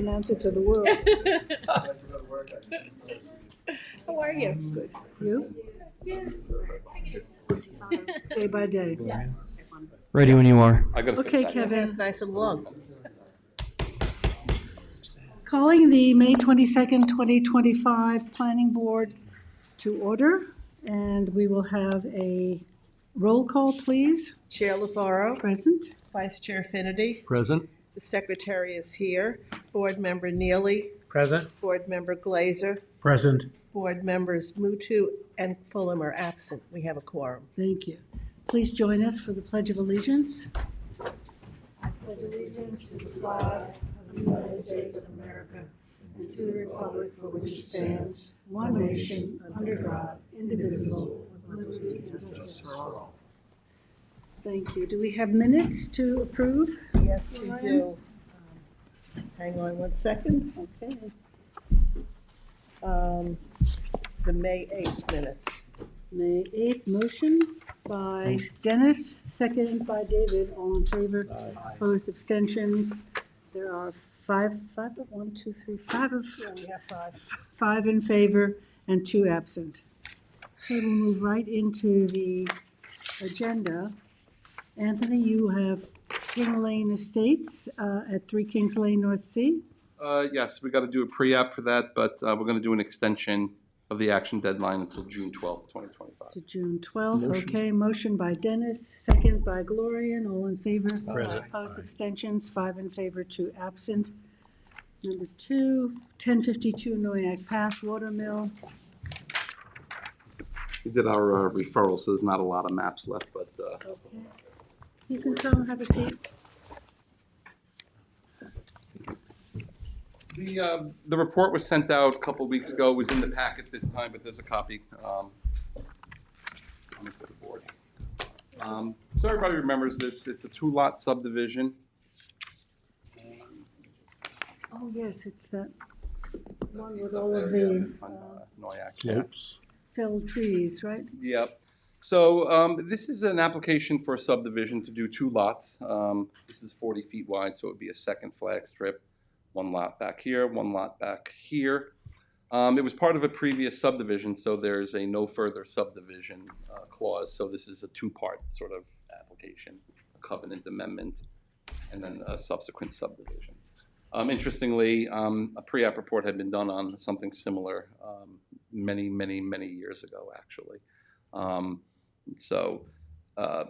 announce it to the world. How are you? Good. You? Yeah. Day by day. Ready when you are. I gotta Okay, fix that. Kevin. It's nice and long. Calling the May 22nd, 2025 Planning Board to order, and we will have a roll call, please. Chair LaFaro, Present. Vice Chair Finity, Present. the Secretary is here, Board Member Neely, Present. Board Member Glazer, Present. Board Members Mutu and Fulham are absent. We have a quorum. Thank you. Please join us for the Pledge of Allegiance. I pledge allegiance to the flag of the United States of America and to the republic for which it stands, one nation, under God, indivisible, with liberty and justice for all. Thank you. Do we have minutes to approve? Yes, we do. Hang on one second. Okay. The May 8th minutes. May 8th, motion by Dennis, second by David. All in favor? Opposed, abstentions? There are five of, Yeah, we have five. 5 in favor and 2 absent. Okay, we'll move right into the agenda. Anthony, you have King Lane Estates at 3 Kings Lane, North Sea. Yes, we got to do a pre-app for that, but we're going to do an extension of the action deadline until June 12th, 2025. To June 12th, Motion. okay. Motion by Dennis, second by Gloria, all in favor. Present. Opposed, abstentions, 5 in favor, 2 absent. Number 2, 1052 Noyak Path, Watermill. We did our referral, so there's not a lot of maps left, but Okay. You can come have a seat. the report was sent out a couple of weeks ago. It was in the packet this time, but there's a copy for the board. So everybody remembers this. It's a 2-lot subdivision. Oh, yes, it's that one with all of the Noyak. Slopes. felled trees, right? Yep. So this is an application for a subdivision to do 2 lots. This is 40 feet wide, so it would be a second flag strip. 1 lot back here, 1 lot back here. It was part of a previous subdivision, so there's a no further subdivision clause. So this is a 2-part sort of application, a covenant amendment, and then a subsequent subdivision. Interestingly, a pre-app report had been done on something similar many years ago, actually.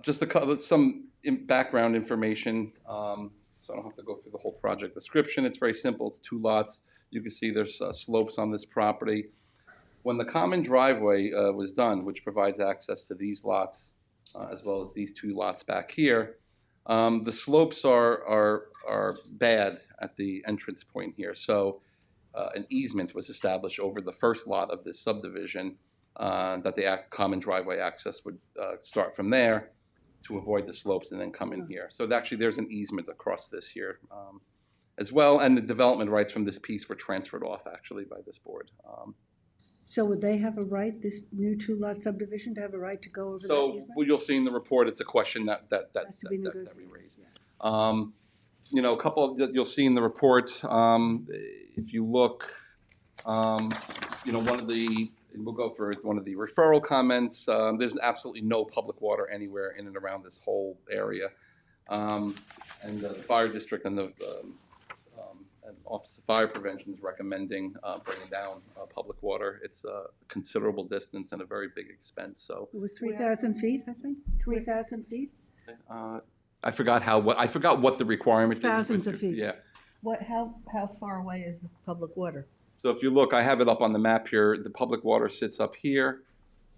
Just to cover some background information, so I don't have to go through the whole project description. It's very simple. It's 2 lots. You can see there's slopes on this property. When the common driveway was done, which provides access to these lots, as well as these 2 lots back here, the slopes are bad at the entrance point here. So an easement was established over the first lot of this subdivision that the common driveway access would start from there to avoid the slopes and then come in here. So actually there's an easement across this here as well, and the development rights from this piece were transferred off actually by this board. So would they have a right, this new 2-lot subdivision, to have a right to go over that So easement? what you'll see in the report, it's a question that Has to be we negotiated. raised. You know, a couple of you'll see in the report. If you look, you know, we'll go for one of the referral comments. There's absolutely no public water anywhere in and around this whole area, and the fire district and the and Office of Fire Prevention is recommending bringing down public water. It's a considerable distance and a very big expense. So It was 3,000 feet, I think, 3,000 feet? I forgot what the requirement is. Thousands of feet. Yeah. How far away is the public water? So if you look, I have it up on the map here. The public water sits up here.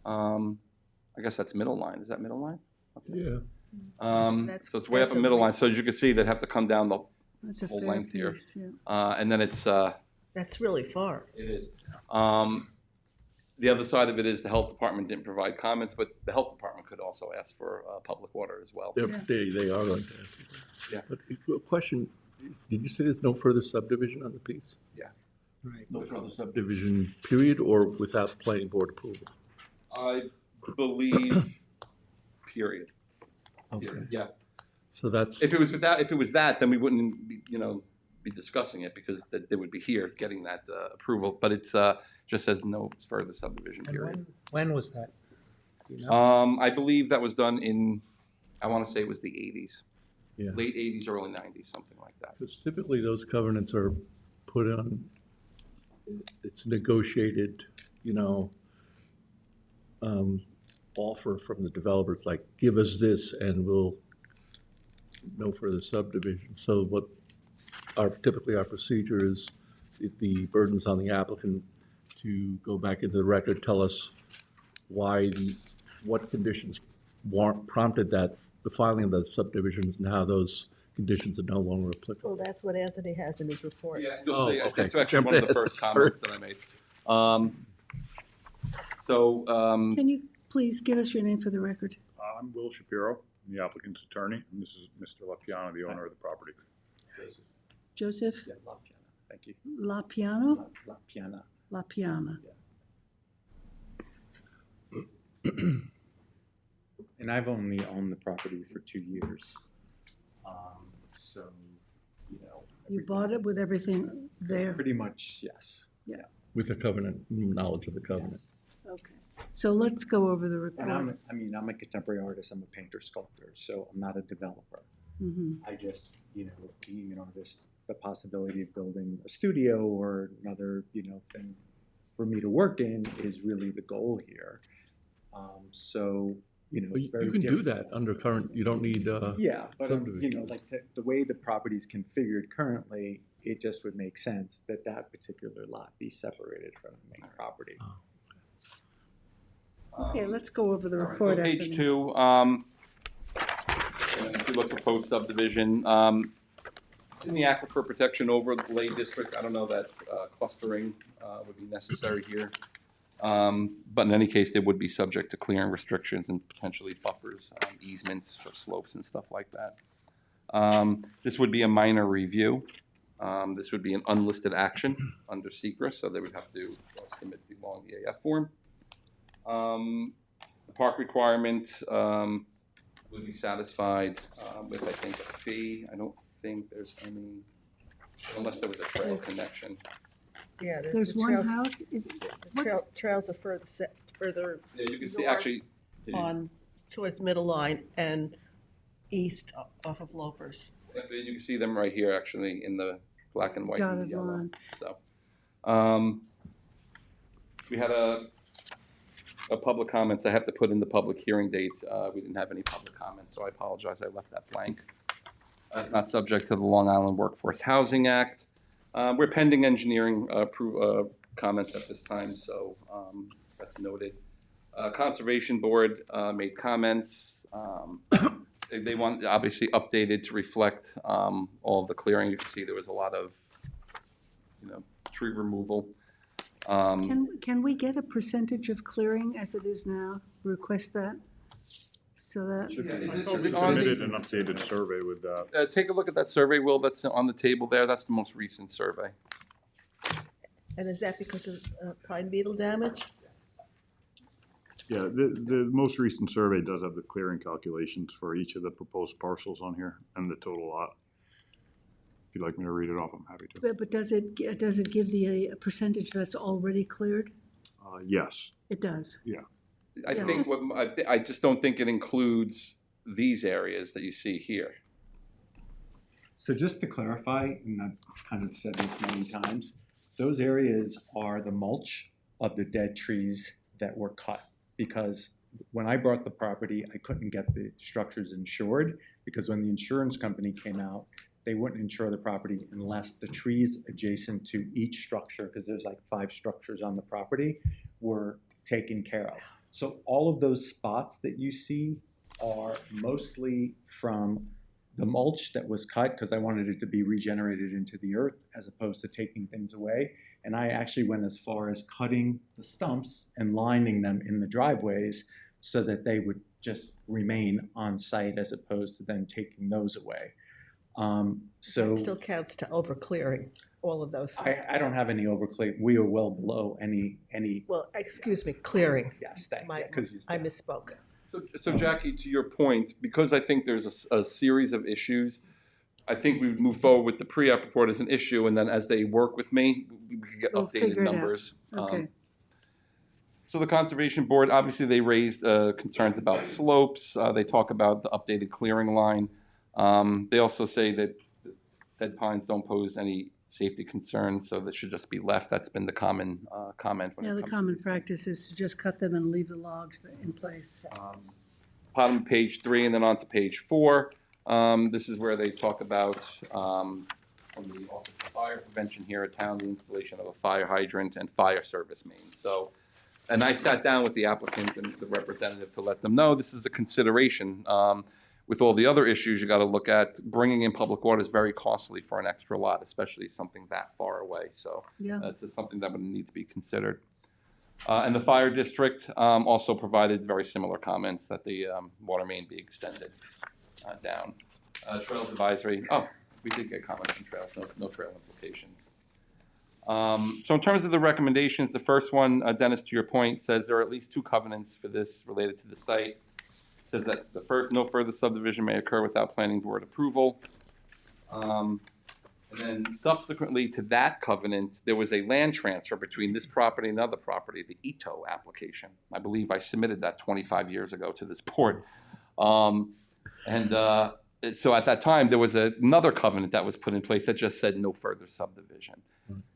I guess that's middle line. Is that middle line? Yeah. So it's way up that's in a middle line. ways. So as you can see, they'd have to come down the That's a whole fair length here. piece, yeah. And then it's That's really far. it is. The other side of it is the health department didn't provide comments, but the health department could also ask for public water as well. They are going to. Yeah. But a question, did you say there's no further subdivision on the piece? Yeah. Right. No further subdivision, period, or without planning board approval? I believe, period. Okay. Yeah. So that's, If it was that, then we wouldn't be, you know, be discussing it because they would be here getting that approval, but it's just says no further subdivision And period. when was that? Do you know? I believe that was done in, I want to say it was the 80s, Yeah. late 80s, early 90s, something like that. Because typically those covenants are put on, it's negotiated, offer from the developers, like, give us this and we'll no further subdivision. So what typically our procedure is, if the burden's on the applicant to go back into the record, tell us what conditions prompted the filing of the subdivisions and how those conditions are no longer applicable. Well, that's what Anthony has in his report. Yeah, you'll Oh, see, okay. it's actually one of the first comments that I made. Can you please give us your name for the record? I'm Will Shapiro, the applicant's attorney, and this is Mr. LaPiana, the owner of the property. Joseph Yeah, La Piana. Thank you. LaPiano? La Piana. LaPiana. And I've only owned the property for 2 years. So, You bought it with everything there? pretty much, yes. With the covenant, knowledge of the covenant. Yes. Okay. So let's go over the And report. I'm a contemporary artist, I'm a painter sculptor, so I'm not a developer. Mhm. I just, being an artist, the possibility of building a studio or another, thing for me to work in is really the goal here. So, But it's very you can do difficult. that under current, you don't need, Yeah, but subdivision. the way the property's configured currently, it just would make sense that that particular lot be separated from the main property. Okay, let's go over the All right, report, so Anthony. page 2, if you look at proposed subdivision, it's in the Aquifer Protection Overlay District. I don't know that clustering would be necessary here. But in any case, they would be subject to clearing restrictions and potentially buffers, easements for slopes and stuff like that. This would be a minor review. This would be an unlisted action under secret, so they would have to submit the long EAF form. The park requirement would be satisfied with, I think, a fee. I don't think there's any, unless there was a trail connection. Yeah, There's the one trails, house, is, the trails are further Yeah, you can see, North. actually, on towards Middle Line and east off of Lopers. you can see them right here, actually, in the black and white and dotted yellow. line. So, we had a public comments. I have to put in the public hearing date. We didn't have any public comments, so I apologize. I left that blank. It's not subject to the Long Island Workforce Housing Act. We're pending engineering comments at this time, so that's noted. Conservation Board made comments. They want, obviously, updated to reflect all of the clearing. You can see there was a lot of, tree removal. can we get a percentage of clearing as it is now? Request that? So that, Yeah, I is thought we it on submitted the- an updated survey with that. Take a look at that survey, Will, that's on the table there. That's the most recent survey. And is that because of pine beetle damage? Yeah, the most recent survey does have the clearing calculations for each of the proposed parcels on here and the total lot. If you'd like me to read it off, I'm happy to. but does it give the a percentage that's already cleared? Yes, It does. I Yeah, think, just- I just don't think it includes these areas that you see here. So just to clarify, and I've kind of said this many times, those areas are the mulch of the dead trees that were cut. Because when I bought the property, I couldn't get the structures insured, because when the insurance company came out, they wouldn't insure the property unless the trees adjacent to each structure, because there's like 5 structures on the property, were taken care of. So all of those spots that you see are mostly from the mulch that was cut, because I wanted it to be regenerated into the earth as opposed to taking things away. And I actually went as far as cutting the stumps and lining them in the driveways so that they would just remain on site as opposed to then taking those away. So It still counts to over clearing all of those. I don't have any overclear. We are well below any. Well, excuse me, clearing. Yes, thank My- you. 'Cause I misspoke. So Jackie, to your point, because I think there's a series of issues, I think we would move forward with the pre-app report as an issue, and then as they work with me, we could get We'll updated figure it out. numbers. Okay. So the Conservation Board, obviously, they raised concerns about slopes. They talk about the updated clearing line. They also say that dead pines don't pose any safety concerns, so that should just be left. That's been the common comment. When Yeah, it the comes to common these things. practice is to just cut them and leave the logs in place. Bottom of page 3 and then on to page 4. This is where they talk about from the Office of Fire Prevention here at town, the installation of a fire hydrant and fire service main. So, and I sat down with the applicant and the representative to let them know this is a consideration. With all the other issues you got to look at, bringing in public water is very costly for an extra lot, especially something that far away. So Yeah. that's just something that would need to be considered. And the fire district also provided very similar comments that the water main be extended down. Trails advisory, we did get comments on trails, no trail implications. So in terms of the recommendations, the first one, Dennis, to your point, says there are at least 2 covenants for this related to the site. It says that no further subdivision may occur without planning board approval. And then subsequently to that covenant, there was a land transfer between this property and another property, the Ito application. I believe I submitted that 25 years ago to this board. So at that time, there was another covenant that was put in place that just said no further subdivision.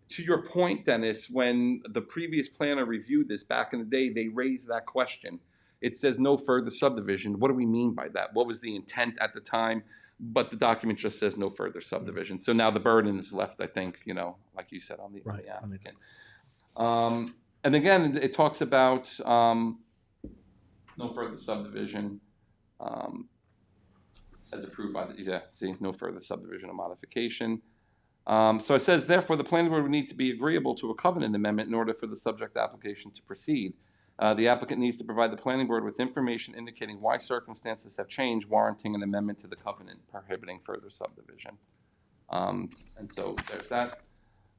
To your point, Dennis, when the previous planner reviewed this back in the day, they raised that question. It says no further subdivision. What do we mean by that? What was the intent at the time? But the document just says no further subdivision. So now the burden is left, I think, like you said, on the applicant. And again, it talks about no further subdivision as approved by no further subdivision or modification. So it says, therefore, the planning board would need to be agreeable to a covenant amendment in order for the subject application to proceed. The applicant needs to provide the planning board with information indicating why circumstances have changed warranting an amendment to the covenant prohibiting further subdivision. And so there's that.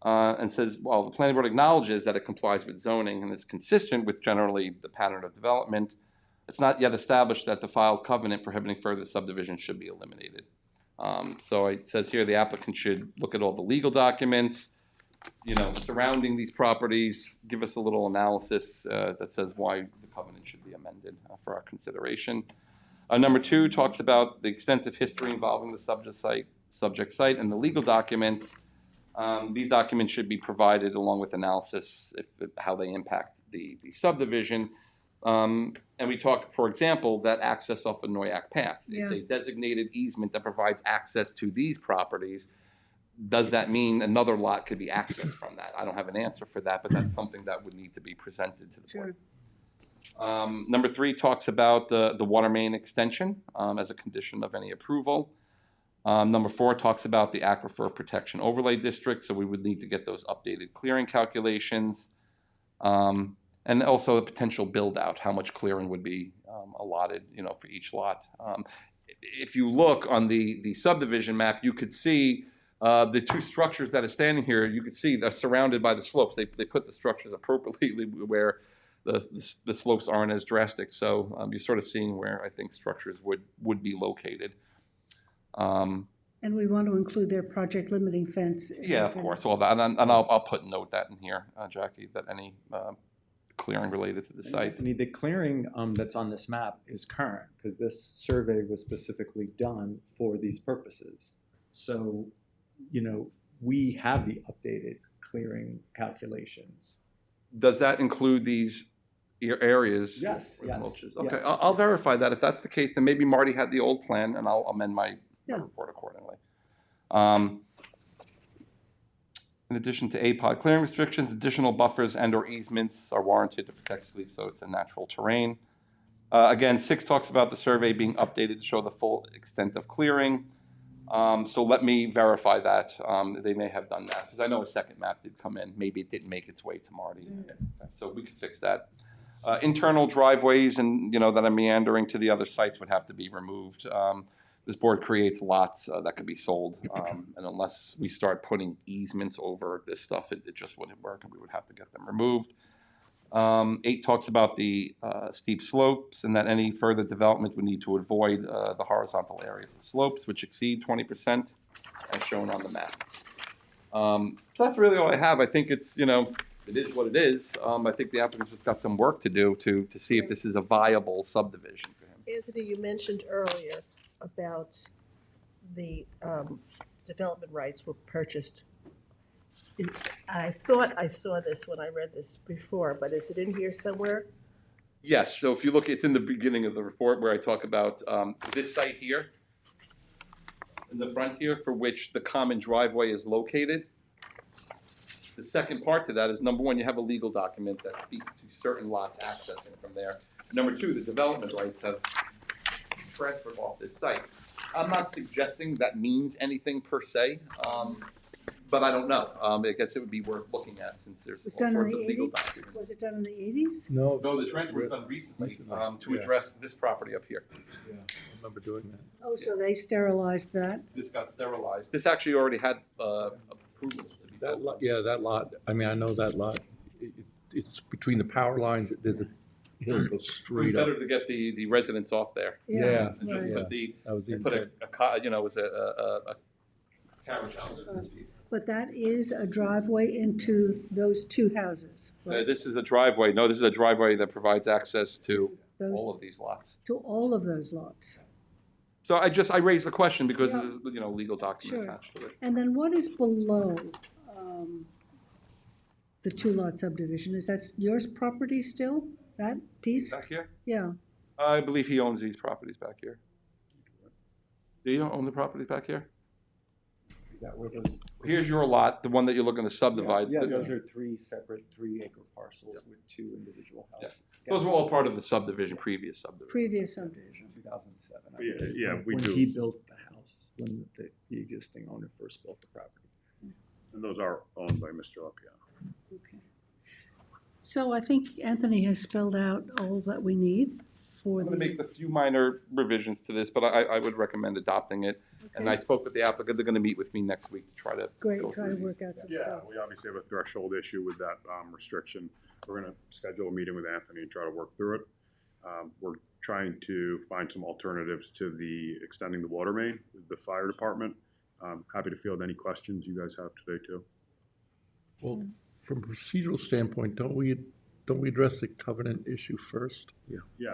And says, well, the planning board acknowledges that it complies with zoning and is consistent with generally the pattern of development. It's not yet established that the filed covenant prohibiting further subdivision should be eliminated. So it says here the applicant should look at all the legal documents, surrounding these properties, give us a little analysis that says why the covenant should be amended for our consideration. Number 2 talks about the extensive history involving the subject site and the legal documents. These documents should be provided along with analysis how they impact the subdivision. And we talk, for example, that access off of Noyak Path. It's a designated easement that provides access to these properties. Does that mean another lot could be accessed from that? I don't have an answer for that, but that's something that would need to be presented to the board. Number 3 talks about the water main extension as a condition of any approval. Number 4 talks about the Aquifer Protection Overlay District, so we would need to get those updated clearing calculations. And also the potential build out, how much clearing would be allotted, for each lot. If you look on the subdivision map, you could see the 2 structures that are standing here. You could see they're surrounded by the slopes. They put the structures appropriately where the slopes aren't as drastic. So you're sort of seeing where I think structures would be located. And we want to include their project limiting fence. Yeah, of course, all that, and I'll put note that in here, Jackie, that any clearing related to the site. Anthony, the clearing that's on this map is current because this survey was specifically done for these purposes. So, we have the updated clearing calculations. Does that include these areas? Yes, where the yes, mulch is? Okay, yes. I'll verify that. If that's the case, then maybe Marty had the old plan, and I'll amend my report accordingly. In addition to APOD clearing restrictions, additional buffers and/or easements are warranted to protect sleep, so it's a natural terrain. Again, 6 talks about the survey being updated to show the full extent of clearing. So let me verify that. They may have done that, because I know a second map did come in. Maybe it didn't make its way to Marty. So we could fix that. Internal driveways and, that are meandering to the other sites would have to be removed. This board creates lots that could be sold, and unless we start putting easements over this stuff, it just wouldn't work, and we would have to get them removed. 8 talks about the steep slopes and that any further development would need to avoid the horizontal areas of slopes which exceed 20%. as shown on the map. So that's really all I have. I think it's, you know, it is what it is. I think the applicant's just got some work to do to see if this is a viable subdivision for him. Anthony, you mentioned earlier about the development rights were purchased. I thought I saw this when I read this before, but is it in here somewhere? Yes, so if you look, it's in the beginning of the report where I talk about this site here, in the front here, for which the common driveway is located. The second part to that is, number one, you have a legal document that speaks to certain lots accessing from there. Number two, the development rights have transferred off this site. I'm not suggesting that means anything per se, but I don't know. I guess it would be worth looking at since there's Was all done in sorts the of legal 80s? documents. Was it done in the 80s? No, No, the transfer was done recently to Yeah. address this property up here. yeah, I remember doing that. Oh, so they sterilized that? This got sterilized. This actually already had approvals to be That built. lot, yeah, that lot, I mean, I know that lot. It's between the power lines, there's a hill that goes It was straight up. better to get the residents off there Yeah, and just right. put the, That was the and put intent. you know, it was a carriage house. in this piece. But that is a driveway into those two houses, right? This is a driveway. No, this is a driveway that provides access to Those, all of these lots. to all of those lots. So I raised the question because Yeah. there's, you know, legal document Sure. attached to it. And then what is below the two-lot subdivision? Is that yours property still, that piece? Back here? Yeah, I believe he owns these properties back here. Do you own the properties back here? Is that where those? Here's your lot, the one that you're looking to subdivide. Yeah, those are three separate 3-acre parcels with two individual houses. Those were all part of the subdivision, previous subdivision. previous subdivision. 2007. I Yeah, believe, yeah, we when do. he built the house, when the existing owner first built the property. And those are owned by Mr. Lapierre. Okay. So I think Anthony has spelled out all that we need for I'm the. going to make a few minor revisions to this, but I would recommend adopting it. And I Okay. spoke with the applicant, they're going to meet with me next week to try to Great, go try to through work out some Yeah, stuff. we obviously have a threshold issue with that restriction. We're gonna schedule a meeting with Anthony and try to work through it. We're trying to find some alternatives to the extending the water main with the fire department. Happy to field any questions you guys have today too. Well, from a procedural standpoint, don't we address the covenant issue first? Yeah,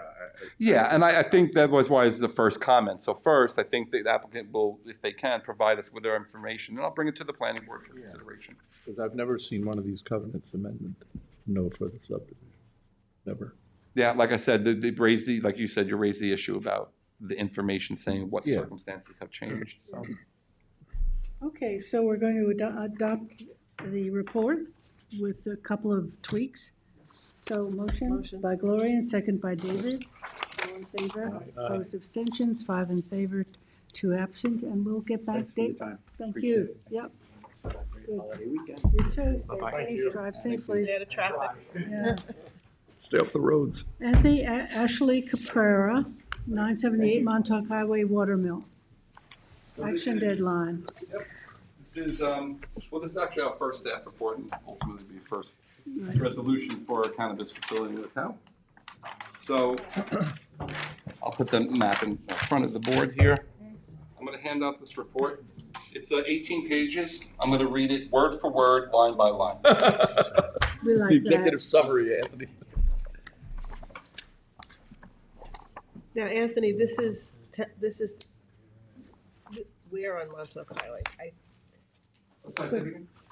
Yeah, and I think that was why it's the first comment. So first, I think the applicant will, if they can, provide us with their information, and I'll bring it to the planning board for consideration. Because I've never seen one of these covenants amendment, no further subdivision, never. Yeah, like I said, they raised the, like you said, you raised the issue about the information saying what Yeah. circumstances have changed, so. Okay, so we're going to adopt the report with a couple of tweaks. So motion by Gloria and second by David. All in favor? Opposed, abstentions, 5 in favor, 2 absent, and we'll get back. Thanks for your Dave. time. Thank Appreciate you. it. Yep, Great holiday weekend. you too. Stay Bye-bye. safe, drive safely. Stay out of traffic. Yeah. Stay off the roads. Anthony Ashley Caprera, 978 Montauk Highway, Watermill. Action deadline. This is, well, this is actually our first staff report and ultimately be first resolution for a cannabis facility in the town. So I'll put the map in front of the board here. I'm going to hand out this report. It's 18 pages. I'm going to read it word for word, line by line. We like The executive that. summary, Anthony. Now, Anthony, this is, we're on Montauk Highway.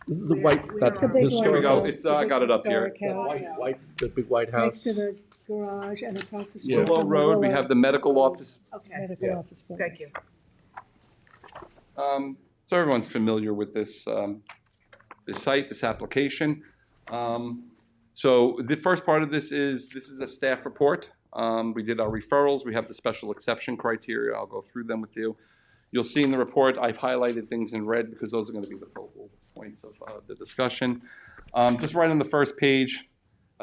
This is the white, that's the the big one. Here we historic. go. It's, I got it up here. Historic house. The big white house. Next to the garage and across the street. Willow from the Road, we Willow have the medical office. Okay, Medical Yeah. office building. thank you. So everyone's familiar with this, this site, this application. So the first part of this is a staff report. We did our referrals. We have the special exception criteria. I'll go through them with you. You'll see in the report, I've highlighted things in red because those are going to be the focal points of the discussion. Just right on the first page,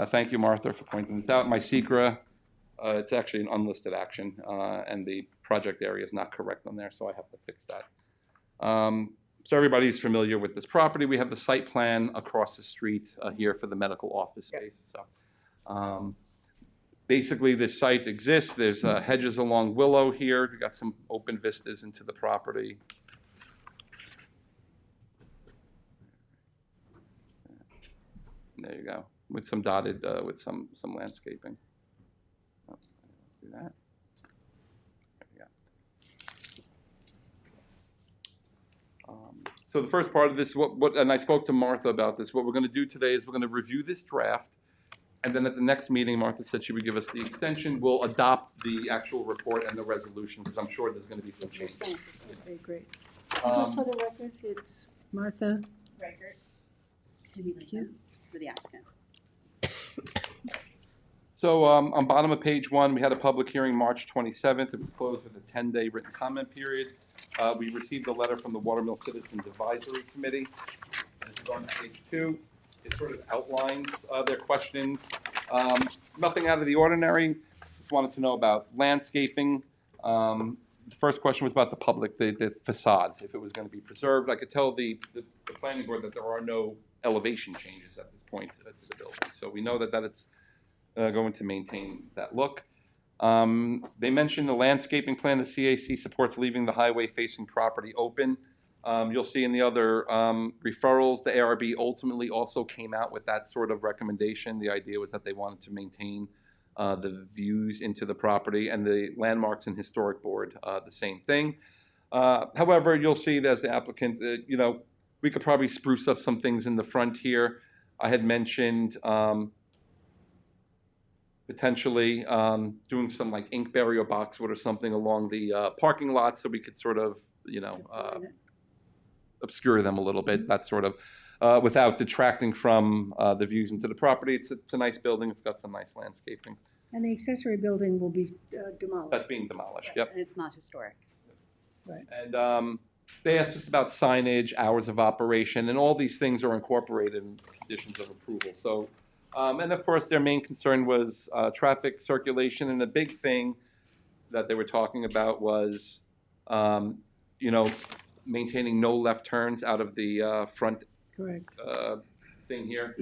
thank you, Martha, for pointing this out. My secra, it's actually an unlisted action, and the project area is not correct on there, so I have to fix that. So everybody's familiar with this property. We have the site plan across the street here for the medical office space. So basically, this site exists. There's hedges along Willow here. We've got some open vistas into the property. There you go, with some dotted, with some landscaping. Oh, do that. There you go. So the first part of this, and I spoke to Martha about this, what we're going to do today is we're going to review this draft, and then at the next meeting, Martha said she would give us the extension. We'll adopt the actual report and the resolution, because I'm sure there's going to be some changes. Okay, great. For the record, it's Martha. Reichert. Thank you. For the applicant. So on bottom of page 1, we had a public hearing March 27th. It was closed with a 10-day written comment period. We received a letter from the Watermill Citizens Advisory Committee. This is on page 2. It sort of outlines their questions. Nothing out of the ordinary. Just wanted to know about landscaping. The first question was about the public, the facade, if it was going to be preserved. I could tell the planning board that there are no elevation changes at this point to the building. So we know that it's going to maintain that look. They mentioned the landscaping plan. The CAC supports leaving the highway facing property open. You'll see in the other referrals, the ARB ultimately also came out with that sort of recommendation. The idea was that they wanted to maintain the views into the property, and the Landmarks and Historic Board, the same thing. However, you'll see that as the applicant, we could probably spruce up some things in the front here. I had mentioned potentially doing some like inkberry or boxwood or something along the parking lot, so we could sort of, obscure them a little bit, that sort of, without detracting from the views into the property. It's a nice building. It's got some nice landscaping. And the accessory building will be demolished. That's being demolished, yep. And it's not historic. Right. And they asked us about signage, hours of operation, and all these things are incorporated in conditions of approval. So, and of course, their main concern was traffic circulation, and the big thing that they were talking about was, maintaining no left turns out of the front Correct. thing here.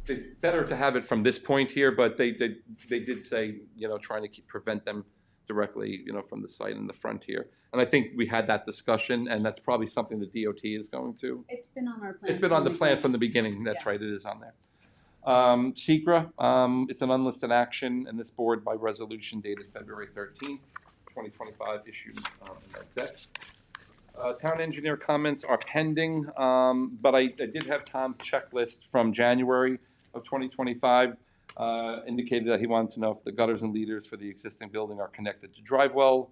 It's better to have it from this point here, but they did say, trying to prevent them directly, from the site in the front here. And I think we had that discussion, and that's probably something the DOT is going to. It's been on our plan. It's been on the plan from the beginning. That's right, it is on there. SECRA, it's an unlisted action, and this board by resolution dated February 13th, 2025 issued that. Town engineer comments are pending, but I did have Tom's checklist from January of 2025. Indicated that he wanted to know if the gutters and leaders for the existing building are connected to dry wells,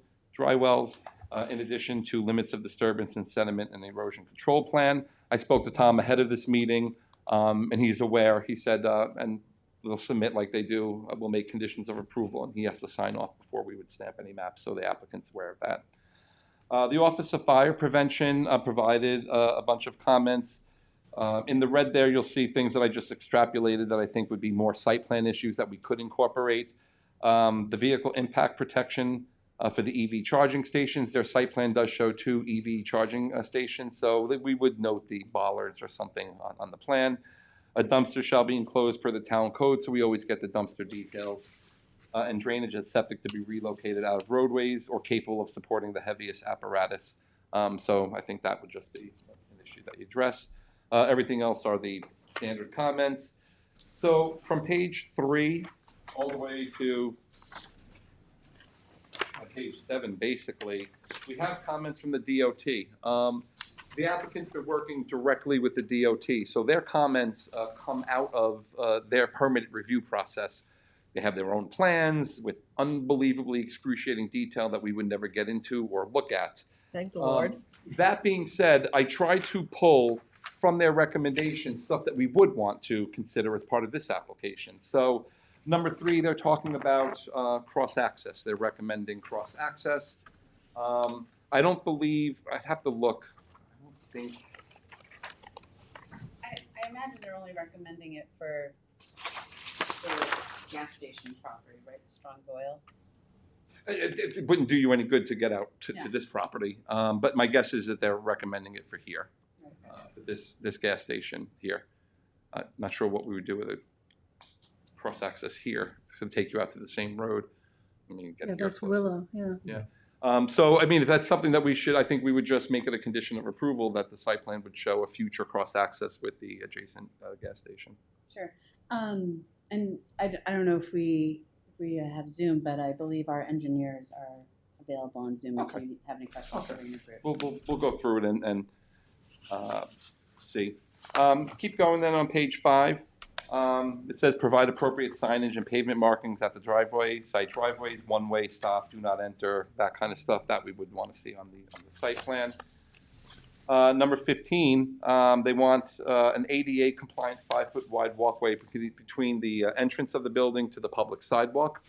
in addition to limits of disturbance and sediment and erosion control plan. I spoke to Tom ahead of this meeting, and he's aware. He said, and they'll submit like they do, we'll make conditions of approval, and he has to sign off before we would stamp any maps, so the applicant's aware of that. The Office of Fire Prevention provided a bunch of comments. In the red there, you'll see things that I just extrapolated that I think would be more site plan issues that we could incorporate. The vehicle impact protection for the EV charging stations, their site plan does show 2 EV charging stations, so we would note the bollards or something on the plan. A dumpster shall be enclosed per the town code, so we always get the dumpster details. And drainage and septic to be relocated out of roadways or capable of supporting the heaviest apparatus. So I think that would just be an issue that you address. Everything else are the standard comments. So from page 3 all the way to page 7, basically, we have comments from the DOT. The applicants are working directly with the DOT, so their comments come out of their permit review process. They have their own plans with unbelievably excruciating detail that we would never get into or look at. Thank the Lord. That being said, I tried to pull from their recommendations stuff that we would want to consider as part of this application. So number 3, they're talking about cross-access. They're recommending cross-access. I don't believe, I'd have to look. I don't think. I imagine they're only recommending it for the gas station property, right? Strong's Oil. It wouldn't do you any good to get out to Yeah. this property, but my guess is that they're recommending it for here, Right. for this gas station here. Not sure what we would do with it. Cross access here. It's going to take you out to the same road. I mean, Yeah, that's Willow, yeah. So, I mean, if that's something that we should, I think we would just make it a condition of approval that the site plan would show a future cross-access with the adjacent gas station. Sure. And I don't know if we have Zoom, but I believe our engineers are available on Zoom if Okay. you have any questions. Okay. during the group. We'll go through it and see. Keep going then on page 5. It says provide appropriate signage and pavement markings at the driveway, site driveways, one-way stop, do not enter, that kind of stuff that we would want to see on the site plan. Number 15, they want an ADA compliant 5-foot wide walkway between the entrance of the building to the public sidewalk.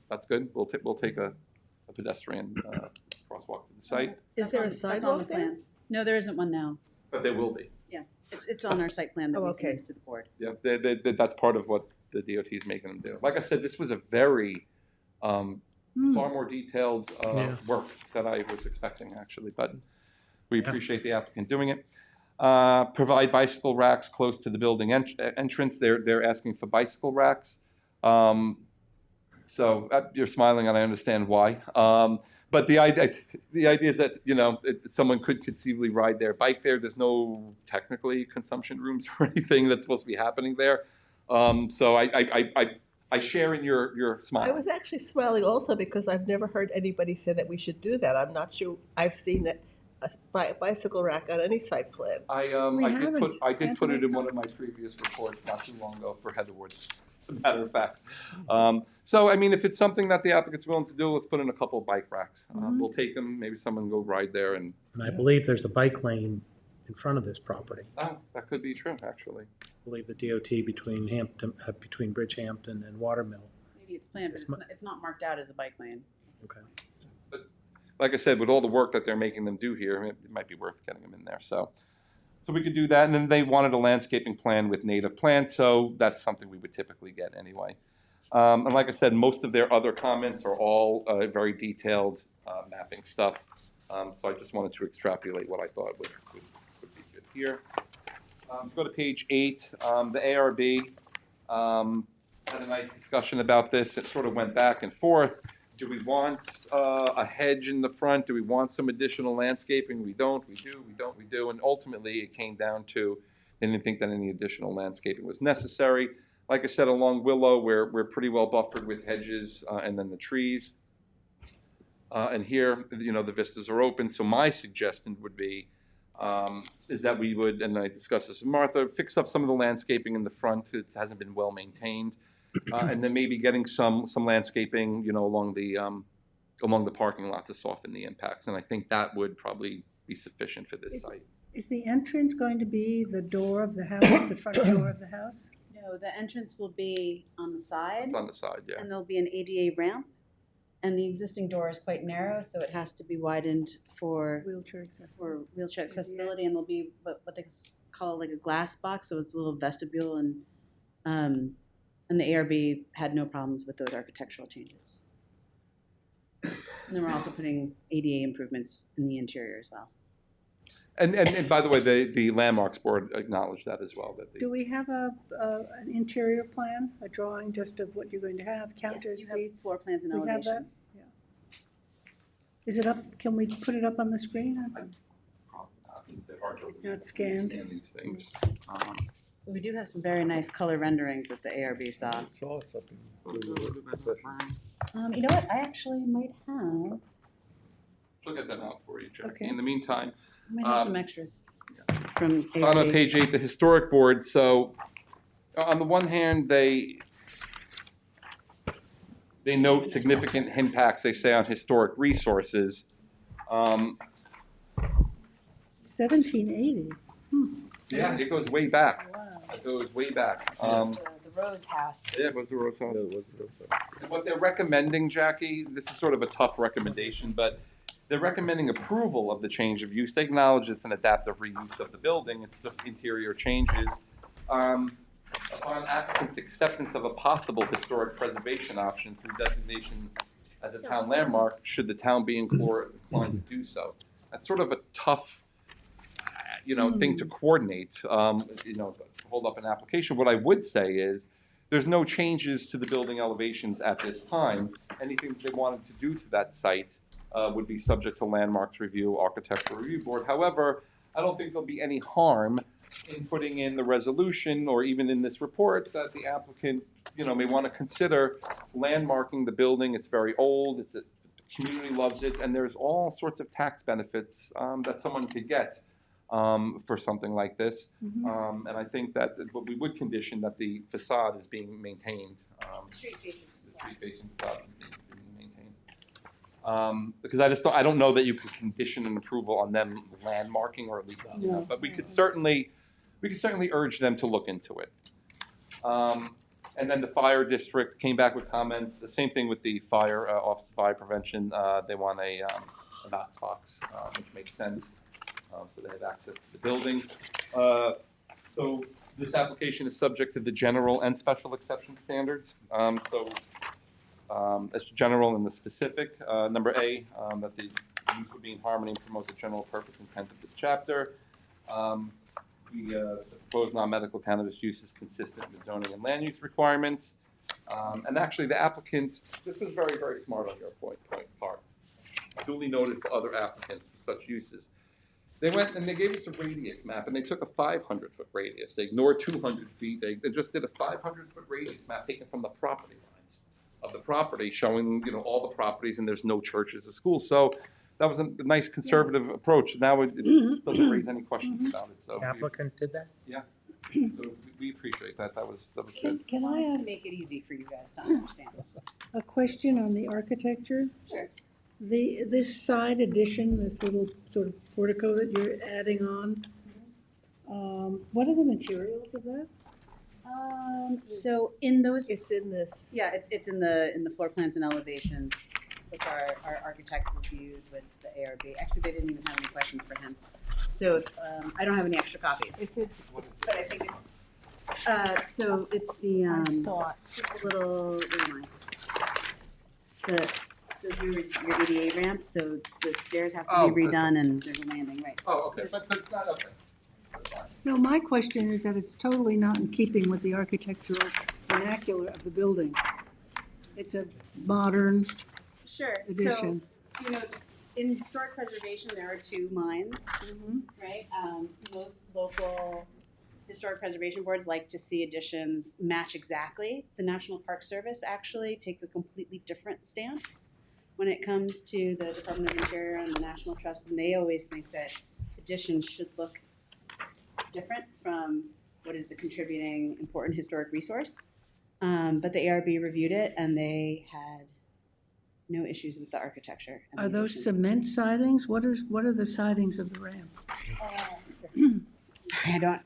That's good. We'll take a pedestrian crosswalk to the site, Is there a That's on the sidewalk there? plans. No, there isn't one now. but there will be. It's on our site plan that Oh, we okay. submitted to the board. Yeah, that's part of what the DOT is making them do. Like I said, this was a very far more detailed Yeah. work that I was expecting, actually, but we appreciate the applicant doing it. Provide bicycle racks close to the building entrance. They're asking for bicycle racks. So you're smiling, and I understand why. But the idea is that, you know, someone could conceivably ride their bike there. There's no technically consumption rooms or anything that's supposed to be happening there. So I share in your smile. I was actually smiling also because I've never heard anybody say that we should do that. I'm not sure I've seen that a bicycle rack on any site plan. I did put it in one of my previous reports not too long ago for Heatherwood, as a matter of fact. So, I mean, if it's something that the applicant's willing to do, let's put in a couple of bike racks. We'll take them, maybe someone go ride there and, And I believe there's a bike lane in front of this property. oh, that could be true, actually. I believe the DOT between between Bridgehampton and Watermill. Maybe it's planned, but it's not marked out as a bike lane. Okay. Like I said, with all the work that they're making them do here, it might be worth getting them in there, so we could do that. And then they wanted a landscaping plan with native plants, so that's something we would typically get anyway. And like I said, most of their other comments are all very detailed mapping stuff. So I just wanted to extrapolate what I thought would be good here. Go to page 8. The ARB had a nice discussion about this. It sort of went back and forth. Do we want a hedge in the front? Do we want some additional landscaping? We don't, we do, we don't, we do. And ultimately, it came down to they didn't think that any additional landscaping was necessary. Like I said, along Willow, we're pretty well buffered with hedges and then the trees. And here, you know, the vistas are open. So my suggestion would be is that we would, and I discussed this with Martha, fix up some of the landscaping in the front. It hasn't been well maintained. And then maybe getting some landscaping, you know, along the parking lot to soften the impacts. And I think that would probably be sufficient for this site. Is the entrance going to be the door of the house, the front door of the house? No, the entrance will be on the side. It's on the side, yeah. And there'll be an ADA ramp. And the existing door is quite narrow, so it has to be widened for Wheelchair accessible. wheelchair accessibility. And there'll be what they call like a glass box, so it's a little vestibule. And the ARB had no problems with those architectural changes. And then we're also putting ADA improvements in the interior as well. And by the way, the Landmarks Board acknowledged that as well. That Do we have an interior plan, a drawing just of what you're going to have, counters, Yes, you have seats? floor plans and We have that? elevations. Is it up, can we put it up on the screen? probably not. They're hard to Not scanned. scan these things. We do have some very nice color renderings that the ARB saw. Saw something. You know what? I actually might have. Look at that out for you, Jackie. Okay. In the meantime, I might have some extras from so I'm on ARB. page 8, the historic board. So on the one hand, they note significant impacts, they say, on historic resources. 1780. Yeah, it goes way back. Wow. It goes way back. The Rose House. Yeah, it was the Rose House. And what they're recommending, Jackie, this is sort of a tough recommendation, but they're recommending approval of the change of use. They acknowledge it's an adaptive reuse of the building. It's just interior changes. Upon applicant's acceptance of a possible historic preservation option through designation as a town landmark, should the town be inclined to do so. That's sort of a tough, thing to coordinate, to hold up an application. What I would say is, there's no changes to the building elevations at this time. Anything they wanted to do to that site, would be subject to landmarks review, architectural review board. However, I don't think there'll be any harm in putting in the resolution or even in this report that the applicant, may want to consider landmarking the building. It's very old, the community loves it, and there's all sorts of tax benefits that someone could get for something like this. And I think that what we would condition that the facade is being maintained. Street facing The street facing facade is being maintained. Because I don't know that you could condition an approval on them landmarking, or at least, but we could certainly urge them to look into it. And then the fire district came back with comments. The same thing with the fire Office of Fire Prevention. They want a Knox box, which makes sense. So they have access to the building. So this application is subject to the general and special exception standards. As general and the specific, number A, that the use would be in harmony and promote the general purpose intent of this chapter. The proposed non-medical cannabis use is consistent with zoning and land use requirements. And actually, the applicant, this was very, very smart on your part. Duly noted for other applicants for such uses. They went and they gave us a radius map, and they took a 500-foot radius. They ignored 200 feet. They just did a 500-foot radius map taken from the property lines of the property, showing all the properties, and there's no churches or schools. So that was a nice conservative approach. Now it doesn't raise any questions about it. So Applicant did that? yeah, so we appreciate that. That was good. Can I To ask make it easy for you guys to understand. a question on the architecture? Sure. This side addition, this little sort of portico that you're adding on, what are the materials of that? So in those, It's in this. yeah, it's in the floor plans and elevations, which our architect reviewed with the ARB. Actually, they didn't even have any questions for him. So I don't have any extra copies, It's in, but I think it's, so it's the, I saw it. just a little, where am I? So your ADA ramp, so the stairs have to be redone and there's a landing, right? Oh, okay, but it's not okay. No, my question is that it's totally not in keeping with the architectural vernacular of the building. It's a modern Sure. addition. So, in historic preservation, there are two lines, right? Most local historic preservation boards like to see additions match exactly. The National Park Service actually takes a completely different stance when it comes to the Department of Interior and the National Trust, and they always think that additions should look different from what is the contributing important historic resource. But the ARB reviewed it and they had no issues with the architecture. and the Are those addition. cement sidings? What are the sidings of the ramp? Sorry, I don't,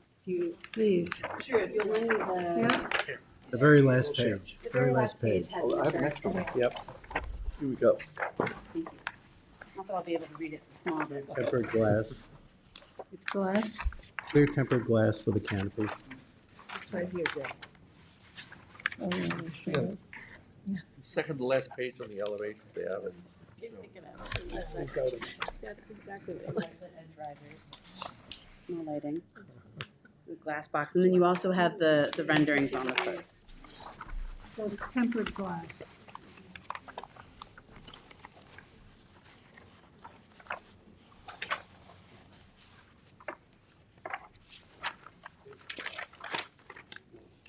Please. sure, if you'll lend me the. Yeah. The very last page. The very last page has Oh, I have an the extra one. Yep. Here we go. Thank you. Not that I'll be able to read it small, but. Tempered glass, It's glass. clear tempered glass with a canopy. It's right here, Joe. Oh, yeah, they show it. Second to last page on the elevations, they have it. That's exactly what it was. Edge risers, small lighting, the glass box, and then you also have the renderings on the foot. So it's tempered glass.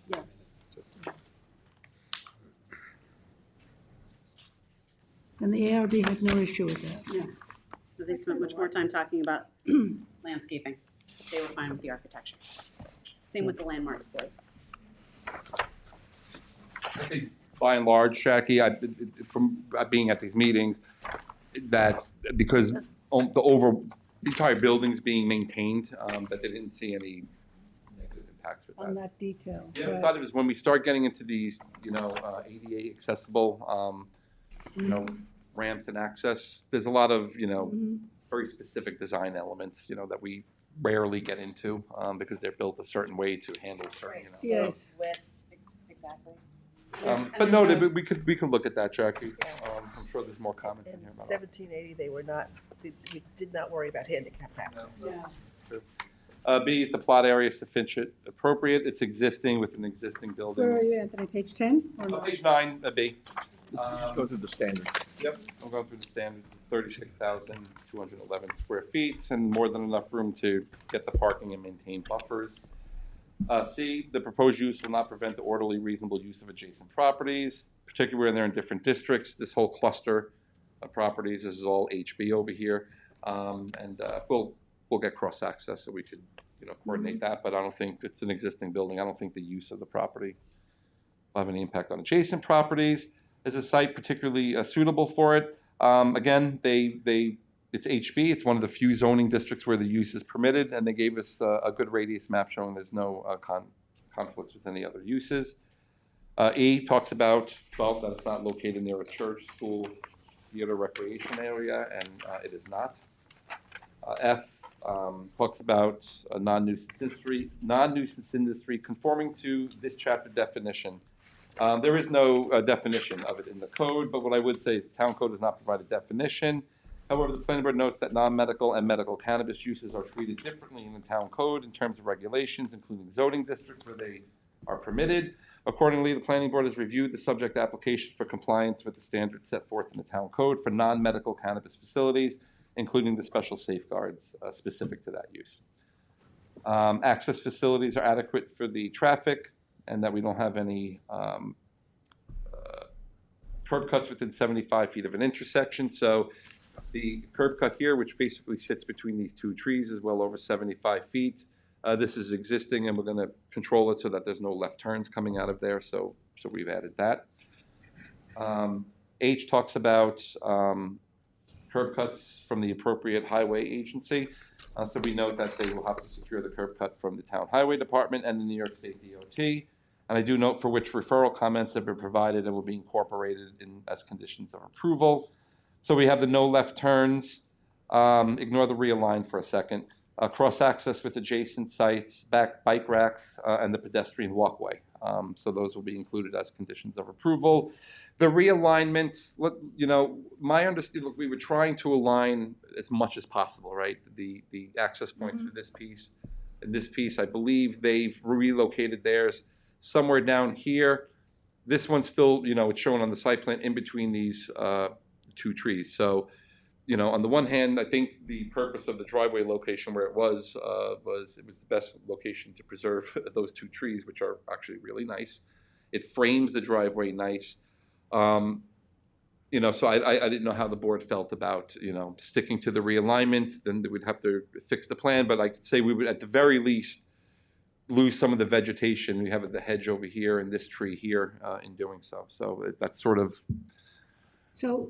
Yes. And the ARB had no issue with that. Yeah. So they spent much more time talking about landscaping. They were fine with the architecture. Same with the landmarks board. I think by and large, Jackie, from being at these meetings, that because the entire building's being maintained, that they didn't see any negative impacts with On that. that detail. The other side of it is when we start getting into these, ADA accessible, ramps and access, there's a lot of, very specific design elements, that we rarely get into, because they're built a certain way to handle certain, Yes. Widths, exactly. But no, we could look at that, Jackie. I'm sure there's more comments in In here about it. 1780, they did not worry about handicap access. Yeah. B, is the plot area sufficient, appropriate? It's existing with an existing building. Where are you, Anthony? Page 10 or not? Page 9, B. Just go through the standards. Yep, I'll go through the standards. 36,211 square feet, and more than enough room to get the parking and maintain buffers. C, the proposed use will not prevent the orderly, reasonable use of adjacent properties, particularly when they're in different districts. This whole cluster of properties, this is all HB over here, and we'll get cross-access so we could, coordinate that, but I don't think it's an existing building. I don't think the use of the property will have any impact on adjacent properties. Is the site particularly suitable for it? Again, it's HB. It's one of the few zoning districts where the use is permitted, and they gave us a good radius map showing there's no conflicts with any other uses. E talks about 12 that it's not located near a church, school, theater, recreation area, and it is not. F talks about a non-nuisance industry conforming to this chapter definition. There is no definition of it in the code, but what I would say is the town code does not provide a definition. However, the planning board notes that non-medical and medical cannabis uses are treated differently in the town code in terms of regulations, including zoning districts where they are permitted. Accordingly, the planning board has reviewed the subject application for compliance with the standards set forth in the town code for non-medical cannabis facilities, including the special safeguards specific to that use. Access facilities are adequate for the traffic, and that we don't have any curb cuts within 75 feet of an intersection. So the curb cut here, which basically sits between these two trees, is well over 75 feet. This is existing, and we're going to control it so that there's no left turns coming out of there. So we've added that. H talks about curb cuts from the appropriate highway agency. So we note that they will have to secure the curb cut from the town highway department and the New York State DOT. And I do note for which referral comments have been provided and will be incorporated in as conditions of approval. So we have the no left turns. Ignore the realign for a second. Cross-access with adjacent sites, bike racks, and the pedestrian walkway. So those will be included as conditions of approval. The realignment, my understanding, look, we were trying to align as much as possible, right? The access points for this piece. In this piece, I believe they've relocated theirs somewhere down here. This one's still, it's shown on the site plan in between these two trees. So, on the one hand, I think the purpose of the driveway location where it was the best location to preserve those two trees, which are actually really nice. It frames the driveway nice. So I didn't know how the board felt about, sticking to the realignment. Then we'd have to fix the plan, but I could say we would at the very least lose some of the vegetation. We have the hedge over here and this tree here in doing so. So that's sort of. So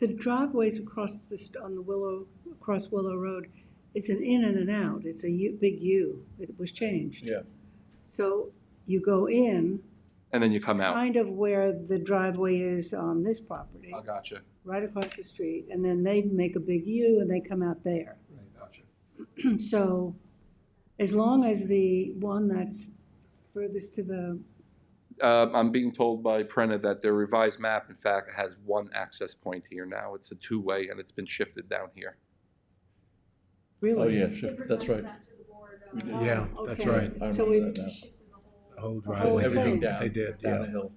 the driveways across across Willow Road, it's an in and an out. It's a big U. It was changed. Yeah. So you go in. And then you come out. Kind of where the driveway is on this property. I gotcha. Right across the street. And then they make a big U and they come out there. Right, gotcha. So as long as the one that's furthest to the. I'm being told by Prena that their revised map, in fact, has one access point here now. It's a two-way, and it's been shifted down here. Really? Oh, yeah, that's right. We did. Yeah, that's Okay. right. I So remember that now. The whole whole driveway. Everything thing. down. They did, Down yeah. the hill.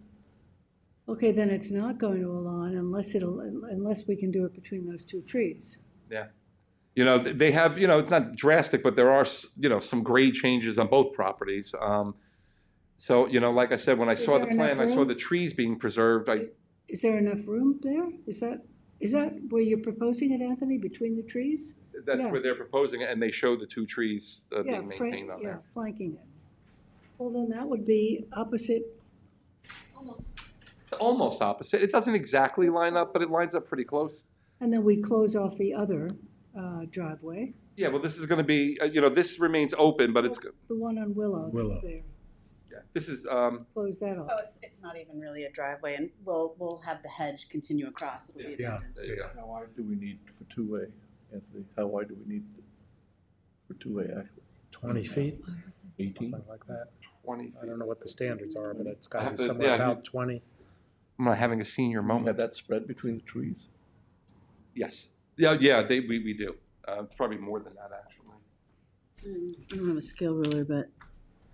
Okay, then it's not going to align unless we can do it between those two trees. Yeah. They have, it's not drastic, but there are, some grade changes on both properties. So, like I said, when I saw the there enough plan, I saw room? the trees being preserved. Is there enough room there? Is that where you're proposing it, Anthony, between the trees? That's Yeah. where they're proposing it, and they show the two trees Yeah, being maintained on there. flanking it. Well, then that would be opposite. It's almost opposite. It doesn't exactly line up, but it lines up pretty close. And then we close off the other driveway, Yeah, well, this is going to be, this remains open, but it's, the one on Willow Willow. that's there. yeah, this is, Close that off. Oh, it's not even really a driveway, and we'll have the hedge continue across. It'll be Yeah. abandoned. there you go. How wide do we need for two-way, Anthony? How wide do we need for two-way access? 20 feet, 18? something like that. 20 I don't know what the standards are, but it's got I to have be to- somewhere yeah, about 20. I'm not having a senior Have moment. that spread between the trees? Yes. Yeah, we do. It's probably more than that, actually. I don't have a scale ruler, but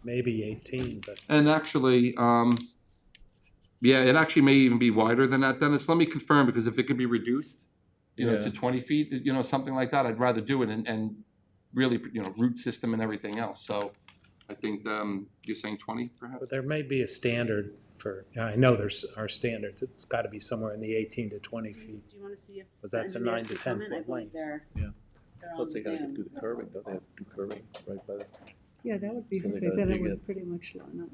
Maybe 18, but And actually, it actually may even be wider than that, Dennis. Let me confirm, because if it could be reduced, to 20 feet, something like that. I'd rather do it and really, root system and everything else. So I think you're saying 20 perhaps? But there may be a standard for, I know there's our standards. It's got to be somewhere in the 18 to 20 feet. Do you want to see if Because the that's a engineers 9 to can come 10 in? I foot believe length. they're Yeah. on Plus the they gotta Zoom. do the curving, don't they have to do curving right by the, Yeah, that would be So they perfect. gotta Then it dig would it. pretty much line up.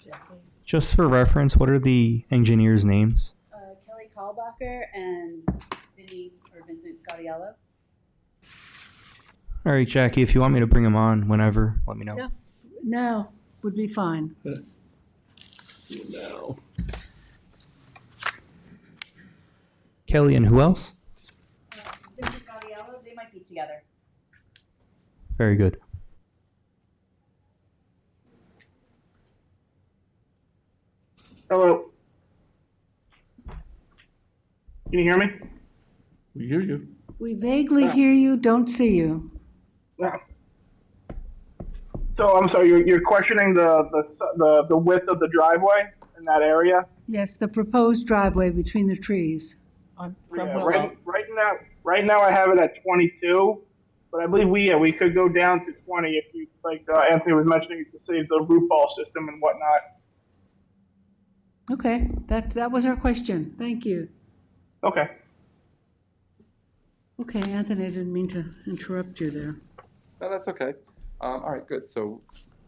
Yeah. Just for reference, what are the engineers' names? Kelly Kahlbacher and Vincent Gaudiello. All right, Jackie, if you want me to bring them on whenever, let me know. Yeah. Now would be fine. now. Kelly and who else? Vincent Gaudiello, they might be together. Very good. Hello. Can you hear me? We hear you. We vaguely hear you, don't see you. Yeah. So I'm sorry, you're questioning the width of the driveway in that area? Yes, the proposed driveway between the trees. From Yeah, Willow. right now I have it at 22, but I believe we could go down to 20 if you like. Anthony was mentioning to save the root ball system and whatnot. Okay, that was our question. Thank you. Okay. Okay, Anthony, I didn't mean to interrupt you there. No, that's okay. All right, good. So,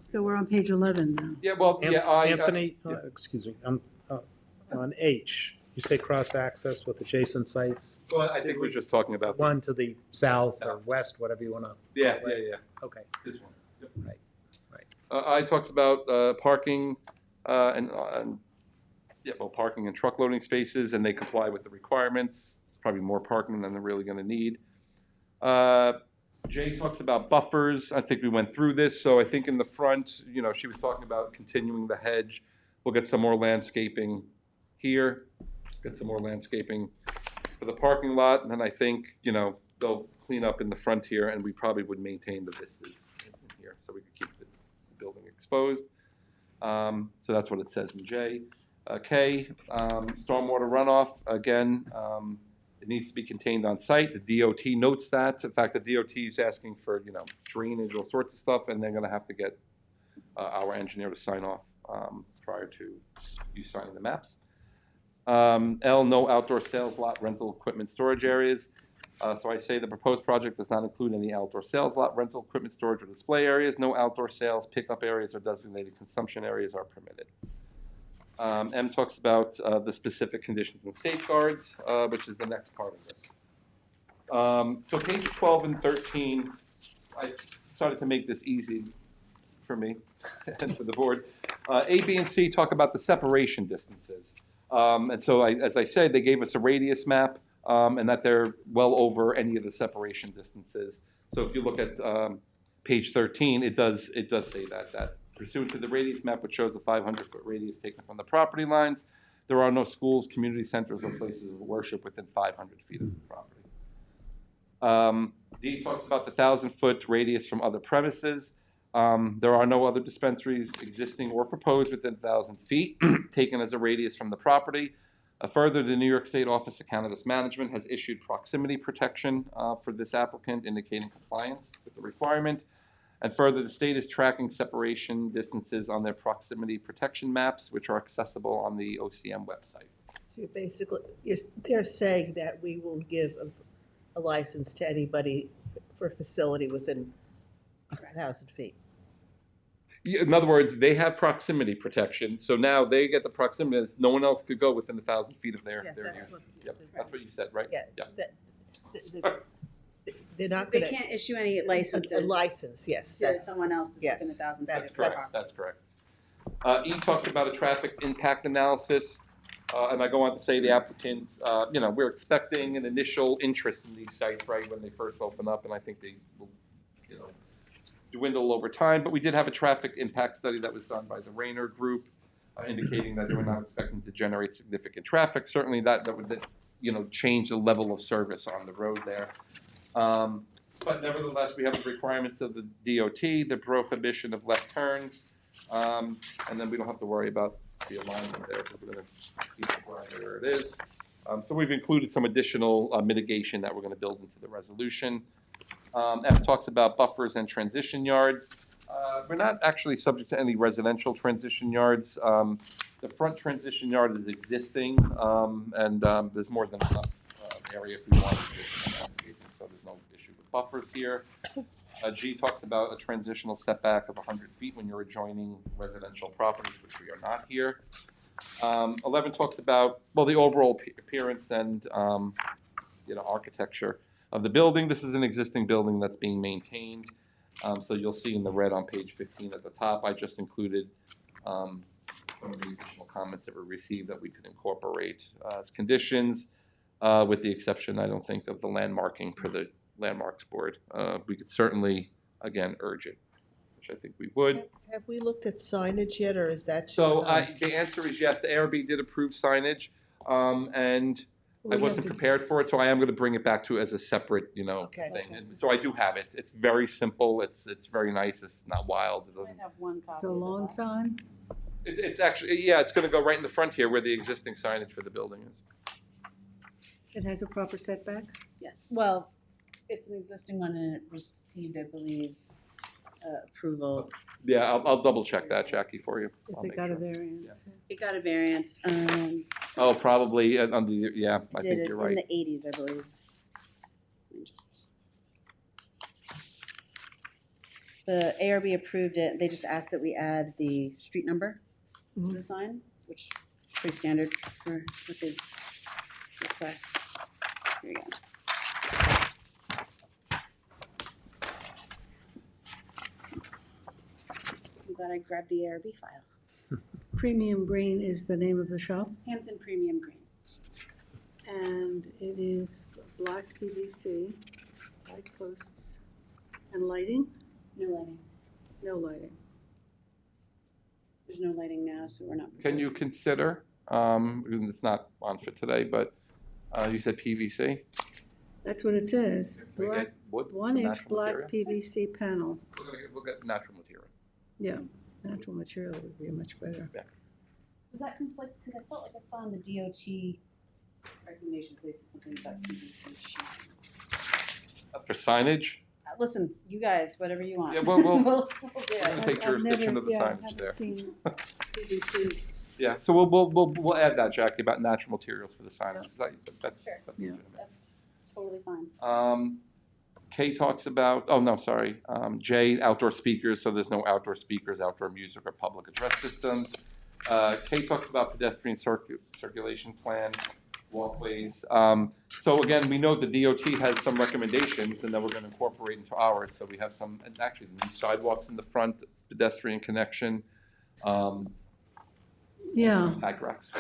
So we're on page 11 now. yeah, well, Anthony, excuse me, on H, you say cross-access with adjacent sites, well, I think we're just talking about one to the south or west, whatever you want to. yeah. Okay. This one. Yep. Right. I talked about parking and parking and truck loading spaces, and they comply with the requirements. It's probably more parking than they're really going to need. Jay talks about buffers. I think we went through this. So I think in the front, she was talking about continuing the hedge. We'll get some more landscaping here, get some more landscaping for the parking lot. And then I think, they'll clean up in the front here, and we probably would maintain the vistas in here so we could keep the building exposed. So that's what it says in J. K, stormwater runoff, again, it needs to be contained on site. The DOT notes that. In fact, the DOT is asking for, drainage, all sorts of stuff, and they're gonna have to get our engineer to sign off prior to you signing the maps. L, no outdoor sales lot, rental equipment storage areas. So I say the proposed project does not include any outdoor sales lot, rental equipment storage or display areas. No outdoor sales, pickup areas or designated consumption areas are permitted. M talks about the specific conditions and safeguards, which is the next part of this. So page 12 and 13, I started to make this easy for me and for the board. A, B, and C talk about the separation distances. And so, as I said, they gave us a radius map, and that they're well over any of the separation distances. So if you look at page 13, it does say that pursuant to the radius map, which shows the 500-foot radius taken from the property lines, there are no schools, community centers, or places of worship within 500 feet of the property. D talks about the 1,000-foot radius from other premises. There are no other dispensaries existing or proposed within 1,000 feet taken as a radius from the property. Further, the New York State Office of Cannabis Management has issued proximity protection for this applicant, indicating compliance with the requirement. And further, the state is tracking separation distances on their proximity protection maps, which are accessible on the OCM website. So basically, they're saying that we will give a license to anybody for a facility within 1,000 feet. Yeah, in other words, they have proximity protection, so now they get the proximity. No one else could go within 1,000 feet of their Yeah, use. that's what- Yep, that's what you said, right? Yeah. They're not They going to. can't issue any licenses. A license, yes. To someone else that's yes, within 1,000 feet that's of the correct. property. That's correct. E talks about a traffic impact analysis, and I go on to say the applicant, we're expecting an initial interest in these sites, right, when they first open up, and I think they will, dwindle over time. But we did have a traffic impact study that was done by the Rayner Group, indicating that they were not expecting to generate significant traffic. Certainly that would, change the level of service on the road there. But nevertheless, we have the requirements of the DOT, the prohibition of left turns, and then we don't have to worry about the alignment there, because we're going to keep the line where it is. So we've included some additional mitigation that we're going to build into the resolution. F talks about buffers and transition yards. We're not actually subject to any residential transition yards. The front transition yard is existing, and there's more than enough area if we want additional landscaping, so there's no issue with buffers here. G talks about a transitional setback of 100 feet when you're adjoining residential properties, which we are not here. 11 talks about, well, the overall appearance and, architecture of the building. This is an existing building that's being maintained. So you'll see in the red on page 15 at the top, I just included some of the additional comments that were received that we could incorporate as conditions, with the exception, I don't think, of the landmarking for the Landmarks Board. We could certainly, again, urge it, which I think we would. Have we looked at signage yet, or is that? So the answer is yes, the ARB did approve signage, and I wasn't prepared for it, so I am going to bring it back to as a separate, Okay. thing. And so I do have it. It's very simple. It's very nice. It's not wild. It doesn't. I have one copy. It's a lawn sign? It's actually, yeah, it's going to go right in the front here where the existing signage for the building is. It has a proper setback? Yes, well, it's an existing one and it received, I believe, approval. Yeah, I'll double check that, Jackie, for you. If I'll it make got a sure. variance? It got a variance, Oh, probably under the, yeah, I did think it you're in right. the 80s, I believe. Let me just. The ARB approved it, they just asked that we add the street number to the sign, which is pretty standard for what they request. Here you go. I'm glad I grabbed the ARB file. Premium Green is the name of the shop, Hampton Premium Green. and it is black PVC, light posts, and lighting? No lighting. No lighting. There's no lighting now, so we're not. Can you consider, and it's not on for today, but you said PVC? That's what it says. We Black, get wood, 1 inch natural black material? PVC panel. We'll get natural material. Yeah, natural material would be much better. Does that conflict? Because I felt like I saw in the DOT recommendations, they said something about PVC sheet. For signage? Listen, you guys, whatever you want. Yeah, we'll We'll do we'll it. take jurisdiction of the I signage haven't there. seen PVC. Yeah, so we'll add that, Jackie, about natural materials for the signage. 'Cause that's Sure. Yeah. legitimate. That's totally fine. K talks about, oh, no, sorry. J, outdoor speakers, so there's no outdoor speakers, outdoor music, or public address systems. K talks about pedestrian circulation plan, walkways. So again, we know the DOT has some recommendations, and then we're going to incorporate into ours. So we have some, and actually, new sidewalks in the front, pedestrian connection. Yeah, Pack racks.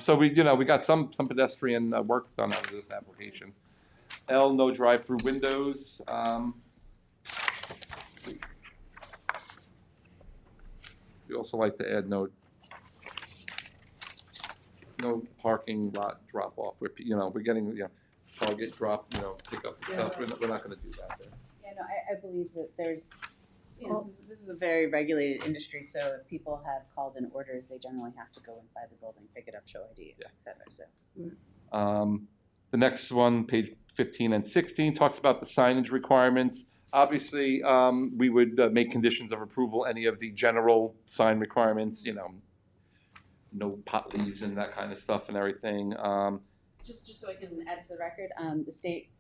So we got some pedestrian work done out of this application. L, no drive-through windows. We also like to add no parking lot drop-off. We're getting, Target drop, pick up stuff. We're not going to do that there. Yeah, no, I believe that there's, this is a very regulated industry, so if people have called in orders, they generally have to go inside the building, pick it up, show ID, Yeah. et cetera, so. The next one, page 15 and 16, talks about the signage requirements. Obviously, we would make conditions of approval any of the general sign requirements, no pot leaves and that kind of stuff and everything. Just so I can add to the record, the state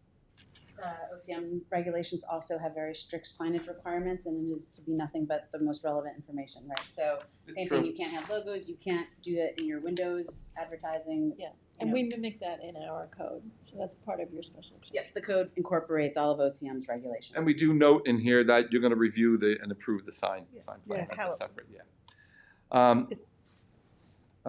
OCM regulations also have very strict signage requirements, and it is to be nothing but the most relevant information, right? So It's same true. thing, you can't have logos, you can't do that in your windows, advertising. Yeah, it's, and we mimic that in our code, so that's part of your special exception. Yes, the code incorporates all of OCM's regulations. And we do note in here that you're going to review and approve the sign plan. Yes. That's a separate,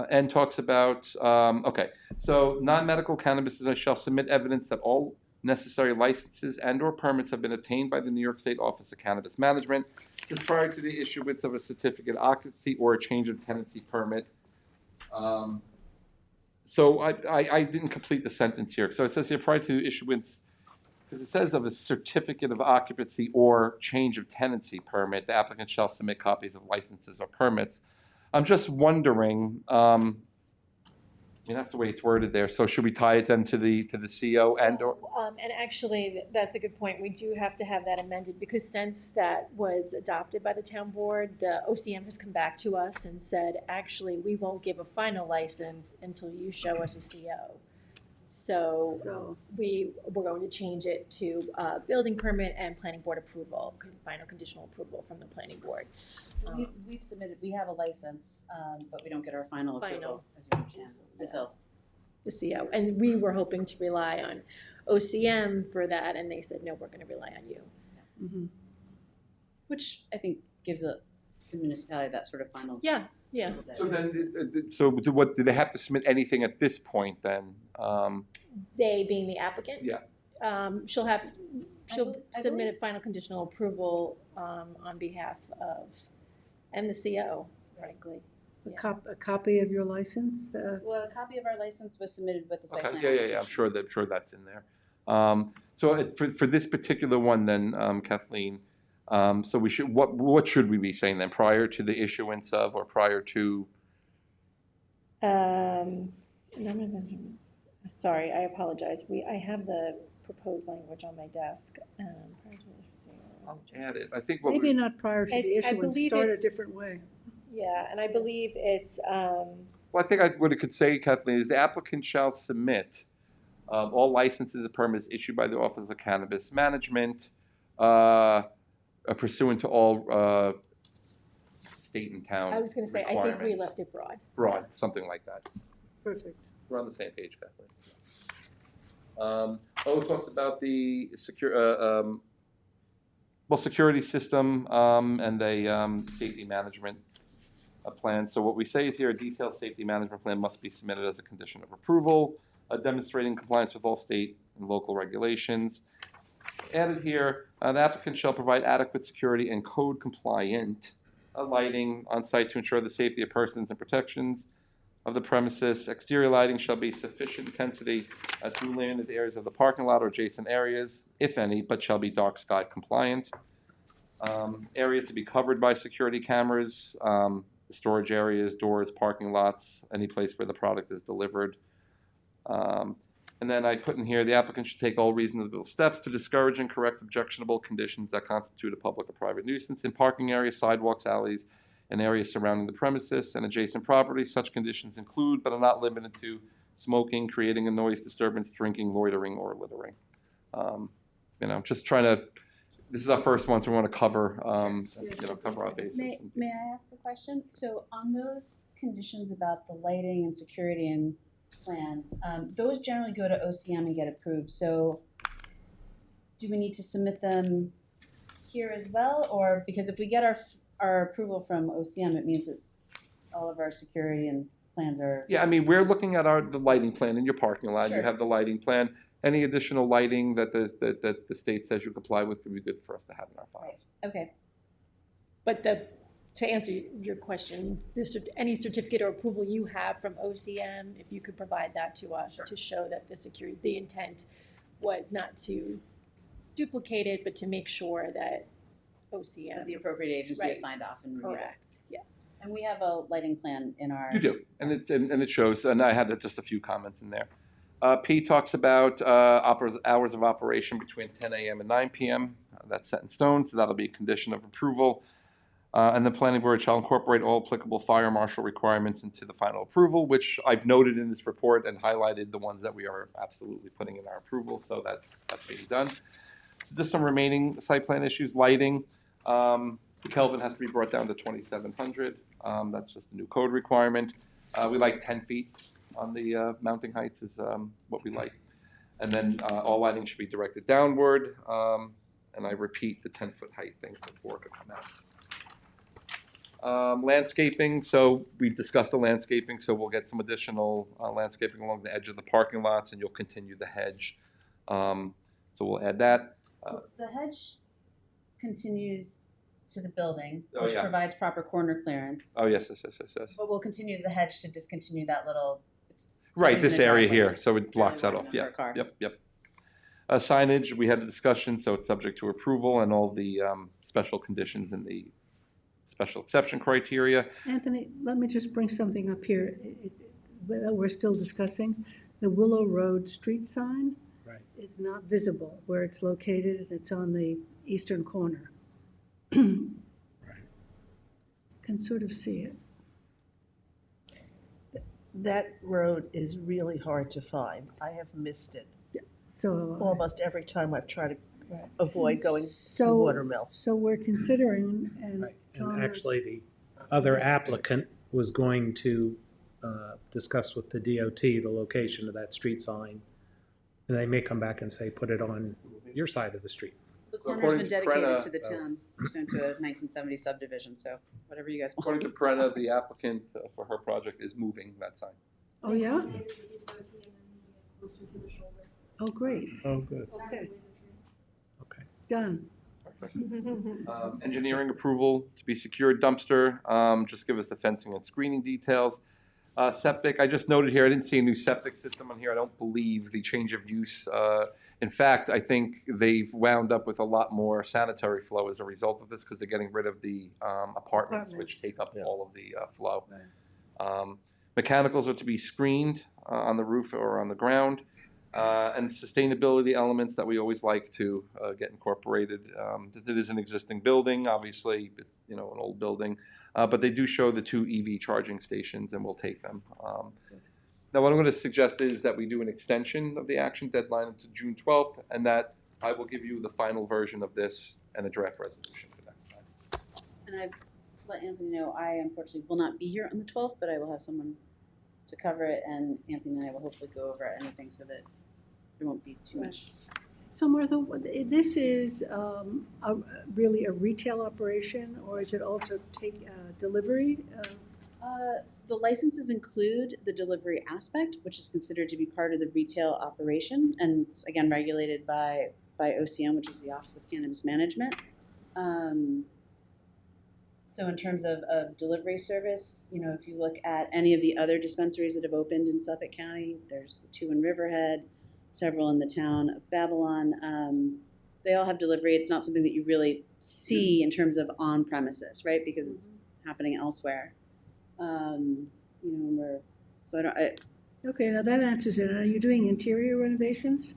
N talks about, okay, so non-medical cannabis shall submit evidence that all necessary licenses and/or permits have been obtained by the New York State Office of Cannabis Management just prior to the issuance of a certificate of occupancy or a change of tenancy permit. So I didn't complete the sentence here. So it says here prior to issuance, because it says of a certificate of occupancy or change of tenancy permit, the applicant shall submit copies of licenses or permits. I'm just wondering, mean, that's the way it's worded there. So should we tie it then to the CO and/or? And actually, that's a good point. We do have to have that amended because since that was adopted by the town board, the OCM has come back to us and said, actually, we won't give a final license until you show us a CO. So we're going to change it to building permit and planning board approval, final conditional approval from the planning board. We've submitted, we have a license, but we don't get our final approval, as you understand, until. The CO, and we were hoping to rely on OCM for that, and they said, no, we're gonna rely on you. Mhm. Which I think gives the municipality that sort of final. Yeah. So then, so do they have to submit anything at this point then? They being the applicant? Yeah. She'll I submit a final conditional approval on behalf of, and the CO, frankly. A copy of your license? Well, a copy of our license was submitted with the site plan. Yeah. I'm sure that's in there. So for this particular one then, Kathleen, so we should, what should we be saying then, prior to the issuance of, or prior to? Sorry, I apologize. I have the proposed language on my desk. I'll add it. I think Maybe not prior to the I issuance, believe start a it's- different way. Yeah, and I believe it's, Well, I think what it could say, Kathleen, is the applicant shall submit all licenses and permits issued by the Office of Cannabis Management pursuant to all state and town I was gonna say, I think we requirements. left it broad. Broad, something like that. Perfect. We're on the same page, Kathleen. It talks about the security system and a safety management plan. So what we say is here, a detailed safety management plan must be submitted as a condition of approval, demonstrating compliance with all state and local regulations. Added here, the applicant shall provide adequate security and code compliant lighting on site to ensure the safety of persons and protections of the premises. Exterior lighting shall be sufficient intensity to illuminate the areas of the parking lot or adjacent areas, if any, but shall be dark sky compliant. Areas to be covered by security cameras, storage areas, doors, parking lots, any place where the product is delivered. And then I put in here, the applicant should take all reasonable steps to discourage and correct objectionable conditions that constitute a public or private nuisance in parking areas, sidewalks, alleys, and areas surrounding the premises and adjacent properties. Such conditions include, but are not limited to, smoking, creating a noise disturbance, drinking, loitering, or littering. Just trying to, this is our first one, so we want to cover, cover our bases. May I ask a question? So on those conditions about the lighting and security and plans, those generally go to OCM and get approved. So do we need to submit them here as well? Or because if we get our approval from OCM, it means that all of our security and plans are. Yeah, I mean, we're looking at the lighting plan in your parking lot. You Sure. have the lighting plan. Any additional lighting that the state says you comply with would be good for us to have in our files. Okay. But to answer your question, any certificate or approval you have from OCM, if you could provide that to us to show that the intent was not to duplicate it, but to make sure that OCM. The appropriate agency Right. has signed off and reviewed it. Correct, yeah. And we have a lighting plan in our. You do, and it shows. And I had just a few comments in there. P talks about hours of operation between 10 a.m. and 9 p.m. That's set in stone, so that'll be a condition of approval. And the planning board shall incorporate all applicable fire marshal requirements into the final approval, which I've noted in this report and highlighted the ones that we are absolutely putting in our approval, so that's being done. So just some remaining site plan issues, lighting. Kelvin has to be brought down to 2,700. That's just a new code requirement. We like 10 feet on the mounting heights is what we like. And then all lighting should be directed downward. And I repeat the 10-foot height thing so 4 could come out. Landscaping, so we discussed the landscaping, so we'll get some additional landscaping along the edge of the parking lots, and you'll continue the hedge. So we'll add that. The hedge continues to the building, Oh, which yeah. provides proper corner clearance. Oh, yes. But we'll continue the hedge to discontinue that little. Right, this area here, Driveways. so it blocks that Fairly off. wide enough for a car. Yep. Signage, we had the discussion, so it's subject to approval and all the special conditions in the special exception criteria. Anthony, let me just bring something up here. that we're still discussing, the Willow Road street sign Right. is not visible where it's located. It's on the eastern corner. Can sort of see it. That road is really hard to find. I have missed it So, almost every time I've tried to avoid going to so, Watermill. so we're considering, and Right. Tom, And actually, the other applicant was going to discuss with the DOT the location of that street sign. And they may come back and say, put it on your side of the street. The So corner's according been to dedicated Prena- to the town pursuant to a 1970 subdivision, so whatever you guys want. According to Prena, the applicant for her project is moving that sign. oh, yeah? Oh, great. Oh, good. Okay, Okay. done. Engineering approval to be secured dumpster, just give us the fencing and screening details. Septic, I just noted here, I didn't see a new septic system on here. I don't believe the change of use. In fact, I think they've wound up with a lot more sanitary flow as a result of this because they're getting rid of the apartments, which Apartments. take up Yeah. all of the flow. Mechanicals are to be screened on the roof or on the ground. And sustainability elements that we always like to get incorporated. It is an existing building, obviously, an old building, but they do show the 2 EV charging stations, and we'll take them. Now, what I'm going to suggest is that we do an extension of the action deadline to June 12th, and that I will give you the final version of this and a draft resolution for next time. And I've let Anthony know I unfortunately will not be here on the 12th, but I will have someone to cover it, and Anthony and I will hopefully go over anything so that there won't be too much. So Martha, this is really a retail operation, or is it also take delivery? The licenses include the delivery aspect, which is considered to be part of the retail operation, and it's, again, regulated by OCM, which is the Office of Cannabis Management. So in terms of delivery service, if you look at any of the other dispensaries that have opened in Suffolk County, there's 2 in Riverhead, several in the town of Babylon. They all have delivery. It's not something that you really see in terms of on premises, right? Because it's happening elsewhere. Okay, now that answers it. Are you doing interior renovations?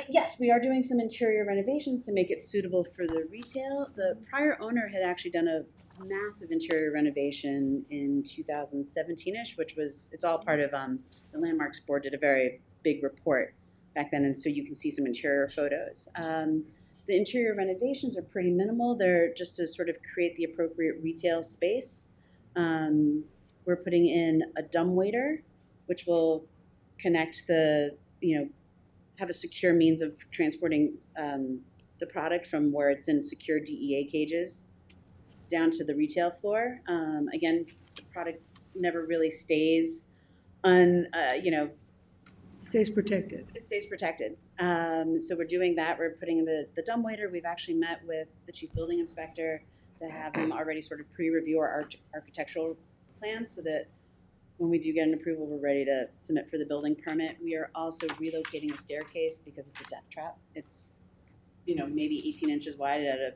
Yes, we are doing some interior renovations to make it suitable for the retail. The prior owner had actually done a massive interior renovation in 2017-ish, it's all part of, the Landmarks Board did a very big report back then, and so you can see some interior photos. The interior renovations are pretty minimal. They're just to sort of create the appropriate retail space. We're putting in a dumbwaiter, which will connect have a secure means of transporting the product from where it's in secure DEA cages down to the retail floor. Again, the product never really stays Stays protected. It stays protected. So we're doing that. We're putting in the dumbwaiter. We've actually met with the chief building inspector to have him already sort of pre-review our architectural plans so that when we do get an approval, we're ready to submit for the building permit. We are also relocating a staircase because it's a death trap. It's, maybe 18 inches wide at a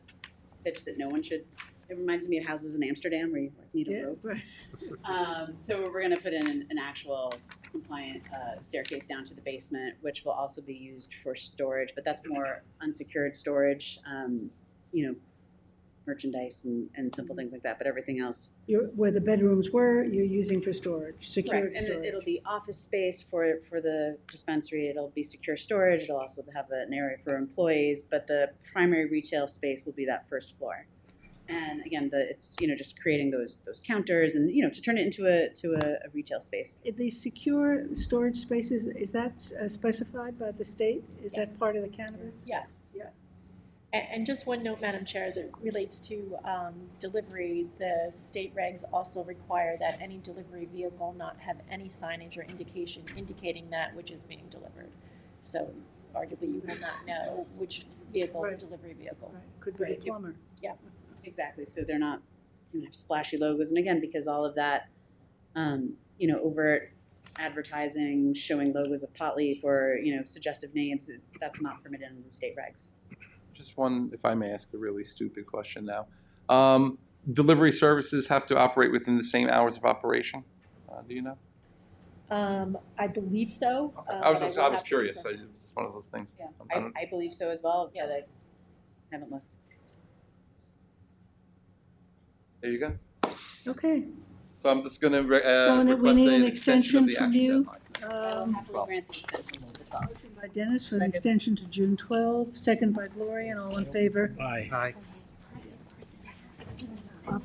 pitch that no one should. It reminds me of houses in Amsterdam where you need a rope. Right. So we're going to put in an actual compliant staircase down to the basement, which will also be used for storage, but that's more unsecured storage, merchandise and simple things like that, but everything else. Where the bedrooms were, you're using for storage, secured Correct. storage. And it'll be office space for the dispensary. It'll be secure storage. It'll also have an area for employees, but the primary retail space will be that first floor. And again, it's just creating those counters and to turn it into a retail space. The secure storage spaces, is that specified by the state? Is Yes. that part of the cannabis? Yes. Yeah. And just one note, Madam Chair, as it relates to delivery, the state regs also require that any delivery vehicle not have any signage or indication indicating that which is being delivered. So arguably you will not know which vehicle is Right. a delivery vehicle. Right. Could be Right. the plumber. Exactly. So they're not have splashy logos, and again, because all of that, overt advertising, showing logos of pot leaf or suggestive names, that's not permitted in the state regs. Just one, if I may ask a really stupid question now. Delivery services have to operate within the same hours of operation. Do you know? I believe so. I was but just, will I was have to curious. confirm. It was just one of those things. Yeah, I don't- I believe so as well, but I haven't looked. There you go. Okay. So I'm just gonna So request we need an an extension of extension the from action you. deadline. I will happily grant the extension to the 12th. Motion by Dennis for the Second. extension to June 12, second by Gloria, and all in favor. Aye.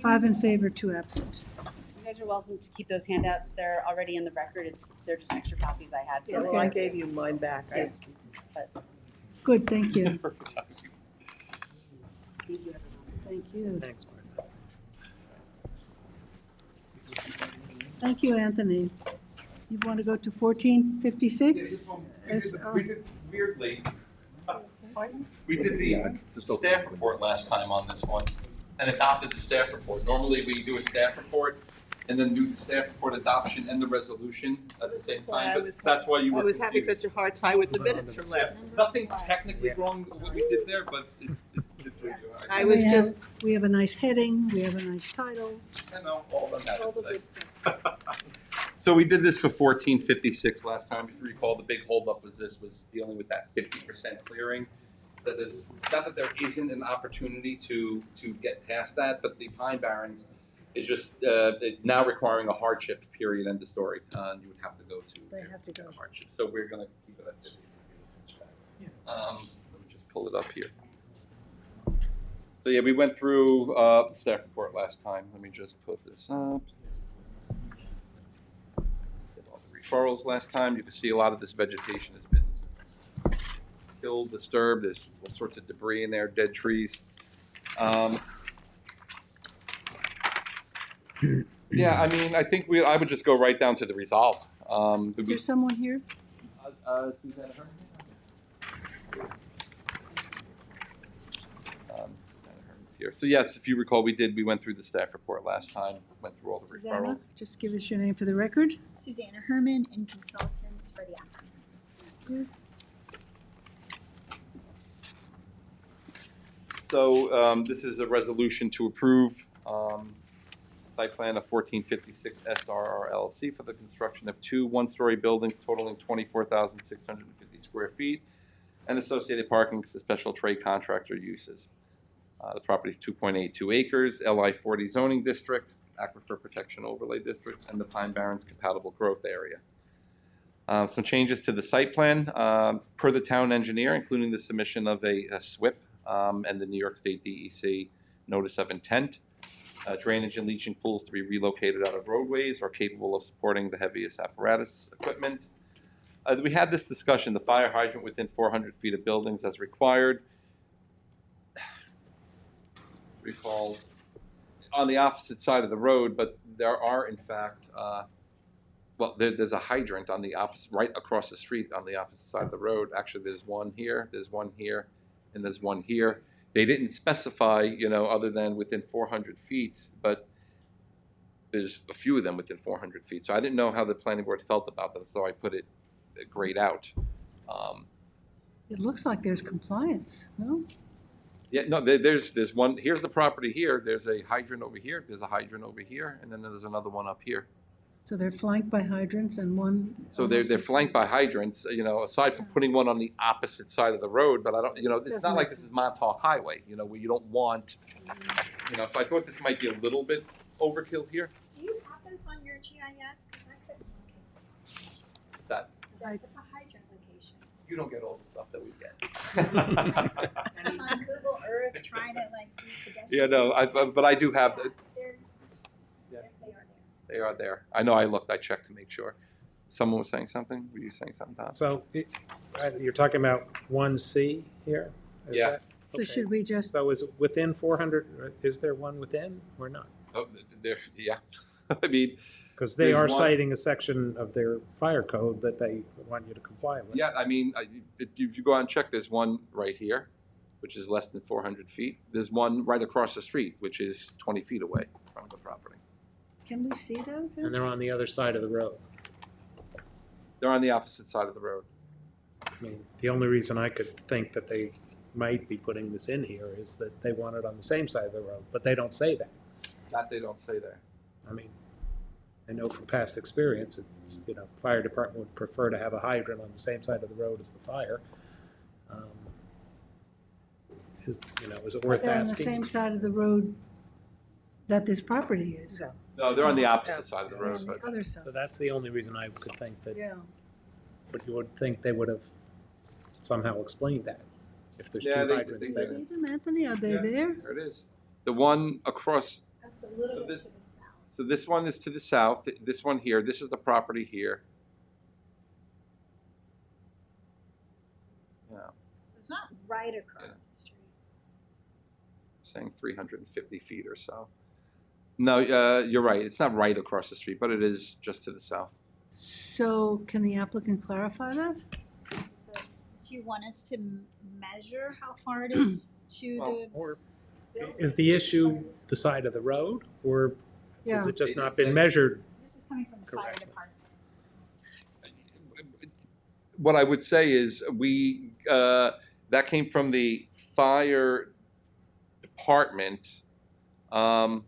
5 in favor, 2 absent. You guys are welcome to keep those handouts. They're already in the record. They're just extra copies I had. Yeah, well, I gave you mine back. Yes, but Good, thank you. thank you, everyone. Thank you. Thanks, Martha. Thank you, Anthony. You want to go to 1456? We did weirdly. We did the staff report last time on this one and adopted the staff report. Normally, we do a staff report and then do the staff report adoption and the resolution at the same Why I time, was- but that's why you I were was having confused. such a hard time with the minutes from last. Nothing technically wrong with what we did there, but it's what you are. I was just, We have a nice heading, we have a nice title. I know, all of them had it today. So we did this for 1456 last time. If you recall, the big holdup was dealing with that 50% clearing. That is, not that there isn't an opportunity to get past that, but the Pine Barrens is just now requiring a hardship period, end of story. You would have to go to They have to go. a hardship. So we're gonna keep it at 50. Let me just pull it up here. So yeah, we went through the staff report last time. Let me just put this up. Did all the referrals last time. You can see a lot of this vegetation has been killed, disturbed. There's all sorts of debris in there, dead trees. Yeah, I mean, I think I would just go right down to the resolve. Is there someone here? Susanna Herman? Susanna Herman's here. So yes, if you recall, we went through the staff report last time, went through all the Susanna, referrals. just give us your name for the record. Susanna Herman and consultants for the applicant. So this is a resolution to approve site plan of 1456 SRR LLC for the construction of 2 one-story buildings totaling 24,650 square feet and associated parking to special trade contractor uses. The property is 2.82 acres, LI 40 zoning district, Aquifer Protection Overlay District, and the Pine Barrens Compatible Growth Area. Some changes to the site plan per the town engineer, including the submission of a SWIP and the New York State DEC notice of intent. Drainage and leaching pools to be relocated out of roadways are capable of supporting the heaviest apparatus equipment. We had this discussion, the fire hydrant within 400 feet of buildings as required. Recall on the opposite side of the road, but there are in fact, well, there's a hydrant on the opposite, right across the street on the opposite side of the road. Actually, there's one here, and there's one here. They didn't specify, other than within 400 feet, but there's a few of them within 400 feet. So I didn't know how the planning board felt about that, so I put it grayed out. It looks like there's compliance, no? Yeah, no, there's one, here's the property here, there's a hydrant over here, there's a hydrant over here, and then there's another one up here. So they're flanked by hydrants and one. So they're flanked by hydrants, aside from putting one on the opposite side of the road, but I don't, it's Doesn't not like make this is Montauk Highway, where you don't want, so I thought this might be a little bit overkill here. Do you have those on your GIS? Because I couldn't locate What's that? them. The hydrant locations. You don't get all the stuff that we get. I'm on Google Earth trying to do pedestrian. Yeah, no, but I do have, They're- Yeah. They are there. they are there. I know I looked, I checked to make sure. Someone was saying something? Were you saying something, Tom? So you're talking about 1C here? Is Yeah. that- So okay. should we just, So is it within 400, is there one within or not? Oh, there, yeah. I mean, Because they There's are one- citing a section of their fire code that they want you to comply with. yeah, I mean, if you go out and check, there's one right here, which is less than 400 feet. There's one right across the street, which is 20 feet away from the property. can we see those? And they're on the other side of the road. They're on the opposite side of the road. I mean, the only reason I could think that they might be putting this in here is that they want it on the same side of the road, but they don't say that. That they don't say there. I mean, I know from past experience, it's, fire department would prefer to have a hydrant on the same side of the road as the fire. Is it worth They're on the asking? same side of the road that this property is. No. No, they're on the opposite side of the They're road. on the other side. So that's the only reason I could think that, Yeah. but you would think they would have somehow explained that, if there's two Yeah, they- hydrants they- there. See them, Anthony? Are they Yeah. there? There it is. The one across, That's a little So bit this- to the south. so this one is to the south, this one here, this is the property here. Yeah, So it's not right across the street. saying 350 feet or so. No, you're right, it's not right across the street, but it is just to the south. So can the applicant clarify that? But do you want us to measure how far it is to Well, the? Or is the issue the side of the road, or Yeah. has it just not It's been like- measured? This is coming from the fire Correctly. department. What I would say is that came from the fire department. I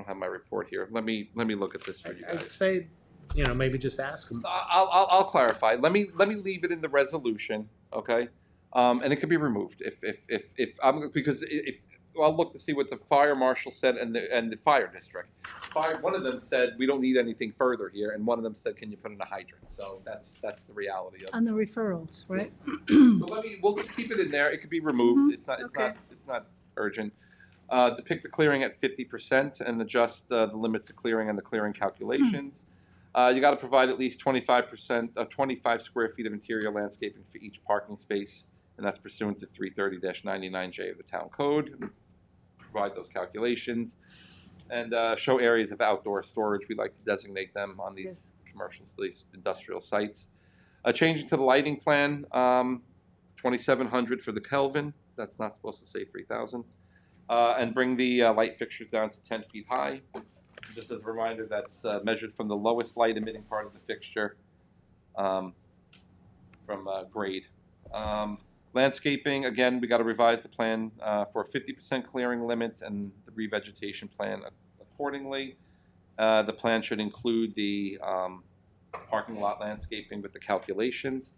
don't have my report here. Let me look at this for you I'd guys. say, maybe just ask them. I'll clarify. Let me leave it in the resolution, okay? And it could be removed if I'm because if I'll look to see what the fire marshal said and the fire district. One of them said we don't need anything further here, and one of them said, can you put in a hydrant? So that's the reality of it. On the referrals, right? So we'll just keep it in there. It could be removed. Mhm. It's not urgent. Depict the clearing at 50% and adjust the limits of clearing and the clearing calculations. You got to provide at least 25 square feet of interior landscaping for each parking space, and that's pursuant to 330-99J of the town code. Provide those calculations and show areas of outdoor storage. We like to designate them on these commercial, these industrial sites. Changing to the lighting plan, 2,700 for the Kelvin. That's not supposed to say 3,000. And bring the light fixtures down to 10 feet high. Just as a reminder, that's measured from the lowest light emitting part of the fixture from grade. Landscaping, again, we got to revise the plan for a 50% clearing limit and the revegetation plan accordingly. The plan should include the parking lot landscaping with the calculations.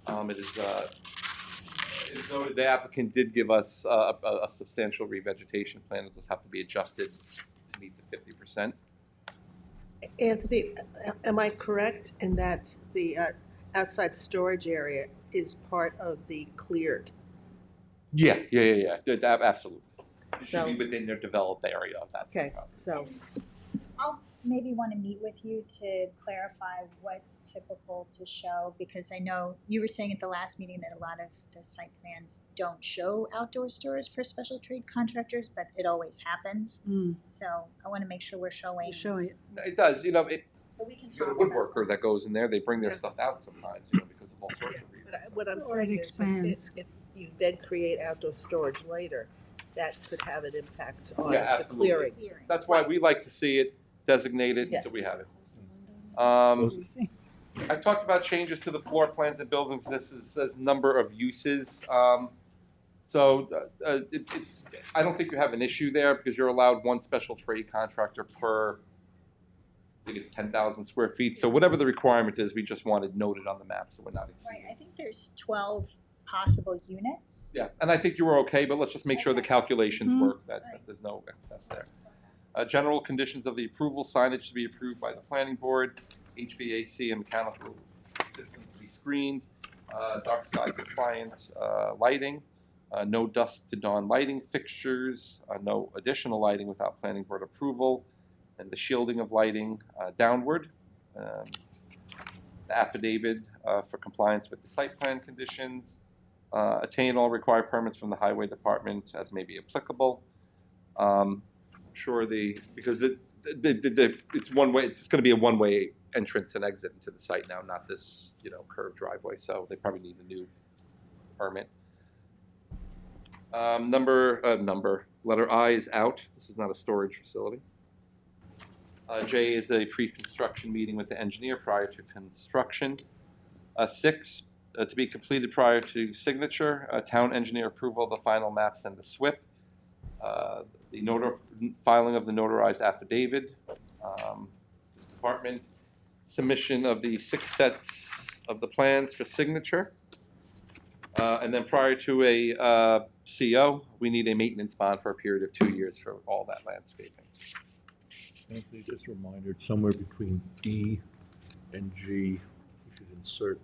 It is noted the applicant did give us a substantial revegetation plan. It will just have to be adjusted to meet the 50%. Anthony, am I correct in that the outside storage area is part of the cleared? Yeah. Absolutely. It should So- be within their developed area of that. Okay, so, I'll maybe want to meet with you to clarify what's typical to show, because I know you were saying at the last meeting that a lot of the site plans don't show outdoor storage for special trade contractors, but it always happens. Mm, So I want to make sure we're showing, you're showing it. It does. so we can You got a talk about. woodworker that goes in there. They bring their Yeah. stuff out sometimes, because of all sorts of reasons. but what I'm Or it saying is, expands. if you then create outdoor storage later, that could have an impact on Yeah, the absolutely. clearing. That's why we like to see it designated, Yes. so we have it. See? I talked about changes to the floor plans and buildings. This says number of uses. I don't think you have an issue there because you're allowed one special trade contractor per, I think it's 10,000 square feet. So whatever the requirement is, we just want it noted on the map so we're not Right, exceeding. I think there's 12 possible units. Yeah, and I think you were okay, but let's just make sure the calculations Mhm. work, that there's no excess there. General conditions of the approval, signage to be approved by the planning board, HVAC and mechanical systems to be screened, dark sky compliant lighting, no dusk to dawn lighting fixtures, no additional lighting without planning board approval, and the shielding of lighting downward. The affidavit for compliance with the site plan conditions, attain all required permits from the highway department as may be applicable. Sure, because it's one way. It's going to be a one-way entrance and exit into the site now, not this curved driveway. So they probably need a new permit. Letter I is out. This is not a storage facility. J is a pre-construction meeting with the engineer prior to construction. 6, to be completed prior to signature, town engineer approval of the final maps and the SWIP. The filing of the notarized affidavit. this department, submission of the 6 sets of the plans for signature. And then prior to a CO, we need a maintenance bond for a period of 2 years for all that landscaping. Anthony, just a reminder, somewhere between D and G, you should insert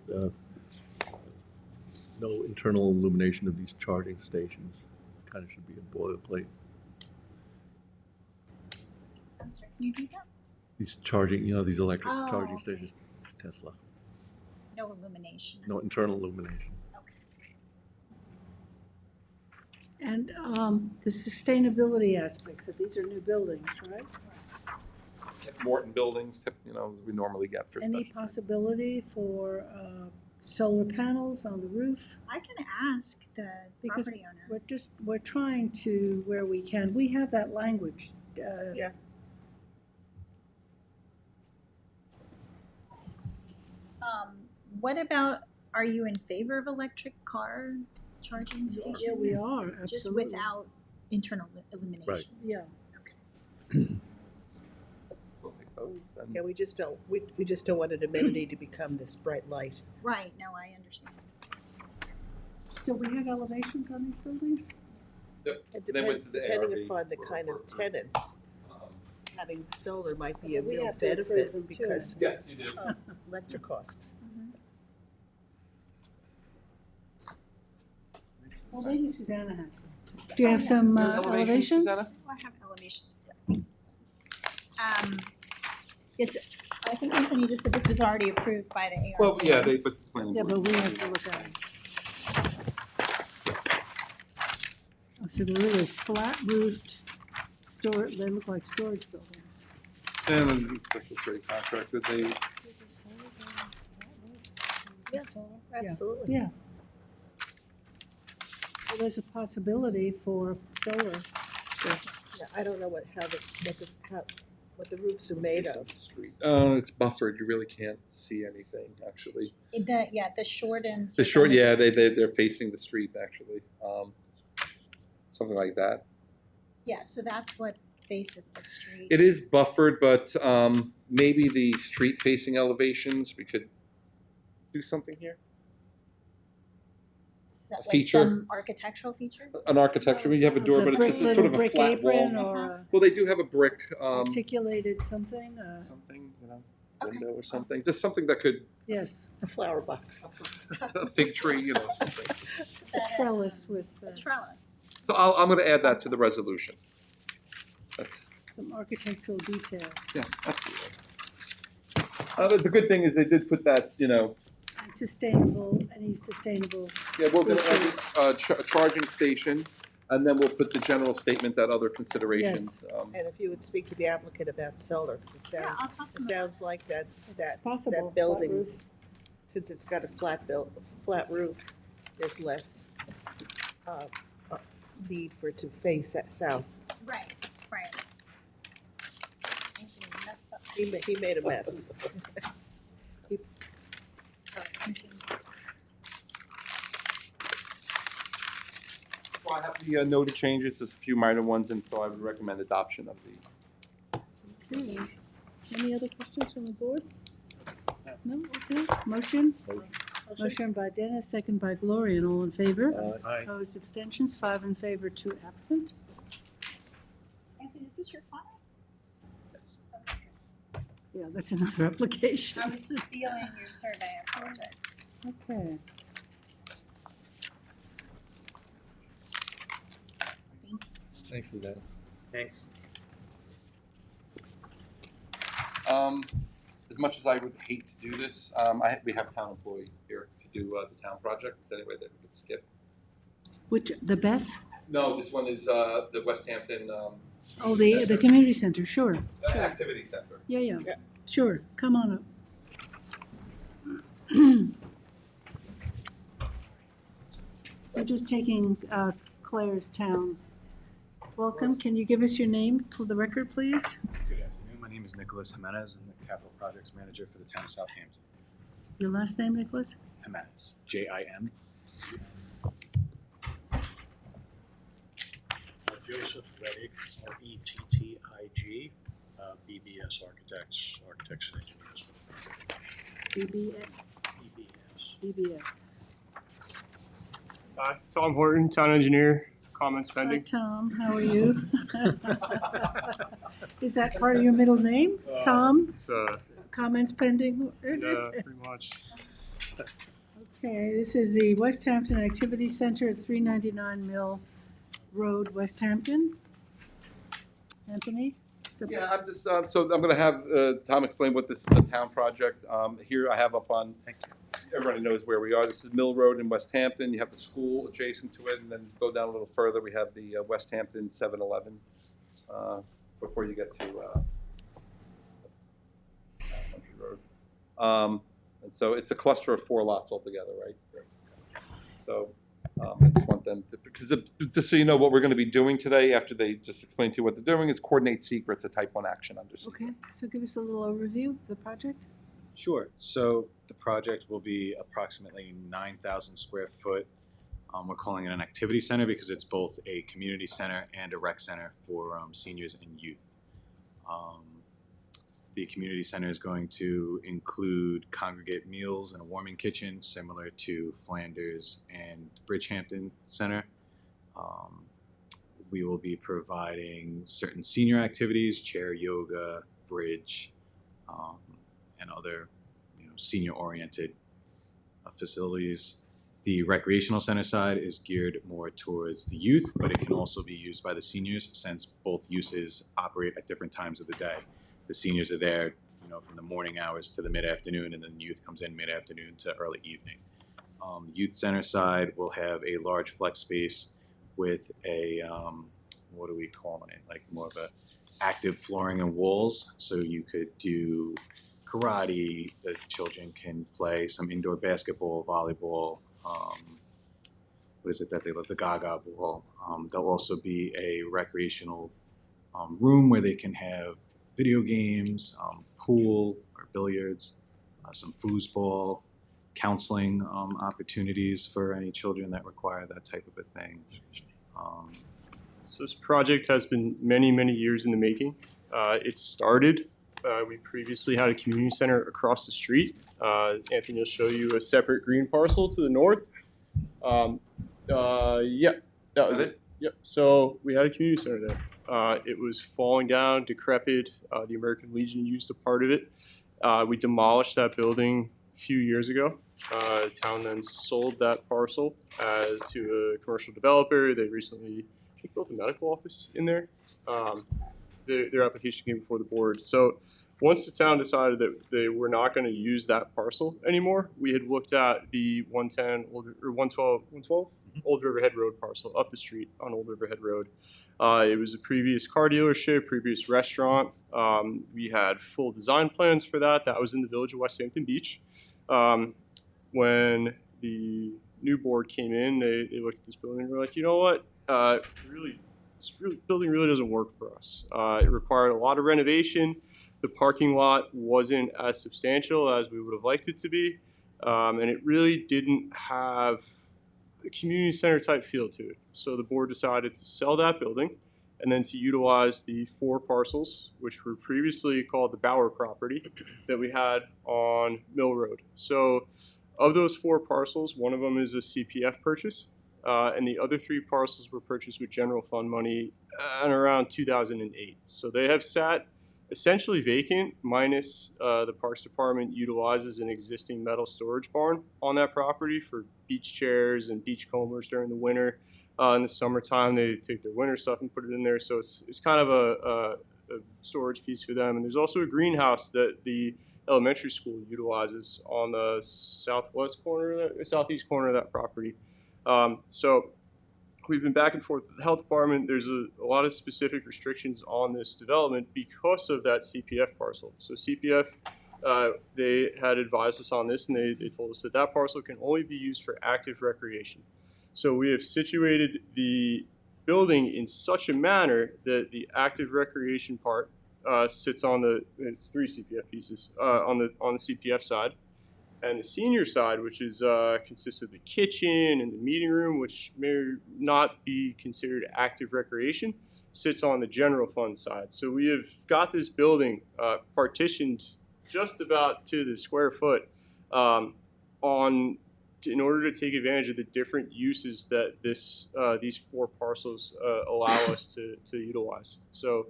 no internal illumination of these charging stations. Kind of should be a boilerplate. I'm sorry, can you do that? These charging, these electric Oh, charging okay. stations, Tesla, No illumination. no internal illumination. And the sustainability aspects of these are new buildings, right? Morton buildings, we normally get for Any special. possibility for solar panels on the roof? I can ask the Because property owner. we're trying to, where we can, we have that language. Yeah. What about, are you in favor of electric car charging stations? Yeah, we are, Just absolutely. without internal illumination? Right. Yeah. We'll take those, and- Yeah, we just don't want an amenity to become this bright light. Right, no, I understand. Do we have elevations on these buildings? Yep. And Then went to the depending ARB upon the for- kind of for- tenants, um, having solar might be a We real have to approve benefit them too. because Yes, you do. of electric costs. Well, maybe Susanna has some. Do you have some elevations? Susanna? Oh, I have elevations. Yes, I think Anthony just said this was already approved by the ARB. Well, yeah, but the planning Yeah, board. but we have to look at it. Oh, so they're really flat roofed they look like storage buildings. And then special trade contract with they, Yeah, absolutely. Yeah. Well, there's a possibility for solar. Yeah, I don't know what the roofs are made of. street. It's buffered, you really can't see anything, actually. The short ends. The short, yeah, they're facing the street, actually. Something like that. Yeah, so that's what faces the street. It is buffered, but maybe the street-facing elevations, we could do something here? So, like feature. some architectural feature? An architecture, you have a door, The but brick- it's just sort of a brick flat apron wall. or a Well, they do have a brick, articulated something, something, Okay. window or something, just something that could, yes, A flower box. a fig tree, something. trellis with A trellis. So I'm gonna add that to the resolution. That's, some architectural detail. yeah, absolutely. The good thing is they did put that, And sustainable, any sustainable, yeah, we're gonna add this, a charging station, and then we'll put the general statement that other considerations. And if you would speak to the applicant about solar, because it Yeah, sounds, I'll talk to it him. sounds like it's that possible. flat building, roof. since it's got a flat roof, there's less need for it to face south. Right. Anthony messed up. He made a mess. So I have the noted changes, just a few minor ones, and so I would recommend adoption of the. Okay. Any other questions from the board? No, okay, motion? Motion by Dennis, second by Gloria, and all in favor? Aye. Opposed, abstentions, 5 in favor, 2 absent. Anthony, is this your file? Yes. Yeah, that's another application. I was stealing your survey, I apologize. Okay. Thanks for that. Thanks. As much as I would hate to do this, we have a town employee here to do the town project. Is there any way that we could skip? Which, the best? No, this one is the West Hampton Oh, the community center, sure. Activity Center. Yeah, yeah, sure, come on up. We're just taking Claire's town. Welcome, can you give us your name for the record, please? Good afternoon. My name is Nicholas Jimenez. I'm the Capital Projects Manager for the town of Southampton. Your last name, Nicholas? Jimenez, J-I-M. Joseph Rettig, R-E-T-T-I-G. BBS Architects and Engineers. BBS, BBS. BBS. Tom Horton, town engineer. Comments Hi, pending. Tom, how are you? Is that part of your middle name, Tom? It's Comments pending? pretty much. Okay, this is the West Hampton Activity Center at 399 Mill Road, West Hampton. Anthony? Yeah, I'm just, so I'm gonna have Tom explain what this is, a town project. Here I have up on, everybody knows where we are. This is Mill Road in West Hampton. You have the school adjacent to it, and then go down a little further, we have the West Hampton 7-Eleven before you get to Country Road. And so it's a cluster of 4 lots altogether, right? So I just want them to, because just so you know what we're going to be doing today, after they just explain to you what they're doing, is coordinate secrets, a type 1 action under secret. Okay, so give us a little overview of the project. Sure. So the project will be approximately 9,000 square foot. We're calling it an activity center because it's both a community center and a rec center for seniors and youth. The community center is going to include congregate meals and a warming kitchen similar to Flanders and Bridgehampton Center. We will be providing certain senior activities, chair yoga, bridge, and other senior-oriented facilities. The recreational center side is geared more towards the youth, but it can also be used by the seniors since both uses operate at different times of the day. The seniors are there, from the morning hours to the mid-afternoon, and then the youth comes in mid-afternoon to early evening. The youth center side will have a large flex space with a, what are we calling it? Like more of a active flooring and walls, so you could do karate. The children can play some indoor basketball, volleyball. What is it that they love? The Gaga ball. There'll also be a recreational room where they can have video games, pool or billiards, some foosball, counseling opportunities for any children that require that type of a thing. So this project has been many, many years in the making. It started, we previously had a community center across the street. Anthony will show you a separate green parcel to the north. Yeah, that was it. Yep, so we had a community center there. It was falling down, decrepit. The American Legion used a part of it. We demolished that building a few years ago. The town then sold that parcel to a commercial developer. They recently built a medical office in there. Their application came before the board. So once the town decided that they were not going to use that parcel anymore, we had looked at the 112 Old Riverhead Road parcel up the street on Old Riverhead Road. It was a previous car dealership, previous restaurant. We had full design plans for that. That was in the village of West Hampton Beach. When the new board came in, they looked at this building and were like, you know what? This building really doesn't work for us. It required a lot of renovation. The parking lot wasn't as substantial as we would have liked it to be. And it really didn't have a community center type feel to it. So the board decided to sell that building and then to utilize the 4 parcels, which were previously called the Bauer property, that we had on Mill Road. So of those 4 parcels, one of them is a CPF purchase, and the other 3 parcels were purchased with general fund money in around 2008. So they have sat essentially vacant, minus the Parks Department utilizes an existing metal storage barn on that property for beach chairs and beach combers during the winter. In the summertime, they take their winter stuff and put it in there. So it's kind of a storage piece for them. And there's also a greenhouse that the elementary school utilizes on the southeast corner of that property. So we've been back and forth with the health department. There's a lot of specific restrictions on this development because of that CPF parcel. So CPF, they had advised us on this, and they told us that that parcel can only be used for active recreation. So we have situated the building in such a manner that the active recreation part sits on it's 3 CPF pieces on the CPF side. And the senior side, which is consists of the kitchen and the meeting room, which may not be considered active recreation, sits on the general fund side. So we have got this building partitioned just about to the square foot in order to take advantage of the different uses that these 4 parcels allow us to utilize. So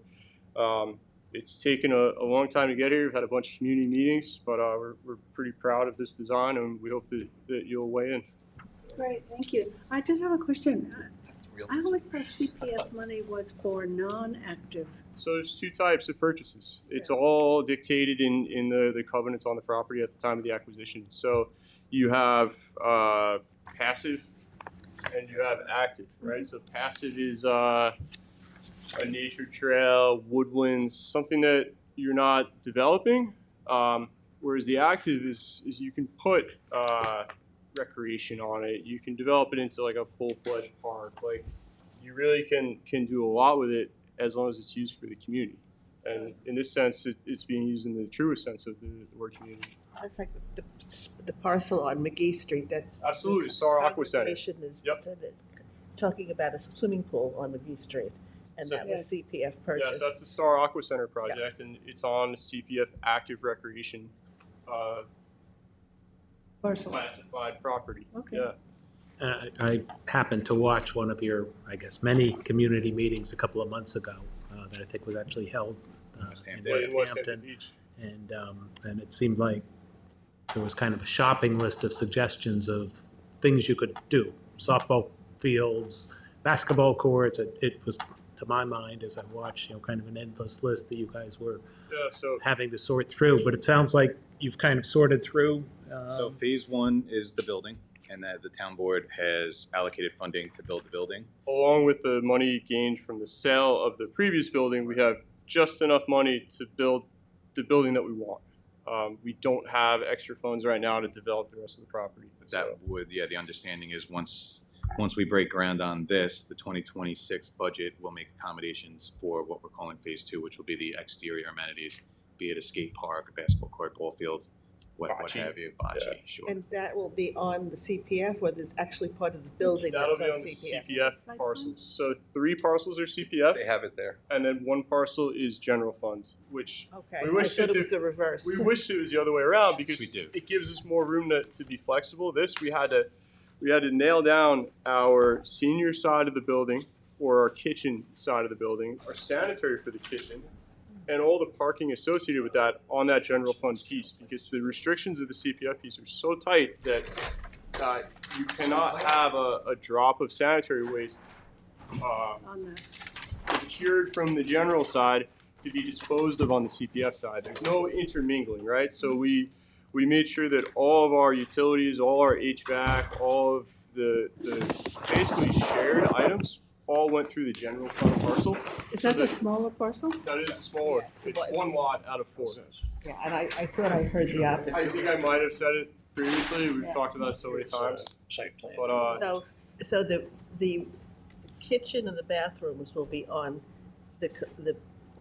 it's taken a long time to get here. We've had a bunch of community meetings, but we're pretty proud of this design, and we hope that you'll weigh in. Great, thank you. I just have a question. I always thought CPF money was for non-active. So there's 2 types of purchases. It's all dictated in the covenants on the property at the time of the acquisition. So you have passive and you have active, right? So passive is a nature trail, woodlands, something that you're not developing. Whereas the active is you can put recreation on it. You can develop it into like a full-fledged park. Like you really can do a lot with it as long as it's used for the community. And in this sense, it's being used in the truest sense of the word community. It's like the parcel on McGee Street, that's. Absolutely, Star Aqua Center. Conservation is Yep. talking about a swimming pool on McGee Street, and So- that was CPF purchase. Yes, that's the Star Aqua Center project, and it's on CPF active recreation Parcel. classified property. Okay. Yeah. I happened to watch one of your, I guess, many community meetings a couple of months ago that I think was actually held in West Hampton. Beach. And it seemed like there was kind of a shopping list of suggestions of things you could do. Softball fields, basketball courts. It was, to my mind, as I watched, kind of an endless list that you guys were So having to sort through. But it sounds like you've kind of sorted through. So phase 1 is the building, and that the town board has allocated funding to build the building. along with the money gained from the sale of the previous building, we have just enough money to build the building that we want. We don't have extra funds right now to develop the rest of the property. That would, the understanding is once we break ground on this, the 2026 budget will make accommodations for what we're calling phase 2, which will be the exterior amenities, be it a skate park, a basketball court, ball field, what Bocce. have you, bocce, sure. And that will be on the CPF, or there's actually part of the building That'll that's be on on the CPF? CPF parcels. So 3 parcels are CPF, They have it there. and then 1 parcel is general fund, which Okay, We I wish thought it it was the reverse. we wish it was the other way around because we do. it gives us more room to be flexible. This we had to nail down our senior side of the building or our kitchen side of the building, our sanitary for the kitchen, and all the parking associated with that on that general fund piece, because the restrictions of the CPF piece are so tight that you cannot have a drop of sanitary waste On the, procured from the general side to be disposed of on the CPF side. There's no intermingling, right? So we made sure that all of our utilities, all our HVAC, all of the basically shared items all went through the general fund parcel. is So that the smaller parcel? That is a smaller. It's 1 lot out of 4. Yeah, and I thought I heard the opposite. I think I might have said it previously. We've Yeah. talked about it so many times. Site plan. But So the kitchen and the bathrooms will be on the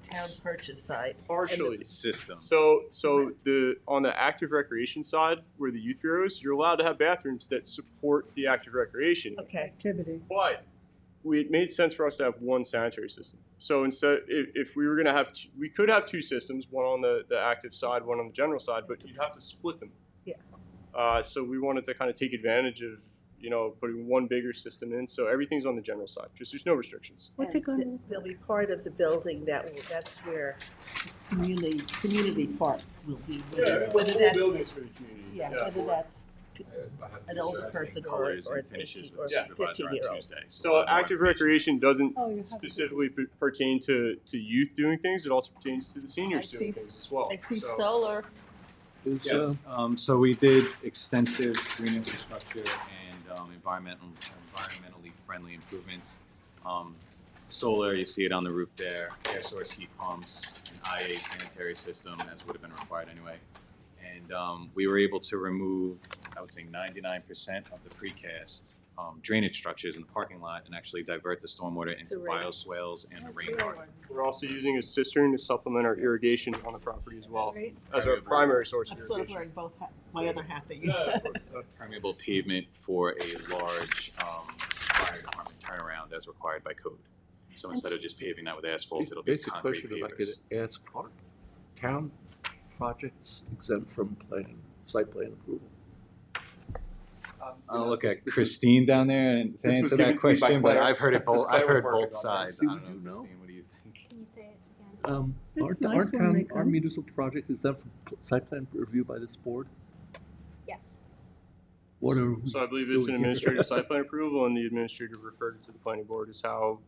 town purchase side. partially. System. So on the active recreation side, where the youth bureau is, you're allowed to have bathrooms that support the active recreation. Okay, Activity. But it made sense for us to have 1 sanitary system. So instead, if we were going to have, we could have 2 systems, one on the active side, one on the general side, but you'd have to split them. Yeah. So we wanted to kind of take advantage of, putting 1 bigger system in. So everything's on the general side, just there's no restrictions. What's it going to look There'll be part of the building that's where community park will be. Whether whole that's, buildings for the community. yeah, whether that's an older person or Colors an and finishes 18 or with supervisor on 15-year-old. Tuesday. So active recreation doesn't Oh, you have. specifically pertain to youth doing things. It also pertains to the seniors I doing see- things as well. I see So- solar. Yes, so we did extensive green infrastructure and environmentally friendly improvements. Solar, you see it on the roof there, air source heat pumps, an IA sanitary system, as would have been required anyway. And we were able to remove, I would say 99% of the precast drainage structures in the parking lot and actually divert the stormwater into rain. bioswales and the rain garden. We're also using a cistern to supplement our irrigation on the property as well, Great. as our primary source of I'm sort of irrigation. wearing both my other hat that you Yeah, of course. Permeable pavement for a large fire department turnaround as required by code. So instead of just paving that with asphalt, it'll be Basic concrete question, if I could pavers. ask, are town projects exempt from site plan approval? I'll look at Christine down there and This answer was that given to me by question, but Claire. I've heard it both, Claire I've was heard working both on that. sides. I See, don't know, would you know? Christine, what do you think? Can you say it again? It's Aren't nice when they our come. municipal projects exempt from site plan review by this board? Yes. What are we So I believe it's an doing here? administrative site plan approval, and the administrator referred it to the planning board is how.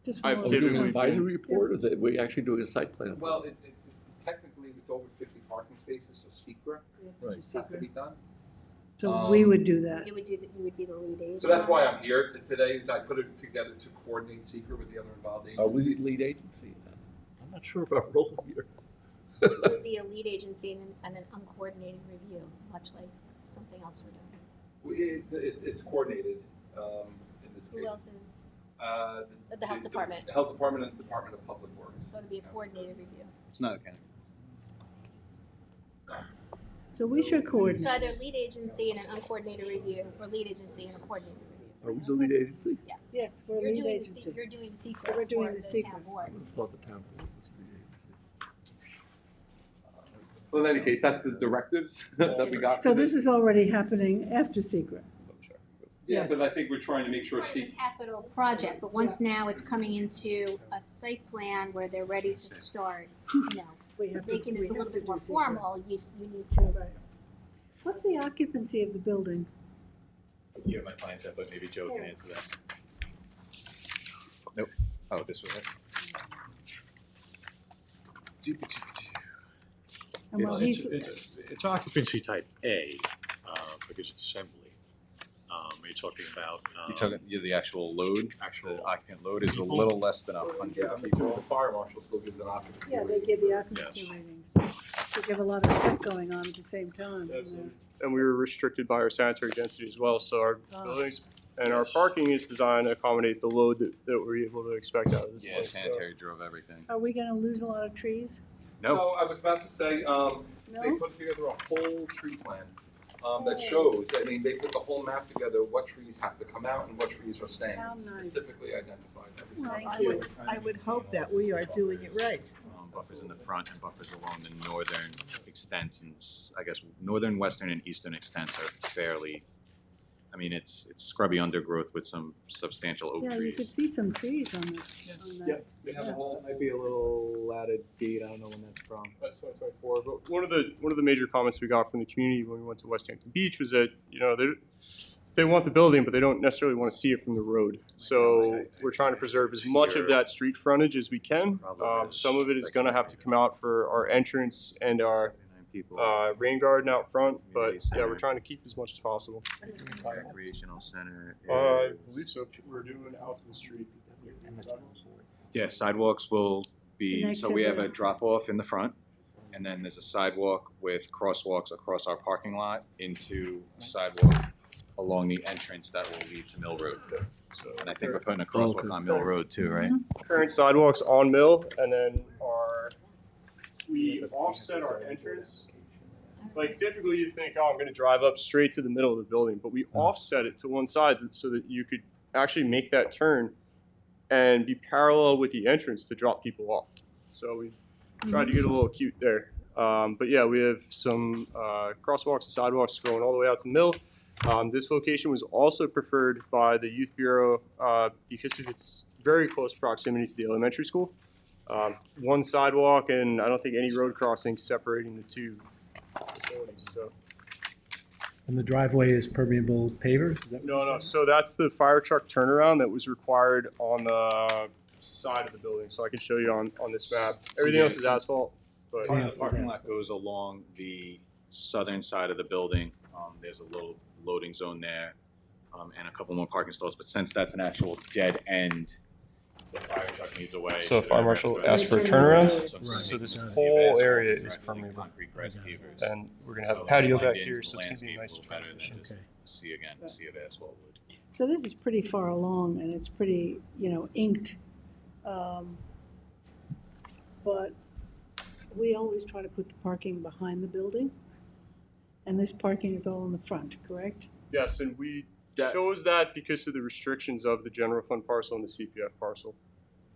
Just I've one Are we doing an typically- advisory report, or that we actually doing a site plan? Well, technically, it's over 50 parking spaces, so secret Right. has to be done. So we would do that. You would be the lead agent. So that's why I'm here today, is I put it together to coordinate secret with the other involved Are agencies. we lead agency? I'm not sure of our role here. It would be a lead agency and an uncoordinated review, much like something else we're doing. It's coordinated in this case. Who else is, Uh, the health department? The health department and the Department of Public Works. So it'd be a coordinated review. It's not a county. So we should It's coordinate. either lead agency and an uncoordinated review, or lead agency and a coordinated review. Are we the lead agency? Yes, we're You're lead doing agency. you're doing the secret. We're doing for the secret. town board. I would have thought the town board was the lead agency. Well, in any case, that's the directives that we got. So for this is already happening after secret. Yeah, because I think we're trying to make sure It's part of secret. the capital project, but once now it's coming into a site plan where they're ready to start, you know, We have to- making this a we have little to bit do more secret. formal, you need to. Right. What's the occupancy of the building? You have my client set, but maybe Joe can answer that. Nope. Oh, this was it. And while he's, It's occupancy type A, because it's assembly. You're talking about. You're talking, the actual load, Actual the occupant load is a little less than 100 Yeah, people. the fire marshal still gives an occupancy. yeah, they rate. give the occupancy ratings. They give a lot of stuff going on at the same time. And we were restricted by our sanitary density as well, so our Ah. buildings and our parking is designed to accommodate the load that we're able to expect out of this Yeah, place. So- sanitary drove everything. Are we gonna lose a lot of trees? Nope. So I was about to say, they No? put together a whole tree plan that shows, I mean, they put the whole map together, what trees have to come out and what trees are staying. How nice. Specifically identified every single Thank one. you. I would hope that we are doing it right. Buffers in the front and buffers along the northern extents, and I guess northern, western, and eastern extents are fairly, I mean, it's scrubby undergrowth with some substantial oak Yeah, you could trees. see some trees on that. Yeah, we have a whole. Might be a little added date, I don't know when that's from. That's 2024. But one of the major comments we got from the community when we went to West Hampton Beach was that they want the building, but they don't necessarily want to see it from the road. So we're trying to preserve as much of that street frontage as we can. Some of it is going to have to come out for our entrance and our 79 people. rain garden out front. But Community yeah, we're center. trying to keep as much as possible. Recreational center. I is- believe so. We're doing out to the street. Yeah, sidewalks will be, so we have a Connectivity. drop off in the front, and then there's a sidewalk with crosswalks across our parking lot into a sidewalk along the entrance that will lead to Mill Road. And I think we're putting a crosswalk on Mill Road too, right? Current sidewalks on Mill, and then we offset our entrance. Like typically you think, oh, I'm gonna drive up straight to the middle of the building, but we offset it to one side so that you could actually make that turn and be parallel with the entrance to drop people off. So we tried to get a little cute there. But yeah, we have some crosswalks and sidewalks going all the way out to Mill. This location was also preferred by the Youth Bureau because of its very close proximity to the elementary school. One sidewalk and I don't think any road crossings separating the two facilities. So And the driveway is permeable pavers? Is that what you no. said? So that's the fire truck turnaround that was required on the side of the building. So I can show you on this map. Everything else is asphalt. But The parking lot goes along the southern side of the building. There's a little loading zone there, and a couple more parking stalls. But since that's an actual dead end, the fire truck needs a way. So should fire ever marshal have to asked for a go. turnaround. So this it's whole asphalt, area rather is than permeable. concrete grass pavers. and we're gonna have So a patio blend back into here, the so it's gonna be a landscape nice a little better than transition. just a sea of asphalt would. So this is pretty far along and it's pretty, inked. But we always try to put the parking behind the building. And this parking is all in the front, correct? Yes, and we chose that because of the restrictions of the general fund parcel and the CPF parcel.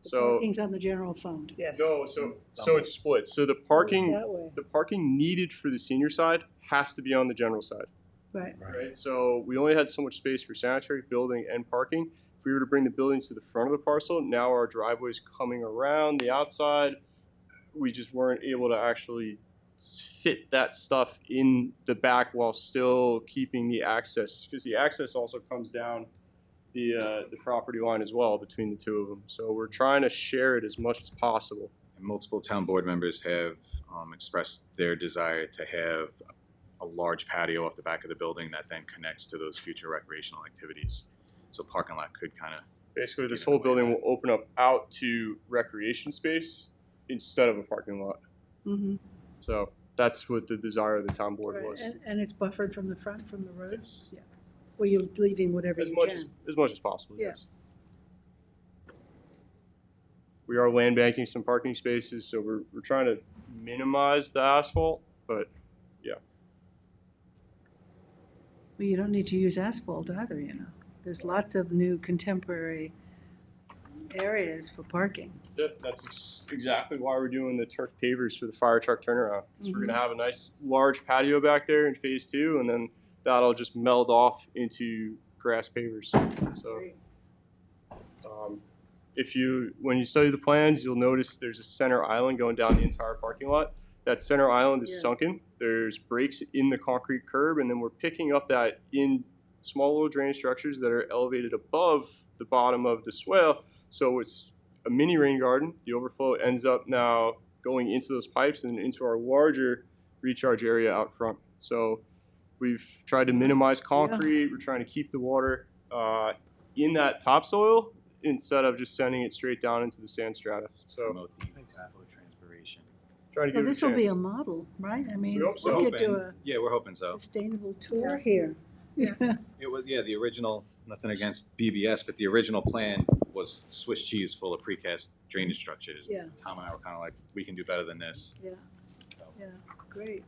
The So parking's on the general fund. Yes. no, so it's split. So the parking That way, the parking needed for the senior side has to be on the general side. right. Right. So we only had so much space for sanitary, building, and parking. If we were to bring the building to the front of the parcel, now our driveway's coming around the outside. We just weren't able to actually fit that stuff in the back while still keeping the access, because the access also comes down the property line as well between the two of them. So we're trying to share it as much as possible. And multiple town board members have expressed their desire to have a large patio off the back of the building that then connects to those future recreational activities. So parking lot could kind of. Basically, this whole building will open up out to recreation space instead of a parking lot. Mm-hmm. So that's what the desire of the town board was. And it's buffered from the front, from the roads? It's- Yeah. Well, you're leaving whatever As you much can. as much as possible, Yeah. yes. We are land banking some parking spaces, so we're trying to minimize the asphalt, but Well, you don't need to use asphalt either, you know. There's lots of new contemporary areas for parking. that's exactly why we're doing the turf pavers for the fire truck turnaround. So we're Mhm. gonna have a nice large patio back there in phase 2, and then that'll just meld off into grass pavers. So Great. when you study the plans, you'll notice there's a center island going down the entire parking lot. That center island is Yeah. sunken. There's breaks in the concrete curb, and then we're picking up that in small little drainage structures that are elevated above the bottom of the swale. So it's a mini rain garden. The overflow ends up now going into those pipes and into our larger recharge area out front. So we've tried to minimize concrete. We're trying to keep the water in that topsoil instead of just sending it straight down into the sand strata. So Promote the evapotranspiration. trying to So give it a this will be chance. a model, right? I mean, We hope so. we could do a Yeah, we're hoping so. sustainable tour here. Yeah. It was, yeah, the original, nothing against BBS, but the original plan was Swiss cheese full of precast drainage structures. Yeah. Tom and I were kind of like, we can do better than this. Yeah, yeah, great.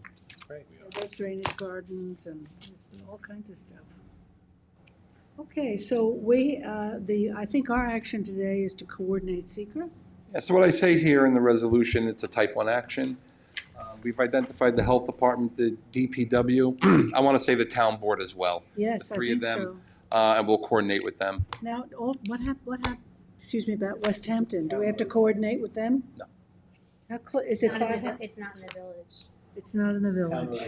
Great. Yeah, those drainage gardens and all kinds of stuff. Okay, so I think our action today is to coordinate secret. Yeah, so what I say here in the resolution, it's a type 1 action. We've identified the health department, the DPW, I want to say the town board as well. Yes, The I three of think them. so. And we'll coordinate with them. Now, what happened, excuse me, about West Hampton? Do we have to coordinate with them? No. Is it Not in 500? It's not in the village. It's not in the village.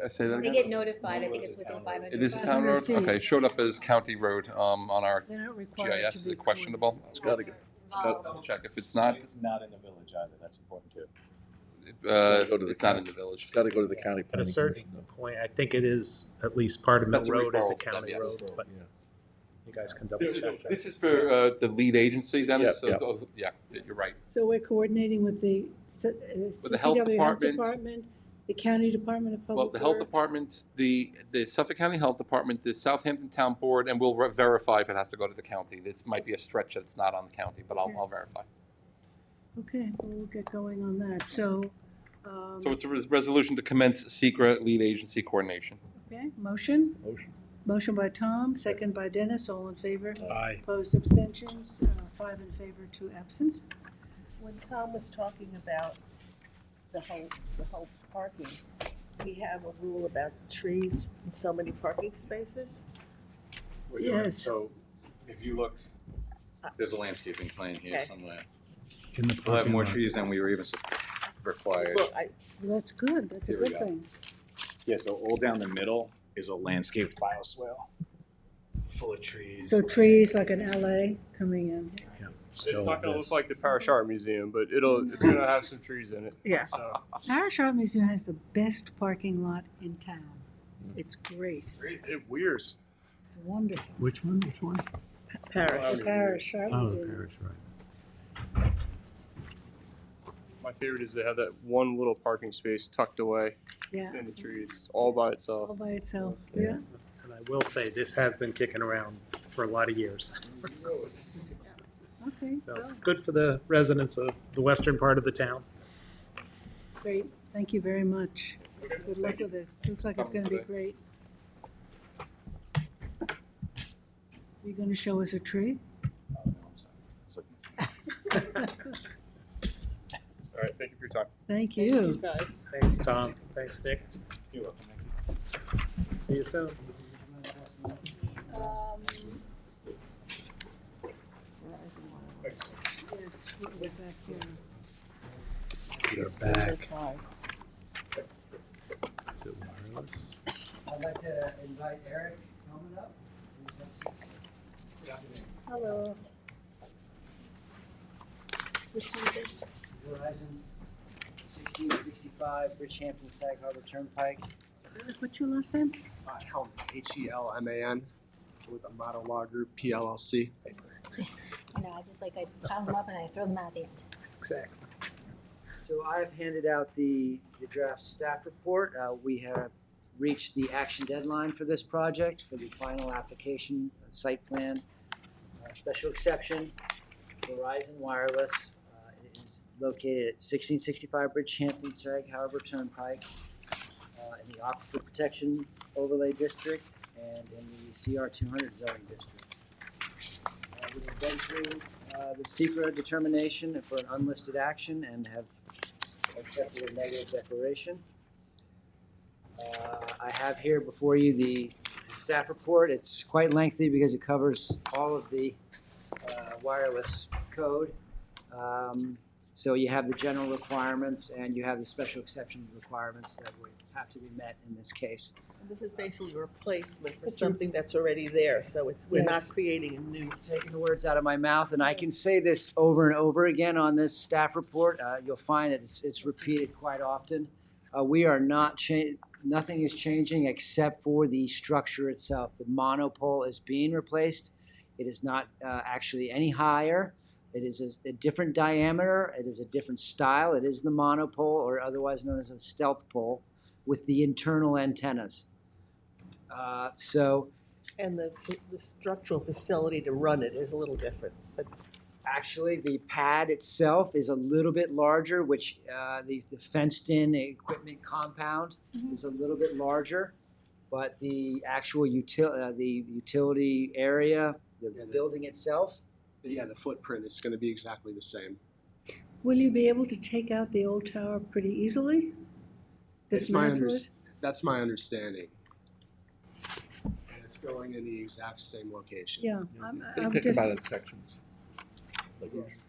I say that They again? get notified, I think it's within 500. It is a town road? 500 feet. Okay, it showed up as county road on our They're not required GIS. to Is be it questionable? It's gotta go. I'll check. If it's not, It's not in the village either, that's important too. Go to the it's not county. in the village. It's got to go to the county At a planning certain commission. point, I think it is at least part of Mill That's a Road is a referral to them, county yes. road, but Yeah. you guys can double This check is, that. this is for the lead agency, Dennis? Yeah, So, yeah, you're right. So we're coordinating with the the health CPW department. the County Department of Well, Public the health Works. department, the Suffolk County Health Department, the Southampton Town Board, and we'll verify if it has to go to the county. This might be a stretch that it's not on the county, but Okay. I'll verify. Okay, well, we'll get going on that. So, So it's a resolution to commence secret lead agency coordination. okay, motion? Motion. Motion by Tom, second by Dennis, all in favor? Aye. Opposed, abstentions, 5 in favor, 2 absent. When Tom was talking about the whole parking, we have a rule about trees in so many parking spaces. We're doing it. Yes. So if you look, there's a landscaping plan here Okay. somewhere. In the We'll have parking more lot. trees than we were even required. Well, Well, that's good, that's a Here we good go. thing. Yeah, so all down the middle is a landscaped bioswale, full of trees. So trees like an LA coming in. It's not going to look like the Parish Art Museum, but it's going to have some trees in it. Yeah. So, Parish Art Museum has the best parking lot in town. It's great, it weirs. it's wonderful. Which one, which one? Parish. The Parish Art Oh, Museum. Parish, right. My favorite is they have that one little parking space tucked away Yeah, in the trees, all by all itself. by itself, yeah. And I will say, this has been kicking around for a lot of years. Okay, So well, it's good for the residents of the western part of the town. great, thank you very much. Good luck with it, looks like it's gonna be great. You gonna show us a tree? Oh, no, I'm sorry. I was looking All right, thank you for your time. Thank Thank you, you. guys. Thanks, Tom. Thanks, Nick. You're welcome. See you soon. Yes, we're back here. You're back. I'd like to invite Eric Hellman up. Hello. Verizon 1665 Bridgehampton Sag Harbor Turnpike. What's your last name? Hellman, Helman, with Amato Law Group, PLLC. I know, I just like, I pile them up and I throw them out at the end. Exactly. So I've handed out the draft staff report. We have reached the action deadline for this project for the final application, site plan, special exception, Verizon Wireless. It is located at 1665 Bridgehampton Sag Harbor Turnpike in the Aquifer Protection Overlay District and in the CR 200 zoning district. We have been through the secret determination for an unlisted action and have accepted a negative declaration. I have here before you the staff report. It's quite lengthy because it covers all of the wireless code. So you have the general requirements and you have the special exception requirements that would have to be met in this case. And this is basically a replacement for something that's already there, so it's, we're not Yes. creating a new. Taking the words out of my mouth, and I can say this over and over again on this staff report. You'll find that it's repeated quite often. We are not nothing is changing except for the structure itself. The monopole is being replaced. It is not actually any higher. It is a different diameter. It is a different style. It is the monopole, or otherwise known as a stealth pole, with the internal antennas. And the structural facility to run it is a little different, but Actually, the pad itself is a little bit larger, which the fenced-in equipment compound is a little bit larger, but the actual the utility area, the building itself. Yeah, the footprint is going to be exactly the same. Will you be able to take out the old tower pretty easily? Dismantle it? That's my understanding. And it's going in the exact same location. Yeah, They I'm pick them just, out in sections. Yes.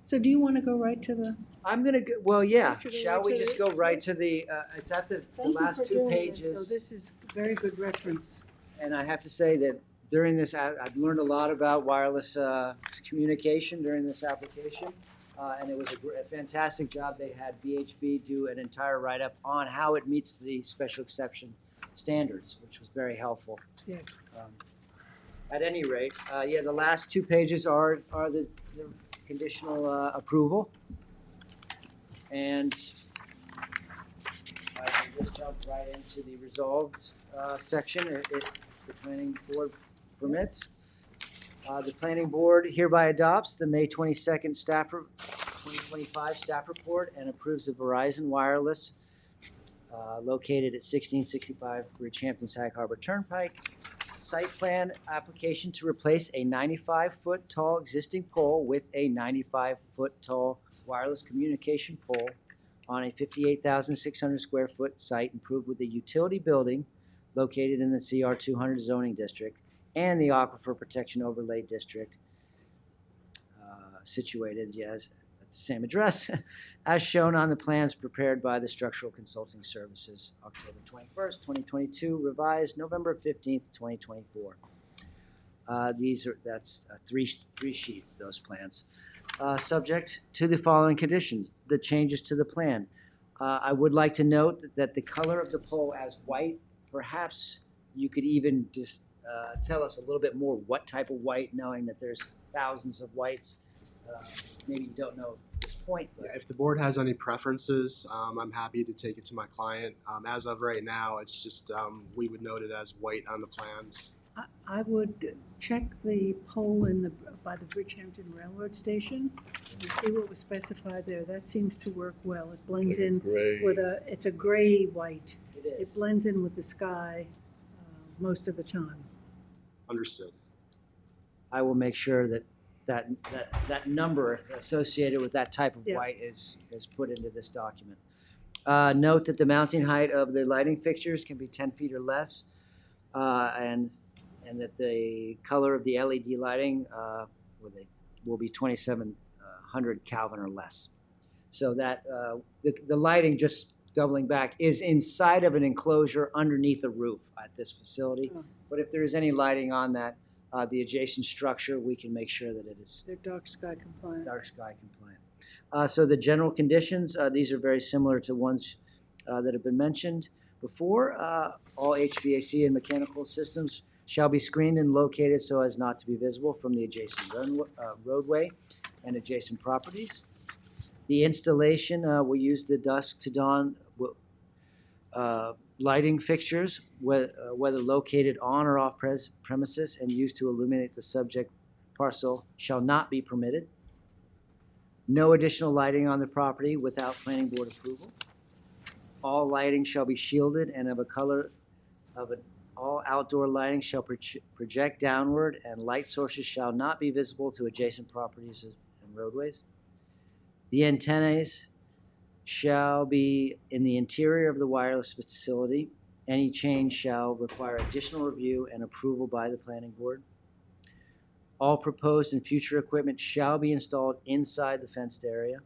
so do you want to go right to the, I'm gonna go, well, yeah, Should we shall go we to just the- go right to the, it's at the thank you for last two doing this. pages. So this is very good reference. And I have to say that during this, I've learned a lot about wireless communication during this application. And it was a fantastic job. They had VHB do an entire write-up on how it meets the special exception standards, which was very helpful. Yes. At any rate, yeah, the last two pages are the conditional approval. And I can just jump right into the resolved section, if the planning board permits. The planning board hereby adopts the May 22nd 2025 staff report and approves the Verizon Wireless located at 1665 Bridgehampton Sag Harbor Turnpike site plan application to replace a 95-foot tall existing pole with a 95-foot tall wireless communication pole on a 58,600 square foot site improved with a utility building located in the CR 200 zoning district and the Aquifer Protection Overlay District, situated, yes, at the same address, as shown on the plans prepared by the Structural Consulting Services, October 21st, 2022, revised November 15th, 2024. That's three sheets, those plans. Subject to the following conditions, the changes to the plan. I would like to note that the color of the pole as white, perhaps you could even just tell us a little bit more what type of white, knowing that there's thousands of whites. Maybe you don't know at this point. But. Yeah, if the board has any preferences, I'm happy to take it to my client. As of right now, it's just we would note it as white on the plans. I would check the pole by the Bridgehampton Railroad Station and see what was specified there. That seems to work well. It blends in Gray. with it's a gray white. It is. It blends in with the sky most of the time. Understood. I will make sure that that number associated with that type of Yeah. white is put into this document. Note that the mounting height of the lighting fixtures can be 10 feet or less, and that the color of the LED lighting will be 2700 Kelvin or less. So that the lighting, just doubling back, is inside of an enclosure underneath a roof at this facility. Oh. But if there is any lighting on that, the adjacent structure, we can make sure that it is They're dark sky compliant. dark sky compliant. So the general conditions, these are very similar to ones that have been mentioned before. All HVAC and mechanical systems shall be screened and located so as not to be visible from the adjacent roadway and adjacent properties. The installation will use the dusk to dawn lighting fixtures, whether located on or off premises and used to illuminate the subject parcel, shall not be permitted. No additional lighting on the property without planning board approval. All lighting shall be shielded and of a color of an all outdoor lighting shall project downward, and light sources shall not be visible to adjacent properties and roadways. The antennas shall be in the interior of the wireless facility. Any change shall require additional review and approval by the planning board. All proposed and future equipment shall be installed inside the fenced area.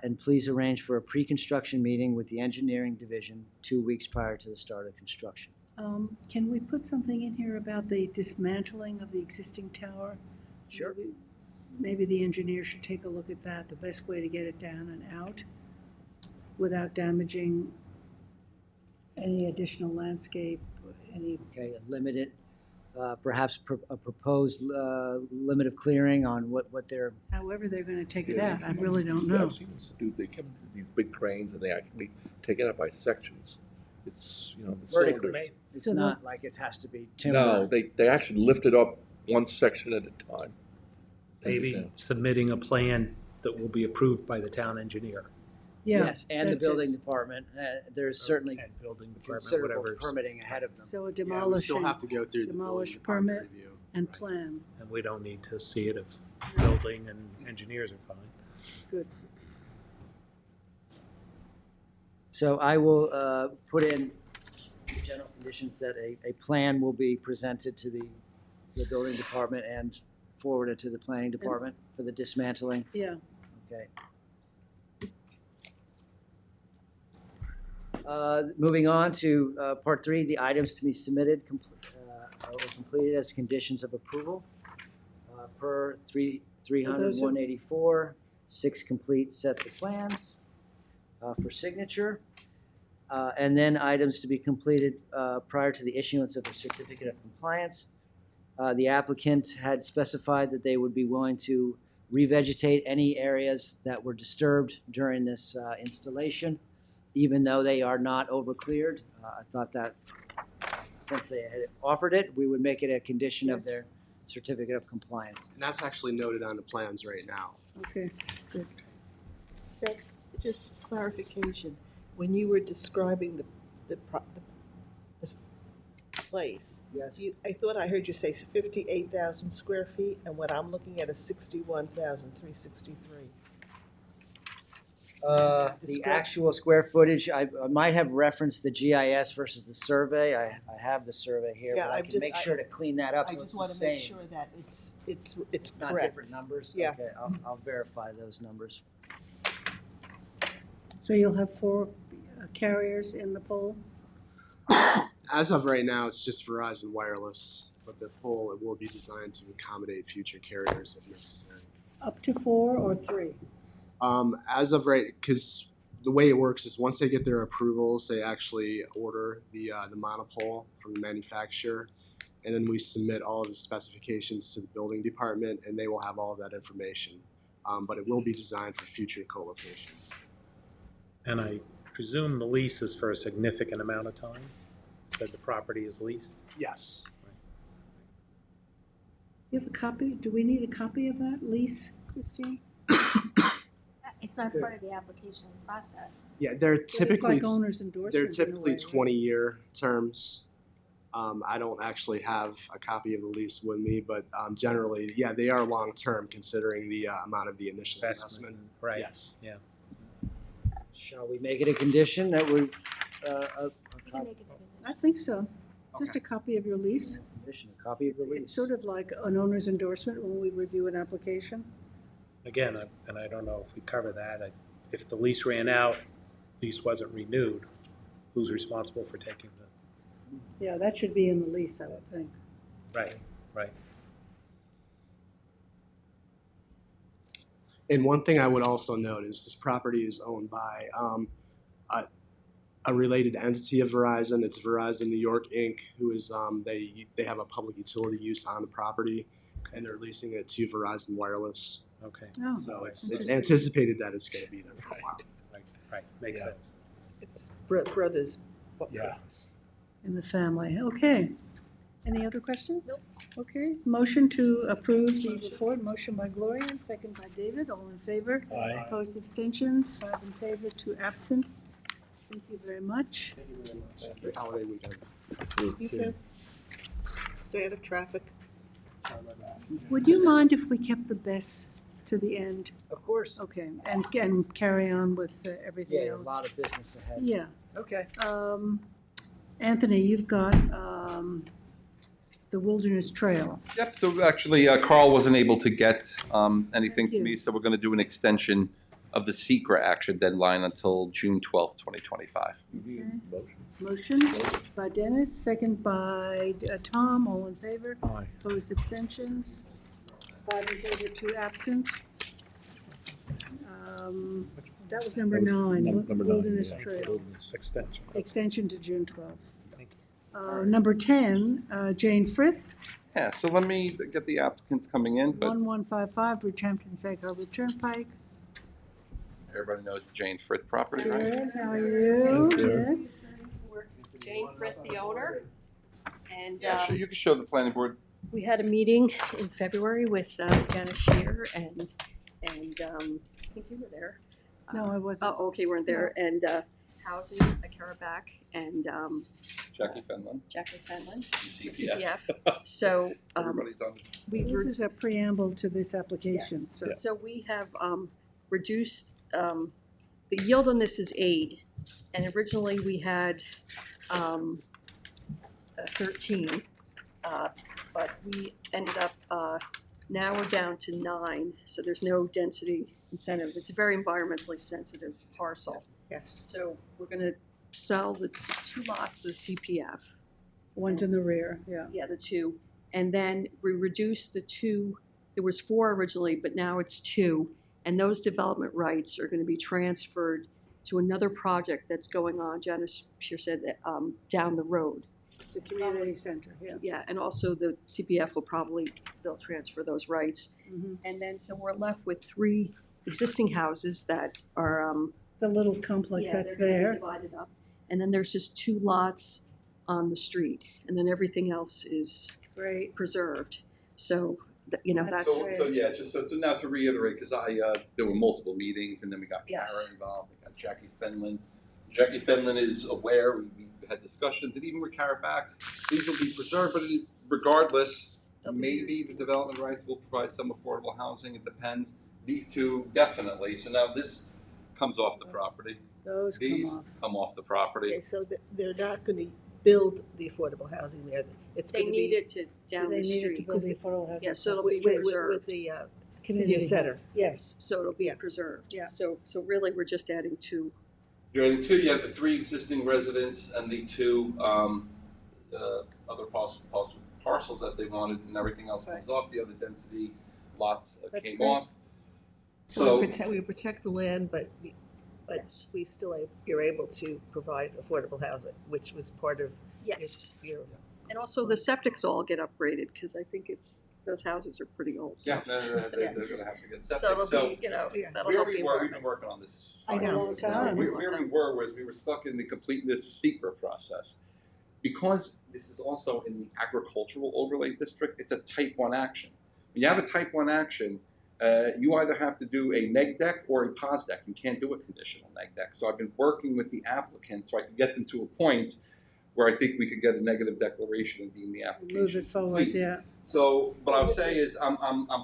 And please arrange for a pre-construction meeting with the engineering division 2 weeks prior to the start of construction. Can we put something in here about the dismantling of the existing tower? Sure. Maybe the engineer should take a look at that, the best way to get it down and out without damaging any additional landscape, any. Okay, a limited, perhaps a proposed limit of clearing on what they're. However they're gonna take it out, I really don't know. I've seen this dude, they come to these big cranes and they actually take it out by sections. It's, the Vertically. cylinders. It's So not that's- like it has to be timber. No, they actually lift it up one section at a time. Maybe submitting a plan that will be approved by the town engineer. Yeah. Yes, and the that's it. building department. There's certainly And building department, considerable whatever. permitting ahead of them. So a Yeah, we demolition, still have to go through the building demolish department permit review. and plan, And we don't need to see it if building and engineers are fine. good. So I will put in the general conditions that a plan will be presented to the building department and forwarded to the planning department for the dismantling. Yeah, Okay. Moving on to part 3, the items to be submitted or completed as conditions of approval. Per 300-184, 6 complete sets of plans for signature. And then items to be completed prior to the issuance of a certificate of compliance. The applicant had specified that they would be willing to revegetate any areas that were disturbed during this installation, even though they are not overcleared. I thought that since they had offered it, we would make it a condition of Yes. their certificate of compliance. And that's actually noted on the plans right now. okay, good. So, just clarification, when you were describing the place, Yes. I thought I heard you say 58,000 square feet, and what I'm looking at is 61,363. The actual square footage, I might have referenced the GIS versus the survey. I have the survey here, Yeah, but I I've can just- make sure to clean that up I so it's just the want to make same. sure that it's It's not correct. different numbers? Yeah. Okay, I'll verify those numbers. So you'll have 4 carriers in the pole? As of right now, it's just Verizon Wireless, but the pole, it will be designed to accommodate future carriers if necessary. Up to 4 or 3? As of right, because the way it works is once they get their approvals, they actually order the monopole from the manufacturer, and then we submit all of the specifications to the building department, and they will have all of that information. But it will be designed for future co-location. And I presume the lease is for a significant amount of time? Said the property is leased? Yes. You have a copy? Do we need a copy of that lease, Christine? It's not part of the application process. Yeah, they're But it's typically like owner's endorsements in a way, right? 20-year terms. I don't actually have a copy of the lease with me, but generally, yeah, they are long-term considering the amount of the initial investment. Right. Yes. Yeah. Shall we make it a condition that we, I think so. Just a copy of your lease. a copy of the lease? It's sort of like an owner's endorsement when we review an application. Again, and I don't know if we cover that, if the lease ran out, lease wasn't renewed, who's responsible for taking the, Yeah, that should be in the lease, I would think. right. And one thing I would also note is this property is owned by a related entity of Verizon. It's Verizon New York Inc., who is they have a public utility use on the property, and they're leasing it to Verizon Wireless. Okay. Oh, So it's interesting. anticipated that it's going to be there for a while. Right, makes Yeah. sense. It's brothers. Yeah. In the family, okay. Any other questions? Nope. Okay, motion to approve the report, motion by Gloria, and second by David, all in favor? Aye. Opposed, abstentions, 5 in favor, 2 absent. Thank you very much. Happy holiday weekend. You too. Stay out of traffic. Would you mind if we kept the best to the end? Of course. Okay, and carry on with everything Yeah, a else? lot of business ahead. Yeah. Okay. Anthony, you've got the Wilderness Trail. Yep, so actually Carl wasn't able to get anything Thank to you. me, so we're going to do an extension of the secret action deadline until June 12th, 2025. Motion by Dennis, second by Tom, all in favor? Aye. Opposed, abstentions? 5 in favor, 2 absent. That was number 9, Number 9, Wilderness yeah. Trail, Wilderness. Extension. extension to June 12th. Thank you. Number 10, Jane Frith, Yeah, so let me get the applicants coming in, but 1155 Bridgehampton Sag Harbor Turnpike. everybody knows the Jane Frith property, right? Good, how are you? Thank you. Yes. We're Jane Frith, the owner, and Yeah, you can show the planning board. we had a meeting in February with Dennis Shear and I think you were there. No, I wasn't. Oh, okay, weren't there, and Housing, Carraback, and Jackie Fenlon, Jackie Fenlon, CPF. So Everybody's on. we This were, is a preamble to this application, so. so we have reduced, the yield on this is 8, and originally we had 13, but we ended up, now we're down to 9, so there's no density incentive. It's a very environmentally sensitive parcel. Yes. So we're gonna sell the 2 lots to the CPF. One's in the rear, yeah. Yeah, the 2. And then we reduced the 2, there was 4 originally, but now it's 2. And those development rights are gonna be transferred to another project that's going on, Janice Shear said, that, down the road. The community center, yeah. Yeah, and also the CPF will probably, they'll transfer those rights. Mhm. And then, so we're left with 3 existing houses that are, The little complex yeah, that's they're gonna be there. divided up. And then there's just 2 lots on the street, and then everything else is Great. preserved. So, you know, That's that's, So yeah, just so now to reiterate, because there were multiple meetings, and then we got Kara Yes. involved, we got Jackie Fenlon. Jackie Fenlon is aware, we had discussions, and even with Kara back, these will be preserved, but regardless, They'll be maybe the development rights will provide some affordable housing, it depends. These 2 definitely, so now this comes off the property. Those come These off. come off the property. Okay, so they're not going to build the affordable housing there. It's they going to be. need it to down they the need it to street. build the affordable housing. Yeah, so it'll With, be with, with preserved. the Community senior center. house. Yes. So it'll be preserved. Yeah. So really, we're just adding 2. You're adding 2, you have the 3 existing residents and the 2 other parcels that they wanted, and everything else comes off. The other density lots That's came great. off. So So, we protect the land, but we still you're able to provide affordable housing, which was part of Yes. your. And also the septics all get upgraded, because I think those houses are pretty old. So- yeah, they're gonna have to get septic. So it'll So be, you know, Yeah. that'll where help we the were, we've environment. been working on this. I know. for Long years now. time. Where we were was we were stuck in the completeness secret process. Because this is also in the agricultural overlay district, it's a type 1 action. When you have a type 1 action, you either have to do a neg deck or a pos deck. You can't do a conditional neg deck. So I've been working with the applicant so I can get them to a point where I think we could get a negative declaration and deem the application Move it forward, complete. yeah. So what I'll say is I'm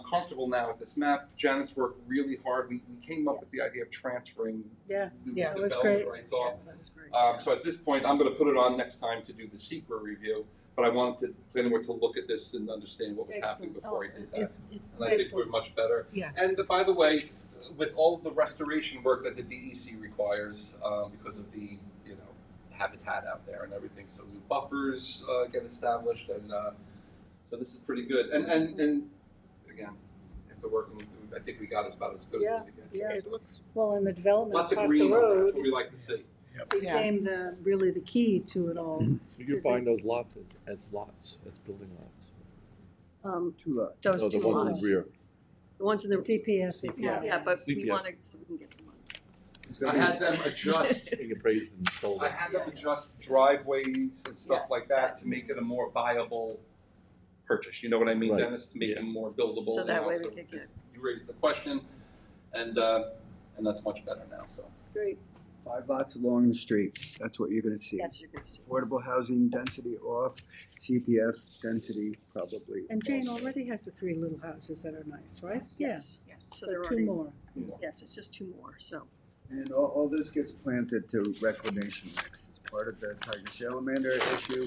comfortable now with this map. Janice worked really hard. We came up with the idea of transferring Yeah, the yeah, it was development great. rights off. That was great. So at this point, I'm going to put it on next time to do the secret review. But I wanted planning board to look at this and understand what was happening before I did that. And I think we're much better. Yeah. And by the way, with all of the restoration work that the DEC requires, because of the habitat out there and everything, so new buffers get established, and so this is pretty good. And again, after working with them, I think we got about as good as we could get. Yeah. It looks, Well, and the development Lots of across the green. road That's what we like to see. became really the key to it all. So you're buying those lots as lots, as building lots? 2 lots. Those No, the 2 ones in lots. the rear. The ones in the. CPF. Yeah, but we CPF. want to, so we can get the money. I had them adjust. Being appraised and sold. I had them adjust driveways and stuff like that to make it a more viable purchase. You know what I mean, Right. Dennis? To make it more buildable. So that way we so could get. you raised the question, and that's much better now. So Great. 5 lots along the street, that's what you're gonna see. Yes, you're gonna see. Affordable housing density off, CPF density probably. And Jane also. already has the 3 little houses that are nice, right? Yes. So there are 2 already- more. Yes, it's just 2 more, so. And all this gets planted to reclamation next. It's part of the tiger salamander issue,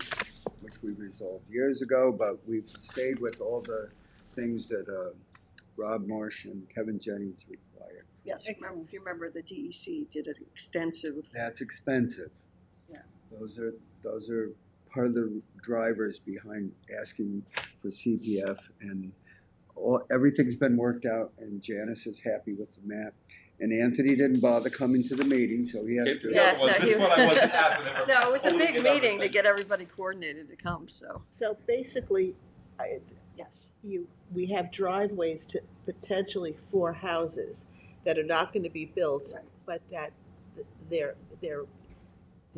which we resolved years ago, but we've stayed with all the things that Rob Marsh and Kevin Jennings required. Yes, remember, if you remember, the DEC did an extensive. That's expensive. Yeah. Those are part of the drivers behind asking for CPF, and everything's been worked out, and Janice is happy with the map. And Anthony didn't bother coming to the meeting, so he has to. this one I wasn't happy to. No, it was a big meeting to get everybody coordinated to come, so. so basically, Yes. we have driveways to potentially 4 houses that are not going to be built, but that their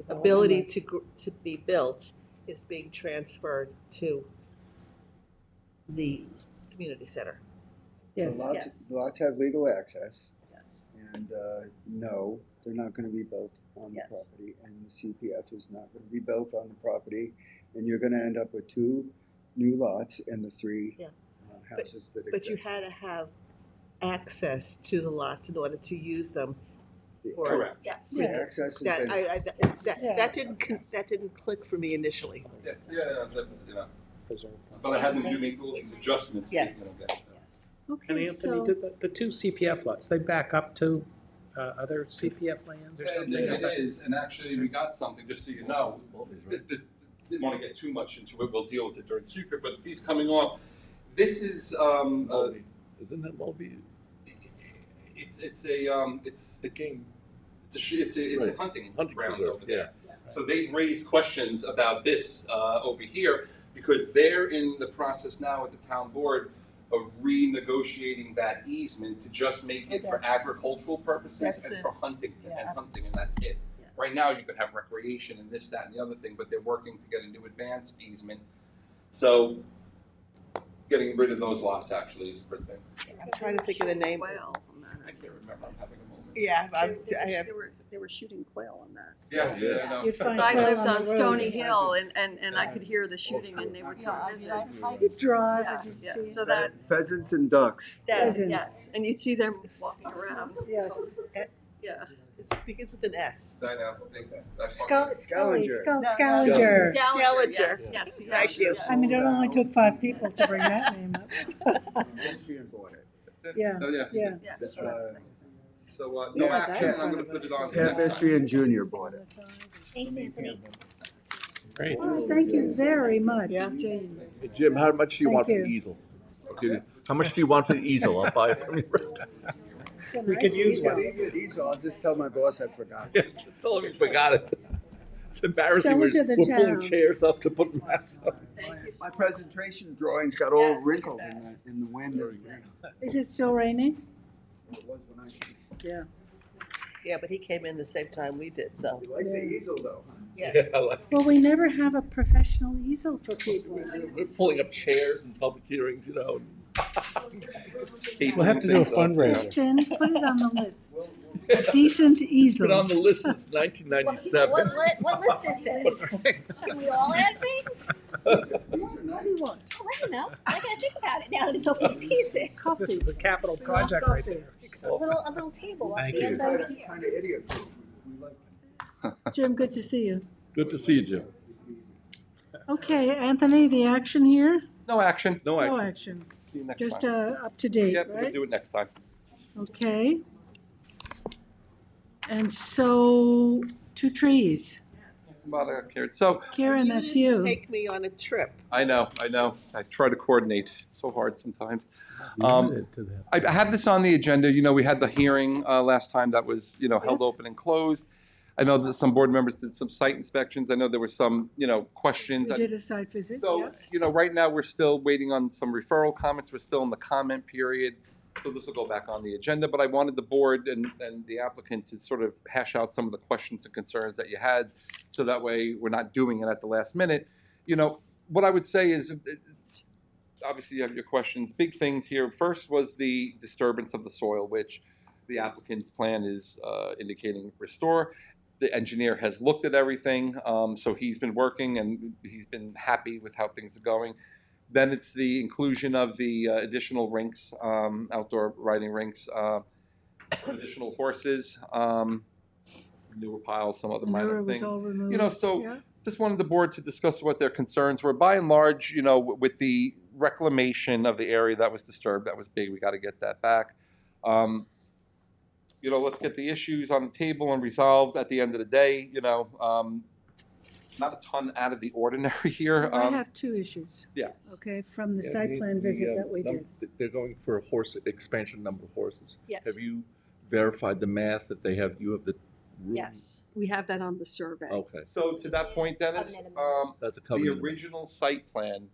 ability to be built is being transferred to the community center. Yes. The lots have legal access. Yes. And no, they're not going to be built on the Yes. property, and the CPF is not going to be built on the property, and you're going to end up with 2 new lots and the 3 houses that exist. But you had to have access to the lots in order to use them. For, Correct. Yes. The access has That, been. that didn't click for me initially. Yes, that's But I had them make all these adjustments. Yes. Okay, And Anthony, so did the 2 CPF lots, they back up to other CPF lands or something? It is, and actually we got something, just so you know. Didn't want to get too much into it, we'll deal with it during secret, but these coming off, this is, Isn't that Mulvey? it's a hunting grounds preserve, over there. So they've raised questions about this over here, because they're in the process now with the town board of renegotiating that easement to just make it for agricultural purposes and for hunting, and that's it. Right now, you could have recreation and this, that, and the other thing, but they're working to get a new advanced easement. So getting rid of those lots actually is a good thing. I'm trying to think of the name. Quail. I can't remember, I'm having a moment. Yeah, They were shooting quail on that. Yeah, I know. You'd find So I quail lived on the on road. Stony Hill, and I could hear the shooting, and they would come visit. You'd drive Yeah, and you'd yeah, see so it. that, Pheasants and ducks. yes, and you'd see them walking around. Yes. Yeah. It begins with an S. I know. Scavenger. Scavenger, Scavenger. yes, yes. Thank you. I mean, it only took 5 people to bring that name up. History bought it. That's it? Yeah, Oh, yeah. yeah. Yeah, That's, so that's the thing. So, We no had that action, in I'm front gonna of put us. it on. Half History and Junior bought it. Thanks, Anthony. Great. Oh, thank you very much, Yeah. Jane. Hey, Jim, how much do you Thank want for you. the easel? How much do you want for the easel? I'll buy it from you. It's a We nice could use easel. one. Leave it easy, I'll just tell my boss I forgot. Just tell him you forgot it. It's embarrassing. Sell We're it to the pulling town. chairs up to put maps up. My presentation drawings got all Yes, look at wrinkled that. in the wind. Is it still raining? It was when I. Yeah. Yeah, but he came in the same time we did, so. You like the easel though? Yes. Yeah, I like Well, we never have a professional easel for people. We're pulling up chairs in public hearings, you know. We'll have to do a fundraiser. Kristen, put it on the list. A decent easel. Been on the list since 1997. What list is this? Can we all add things? What do you want? Oh, I don't know. I gotta think about it now that it's open season. Coffee. This is a capital project right there. A little table up Thank the you. end over here. Kind of idiot. We like Jim, good to see you. Good to see you, Jim. Okay, Anthony, the action here? No action. No No action. action. See you next Just time. up to date, Yep, we'll right? do it next time. Okay. And so, 2 trees. Karen. So, Karen, that's you. Take me on a trip. I know. I try to coordinate. It's so hard sometimes. To that. I have this on the agenda. You know, we had the hearing last time that was, held Yes. open and closed. I know that some board members did some site inspections. I know there were some, questions. We did a site visit, So, yes. right now we're still waiting on some referral comments. We're still in the comment period. So this will go back on the agenda, but I wanted the board and the applicant to sort of hash out some of the questions and concerns that you had. So that way we're not doing it at the last minute. What I would say is, obviously you have your questions. Big things here. First was the disturbance of the soil, which the applicant's plan is indicating restore. The engineer has looked at everything, so he's been working and he's been happy with how things are going. Then it's the inclusion of the additional rinks, outdoor riding rinks, additional horses, newer piles, some other minor Manure was things. all removed. Yeah. Just wanted the board to discuss what their concerns were. By and large, with the reclamation of the area that was disturbed, that was big. We got to get that back. Let's get the issues on the table and resolved at the end of the day. Not a ton out of the ordinary here. So I have 2 issues. Yes. Okay, from the Yeah, site plan visit that we did. They're going for a horse expansion number of horses. Yes. Have you verified the math that you have the room? Yes, we have that on the survey. Okay. So to that point, Dennis, That's a the covenant. original site plan,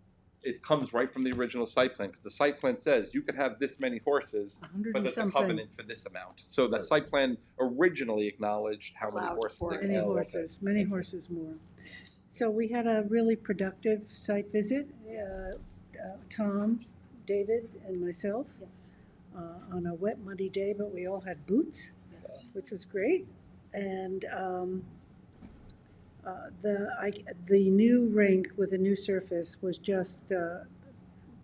it comes right from the original site plan, because the site plan says you could have this many horses, 100 but and there's a something. covenant for this amount. So the site plan originally acknowledged how many Allowed horses. for they it. could Many have. horses, many horses more. So we had a really productive site visit. Tom, David, and myself. Yes. On a wet, muddy day, but we all had boots, which was great. And the new rink with the new surface was just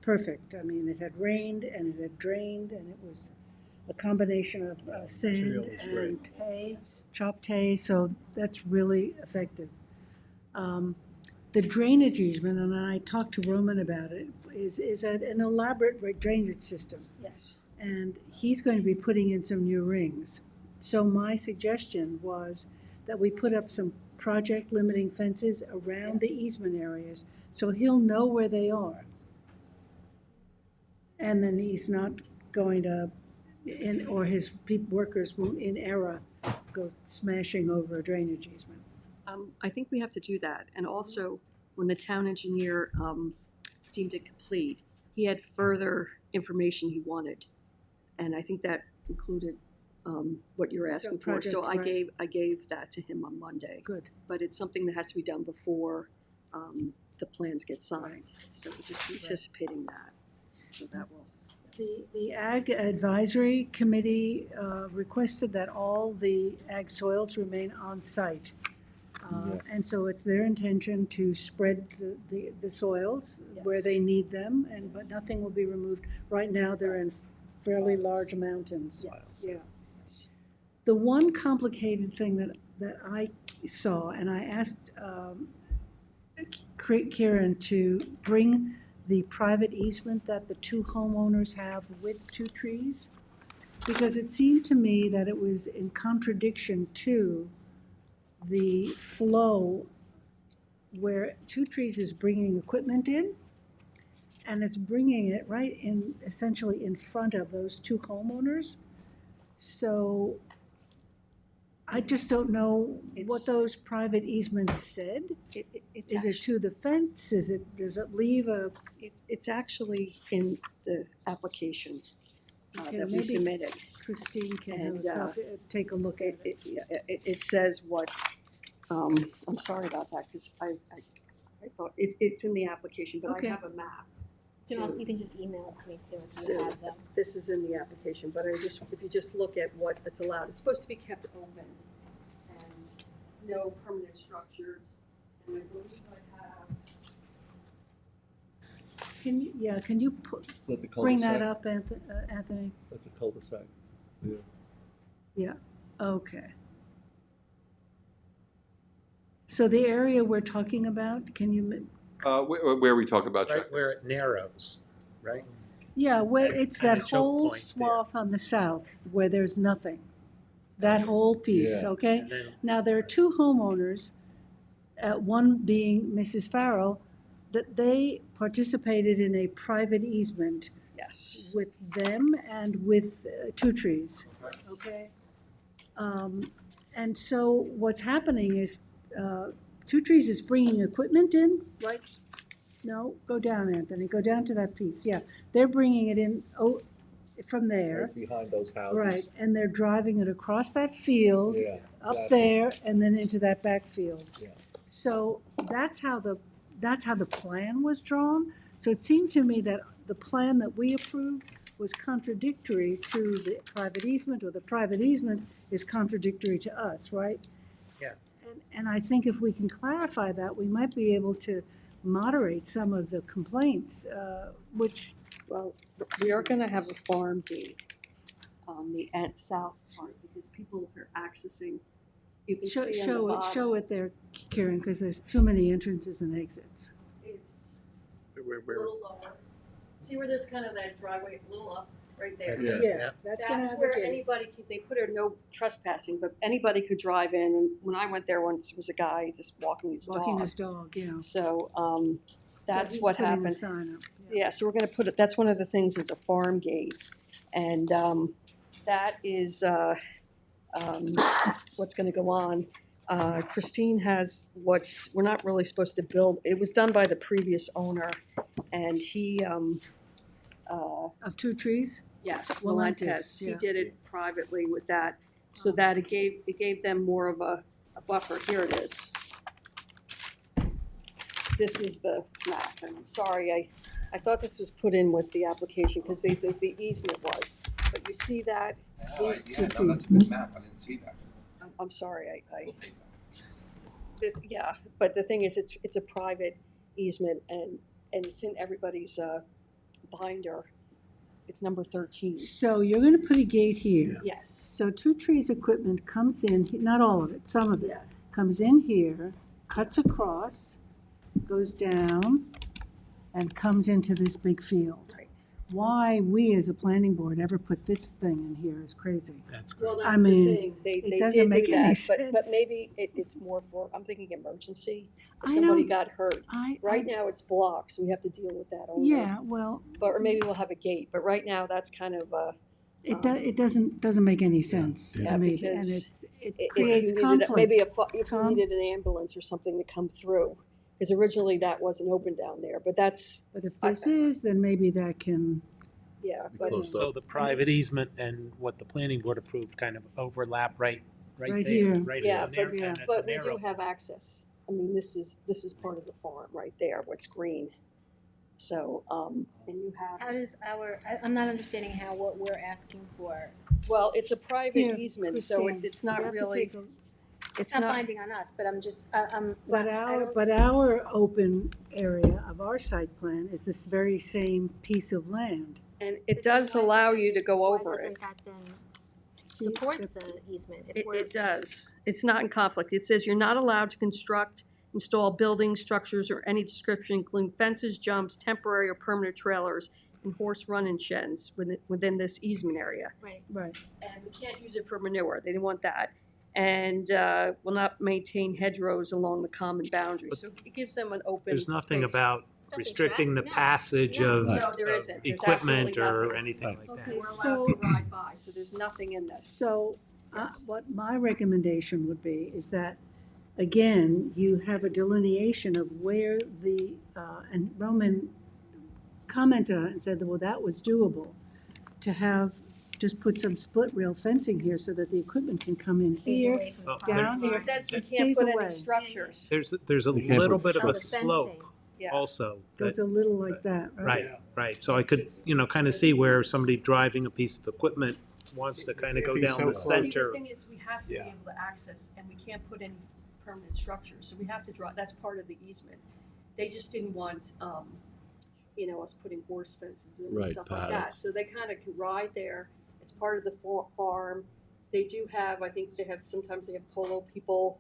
perfect. I mean, it had rained and it had drained, and it was a combination of sand Material was great. and hay, chopped hay, so that's really effective. The drainage easement, and I talked to Roman about it, is an elaborate drainage system. Yes. And he's going to be putting in some new rings. So my suggestion was that we put up some project limiting fences around the easement areas, so he'll know where they are. And then he's not going to, or his workers won't in error go smashing over a drainage easement. I think we have to do that. And also, when the town engineer deemed it complete, he had further information he wanted. And I think that included what you're asking for. So project, I gave that to him on Monday. Good. But it's something that has to be done before the plans get signed. So we're just anticipating that. So that will. The Ag Advisory Committee requested that all the ag soils remain on site. And so it's their intention to spread the soils where they need them, but nothing will be removed. Right now, they're in fairly large mountains. Yes. Yeah. The one complicated thing that I saw, and I asked Kieran to bring the private easement that the 2 homeowners have with 2 trees, because it seemed to me that it was in contradiction to the flow where 2 Trees is bringing equipment in, and it's bringing it right in, essentially in front of those 2 homeowners. So I just don't know what those private easements said. Is it to the fence? Does it leave a? It's actually in the application Okay, that we maybe submitted. Christine can have And, a copy, take a look at it. It says what, I'm sorry about that, because I thought, it's in the application, but Okay. I have a map You can just email it to me too if you So have them. this is in the application, but if you just look at what it's allowed, it's supposed to be kept open and no permanent structures. And I believe I have. Can you Let the bring that cul-de-sac. up, Anthony? That's a cul-de-sac. Yeah. Yeah, okay. So the area we're talking about, can you, Where we talk about Right checklists. where it narrows, right? yeah, where At- it's at that a choke whole point there. swath on the south where there's nothing. That whole piece, Yeah. okay? And then Now, there are two homeowners, one being Mrs. Farrell, that they participated in a private easement Yes. with them and with Two Trees, okay? And so what's happening is, Two Trees is bringing equipment in, right? No, go down, Anthony, go down to that piece, yeah. They're bringing it in, from there, Right behind those houses. right, and they're driving it across that field, Yeah. up exactly. there, and then into that back field. Yeah. So that's how the plan was drawn. So it seemed to me that the plan that we approved was contradictory to the private easement, or the private easement is contradictory to us, right? Yeah. And I think if we can clarify that, we might be able to moderate some of the complaints, which, Well, we are gonna have a farm gate on the south part because people are accessing, you can see on the bottom. show it there, Karen, because there's too many entrances and exits. It's a where, little lower. See where there's kind of that driveway, a little up, right there? Yeah. Yeah, that's gonna That's have a where gate. anybody, they put a no trespassing, but anybody could drive in, and when I went there once, there was a guy just walking his dog. Walking his dog, yeah. So, So that's he's what putting a happened. sign up, Yeah, so we're gonna put it, that's one of the things is a farm gate. And, that is, what's gonna go on. Christine has we're not really supposed to build, it was done by the previous owner, and he, Of Two Trees? yes, Valentes, Valentes, he yeah. did it privately with that, so that it gave them more of a buffer. Here it is. This is the map, and I'm sorry, I thought this was put in with the application, because they said the easement was, but you see that, these two Yeah, no, that's a good map, I didn't see that. I'm sorry, We'll take that. yeah, but the thing is, it's a private easement, and it's in everybody's binder. It's number 13. So you're gonna put a gate here. Yes. So Two Trees equipment comes in, not all of it, some of it, Yeah. comes in here, cuts across, goes down, and comes into this big field. Right. Why we as a planning board ever put this thing in here is crazy. That's Well, great. I that's mean, the thing. They doesn't did make do any that, but sense. maybe it's more for, I'm thinking emergency. If I somebody don't- got hurt. Right now, it's blocked, so we have to deal with that only. Yeah, well, But, or maybe we'll have a gate, but right now, that's kind of, it doesn't make any sense Yeah, to me, and because it if you creates needed conflict. maybe if you Tom? needed an ambulance or something to come through, because originally that wasn't open down there, but that's, But if this is, then maybe that can, yeah, but. So the private easement and what the planning board approved kind of overlap right Right there, here. right Yeah, in there, but, and at but the we do narrow. have access. I mean, this is part of the farm right there, what's green. So, and you How have, does I'm not understanding how what we're asking for, well, it's a private Here, easement, so Christine, it's you not have to really, take a- it's it's not not, binding on us, but I'm just, I'm. But our open area of our site plan is this very same piece of land. and it does allow you to go over it. Doesn't that then support the easement? If It, we're- it does. It's not in conflict. It says you're not allowed to construct, install buildings, structures, or any description, including fences, jumps, temporary or permanent trailers, and horse run-in sheds within this easement area. Right. Right. And we can't use it for manure. They didn't want that. And will not maintain hedgerows along the common boundary. So it gives them an open There's nothing space. about restricting the passage of No, there of isn't. There's equipment absolutely or nothing. anything like that. Okay, We're allowed so, to ride by, so there's nothing in this. so Yes. what my recommendation would be is that, again, you have a delineation of where the, and Roman commented on it and said, that, well, that was doable, to have, just put some split rail fencing here so that the equipment can come in Stays here, away from the Well, property down line. here. It says we It can't stays put away. any structures. There's a You can't little put bit of Oh, a the slope fencing. Yeah. also. Goes a little like that, right? Right, right. So I could, kind of see where somebody driving a piece of equipment wants to kind of go Be down so the close. See, the center. thing is, we have to be Yeah. able to access, and we can't put any permanent structures, so we have to draw, that's part of the easement. They just didn't want, us putting horse fences in and Right, stuff like that, paddocks. so they kind of can ride there, it's part of the farm. They do have, I think they have, sometimes they have polo people,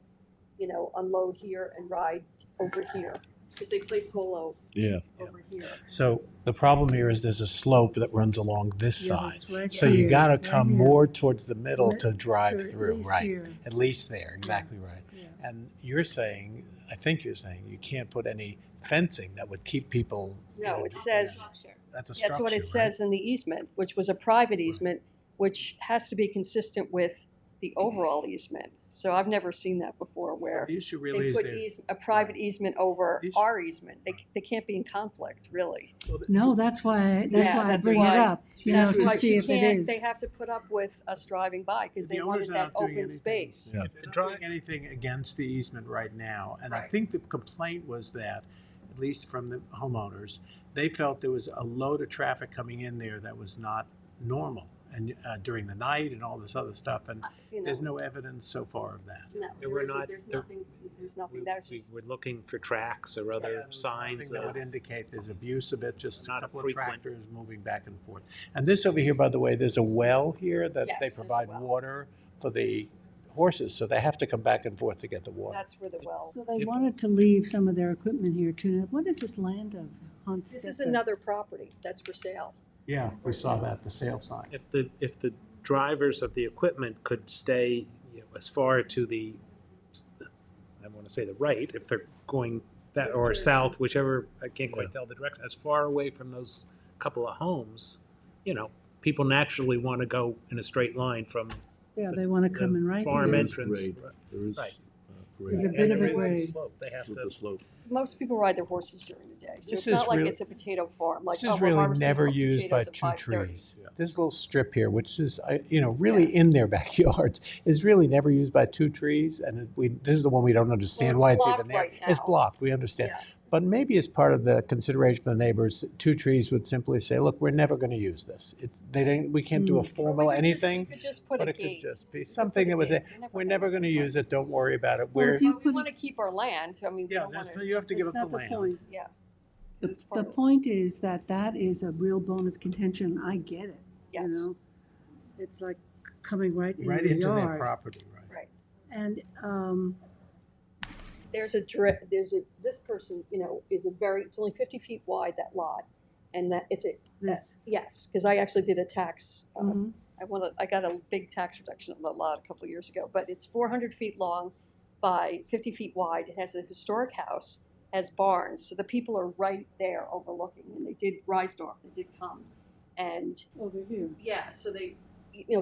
unload here and ride over here, because they play polo Yeah. over here. So the problem here is there's a slope that runs along this Yeah, side. that's right So you here, gotta right come here. more towards the middle Lit- to drive to at through, least right? here. At least there, exactly right. Yeah. And you're saying, I think you're saying, you can't put any fencing that would keep people. No, it says, That's a structure, that's what it right? says in the easement, which was a private easement, which has to be consistent with the overall easement. So I've never seen that before where The issue they really is put there. a private easement over The issue- our easement. They can't be in conflict, really. No, that's why Yeah, I that's bring why- it up, That's to why see you if it can't- is. They have to put up with us driving by because The they owners wanted are that not doing open anything. space. They're not doing anything against the easement right now. And I Right. think the complaint was that, at least from the homeowners, they felt there was a load of traffic coming in there that was not normal, and during the night and all this other stuff. And there's no evidence so far of that. No, There were not- there's there- nothing, that's We just, were looking for tracks or other signs Nothing that would of, indicate there's abuse of it, just a Not couple of frequent. tractors moving back and forth. And this over here, by the way, there's a well here that Yes, they there's a provide well. water for the horses, so they have to come back and forth to get the water. that's where the well. So they wanted to leave some of their equipment here too. Now, what is this land of? This is another property that's for sale. Yeah, we saw that, the sale sign. if the drivers of the equipment could stay, as far to the, I want to say the right, if they're going that, or south, whichever, I can't quite tell the direction, as far away from those couple of homes, people naturally want to go in a straight line from Yeah, they want to come in right farm here. entrance. Grade. There is, Right. grade. There's a bit of There a is grade. slope. They have With to, the slope. Most people ride their horses during the day, so This it's not is like really- it's a potato farm, like, This oh, is we're really harvesting never potatoes used by at two 5:30. trees. This little strip here, which is, really in their backyards, is really never used by two trees. And this is the one we don't understand Well, why it's it's even blocked there. right It's now. blocked, we understand. Yeah. But maybe as part of the consideration for the neighbors, two trees would simply say, look, we're never going to use this. We can't do a formal anything. We could just put But a it could gate. just be something that would say, we're never going to use it, don't worry about it. Well, We're, if you But we want to keep our land, I mean, we yeah, don't want so to, you have to give up That's the not the land. point. yeah. The, It's part the of it. point is that is a real bone of contention. I get it. Yes. It's like coming right in Right the into their yard. property, right? Right. And This person, is it's only 50 feet wide, that lot, and that, this. yes, because I actually did a tax, Mhm. I got a big tax reduction on the lot a couple of years ago, but it's 400 feet long by 50 feet wide. It has a historic house, has barns, so the people are right there overlooking, and they did, Reisdorf, they did come, and, Over here. yeah, so they,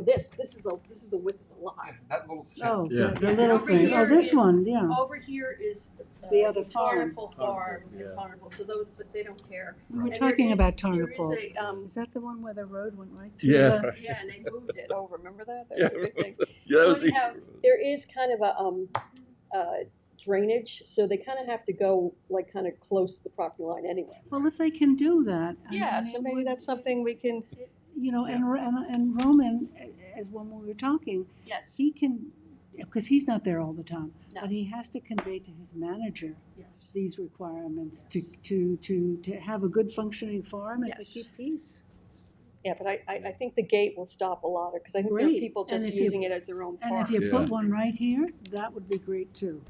this is the width of the lot. That little Oh, Yeah. the Yeah, little over thing. here Oh, this is- one, yeah. Over here is The other farm. Tarnapple Farm, yeah. Tarnapple, so those, but they don't care. We were And there talking about there Tarnapple. is a, Is that the one where the road went right through? Yeah. the- yeah, and they moved it over, remember that? That was a big thing. Yeah, that So was anyhow, there is kind of a drainage, so they kind of have to go like kind of close to the property line anyway. Well, if they can do that. Yeah, so maybe that's something we can, And Roman, as when we were talking, yes, he can, because he's not there all the time, No. but he has to convey to his manager yes. these requirements to have a good functioning farm and to Yes. keep peace. Yeah, but I think the gate will stop a lot of, because I think there are Great. people And just if you- using it as their own farm. And if you Yeah. put one right here, that would be great too.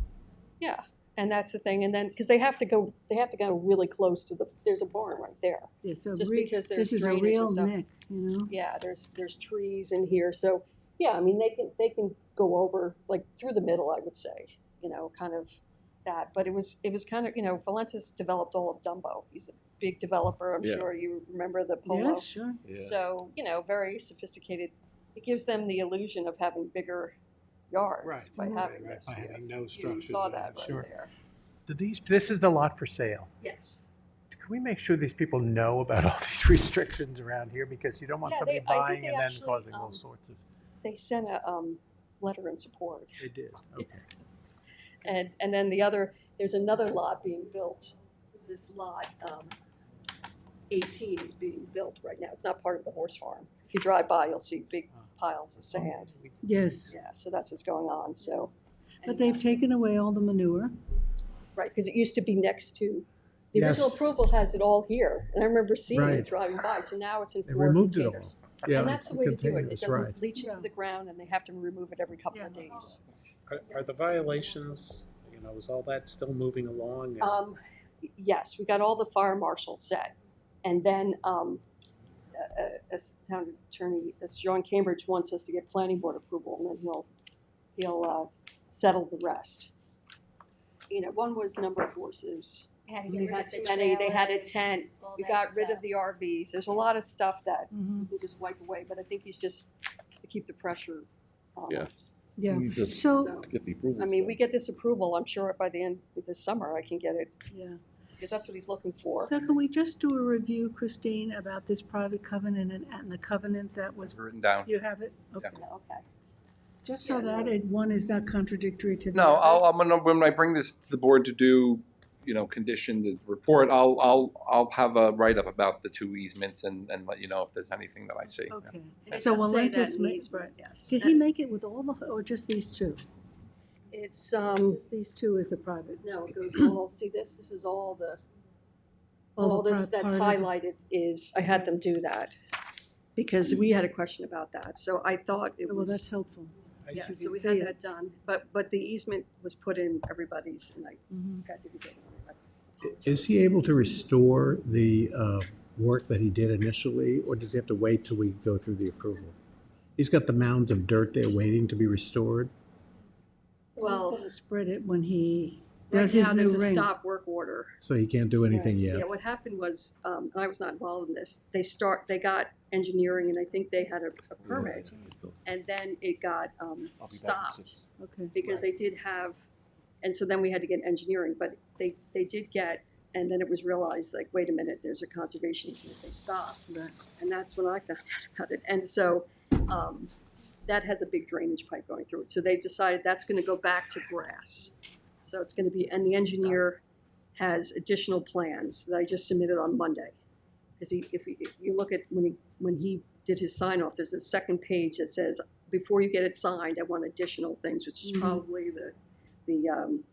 Yeah, and that's the thing, and then, because they have to go really close to there's a barn right there. Yeah, so Just because there's this is a drainage and real stuff. nick, Yeah, there's trees in here, so, yeah, I mean, they can go over, like, through the middle, I would say, kind of that, but it was kind of, Valentis developed all of Dumbo. He's a big developer, I'm Yeah. sure you remember the Polo. Yes, sure. Yeah. So, very sophisticated. It gives them the illusion of having bigger yards Right. by having Right, this. by having no You structures saw around that it, right sure. there. This is the lot for sale. Yes. Can we make sure these people know about all these restrictions around here? Because you don't want Yeah, somebody I think buying they and then actually, causing all sorts of. They sent a letter in support. They did, okay. And then there's another lot being built this lot, 18 is being built right now. It's not part of the horse farm. If you drive by, you'll see big piles of sand. Yes, Yeah, so that's what's going on, so. but they've taken away all the manure. Right, because it used to be next to, the original Yes. approval has it all here, and I remember seeing Right. it driving by, so now it's in They 4 removed it all. containers. Yeah, And that's the way to do it. It containers, doesn't right. leach into the ground, and they have to remove it every couple of days. Are the violations, is all that still moving along? Yes, we got all the fire marshal set, and then, as town attorney, as John Cambridge wants us to get planning board approval, and then he'll settle the rest. One was number of horses. Had to We get rid had of too the many, they had a trailers, tent, all we that got rid of stuff. the RVs, there's a lot of stuff that Mhm. we'll just wipe away, but I think he's just to keep the pressure on Yes. us. Yeah, You just so, get the approval. I mean, we get this approval, I'm sure by the end of this summer I can get it, yeah. because that's what he's looking for. So can we just do a review, Christine, about this private covenant and the covenant that was, Written down. you have it? Okay. Okay. Just so that one is not contradictory to the No, other. I'm gonna, when I bring this to the board to do, condition the report, I'll have a write-up about the 2 easements and let you know if there's anything that I see. Okay. And it So does say that Walentis, in the easement, yes. did he make it with all the, or just these 2? It's, Just these 2 is the private. no, it goes all, see this is all the, all the this pri- that's part of- highlighted is, I had them do that, because we had a question about that, so I thought it Well, was. that's helpful. Yeah, You so can we see had it. that done, but the easement was put in everybody's, and I Mhm. got to get it. Is he able to restore the work that he did initially, or does he have to wait till we go through the approval? He's got the mounds of dirt there waiting to be restored. Well, He's gonna spread it when he right does his now, new there's a ring. stop work order. So he can't do anything yet. Yeah, what happened was, and I was not involved in this, they got engineering, and I think they had a permit, and then it got stopped, Okay. because they did have, and so then we had to get engineering, but they did get, and then it was realized, like, wait a minute, there's a conservation easement, they stopped. Right. And that's when I found out about it, and so, that has a big drainage pipe going through it, so they've decided that's gonna go back to grass. So it's gonna be, and the engineer has additional plans that I just submitted on Monday. Because if you look at, when he did his sign off, there's a second page that says, before you get it signed, I want additional things, which is Mhm. probably the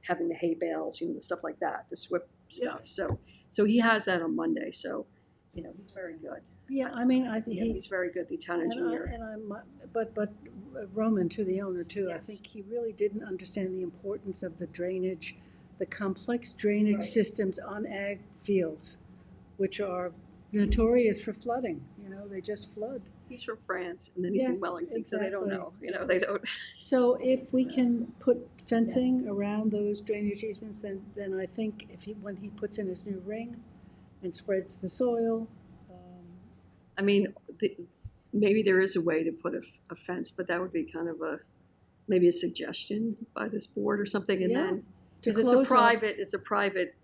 having the hay bales, the stuff like that, the SWIP stuff. So he has that on Monday, so, he's very good. Yeah, I mean, I think Yeah, he. he's very good, the town And engineer. but Roman, to the owner too, I Yes. think he really didn't understand the importance of the drainage, the complex drainage Right. systems on ag fields, which are notorious for flooding, they just flood. He's from France, and then he's in Yes, Wellington, so they don't know, exactly. they don't. So if we can put fencing around those drainage easements, then I think when he puts in his new ring and spreads the soil, I mean, maybe there is a way to put a fence, but that would be kind of maybe a suggestion by this board or something, and Yeah, then, to because it's close off- a private,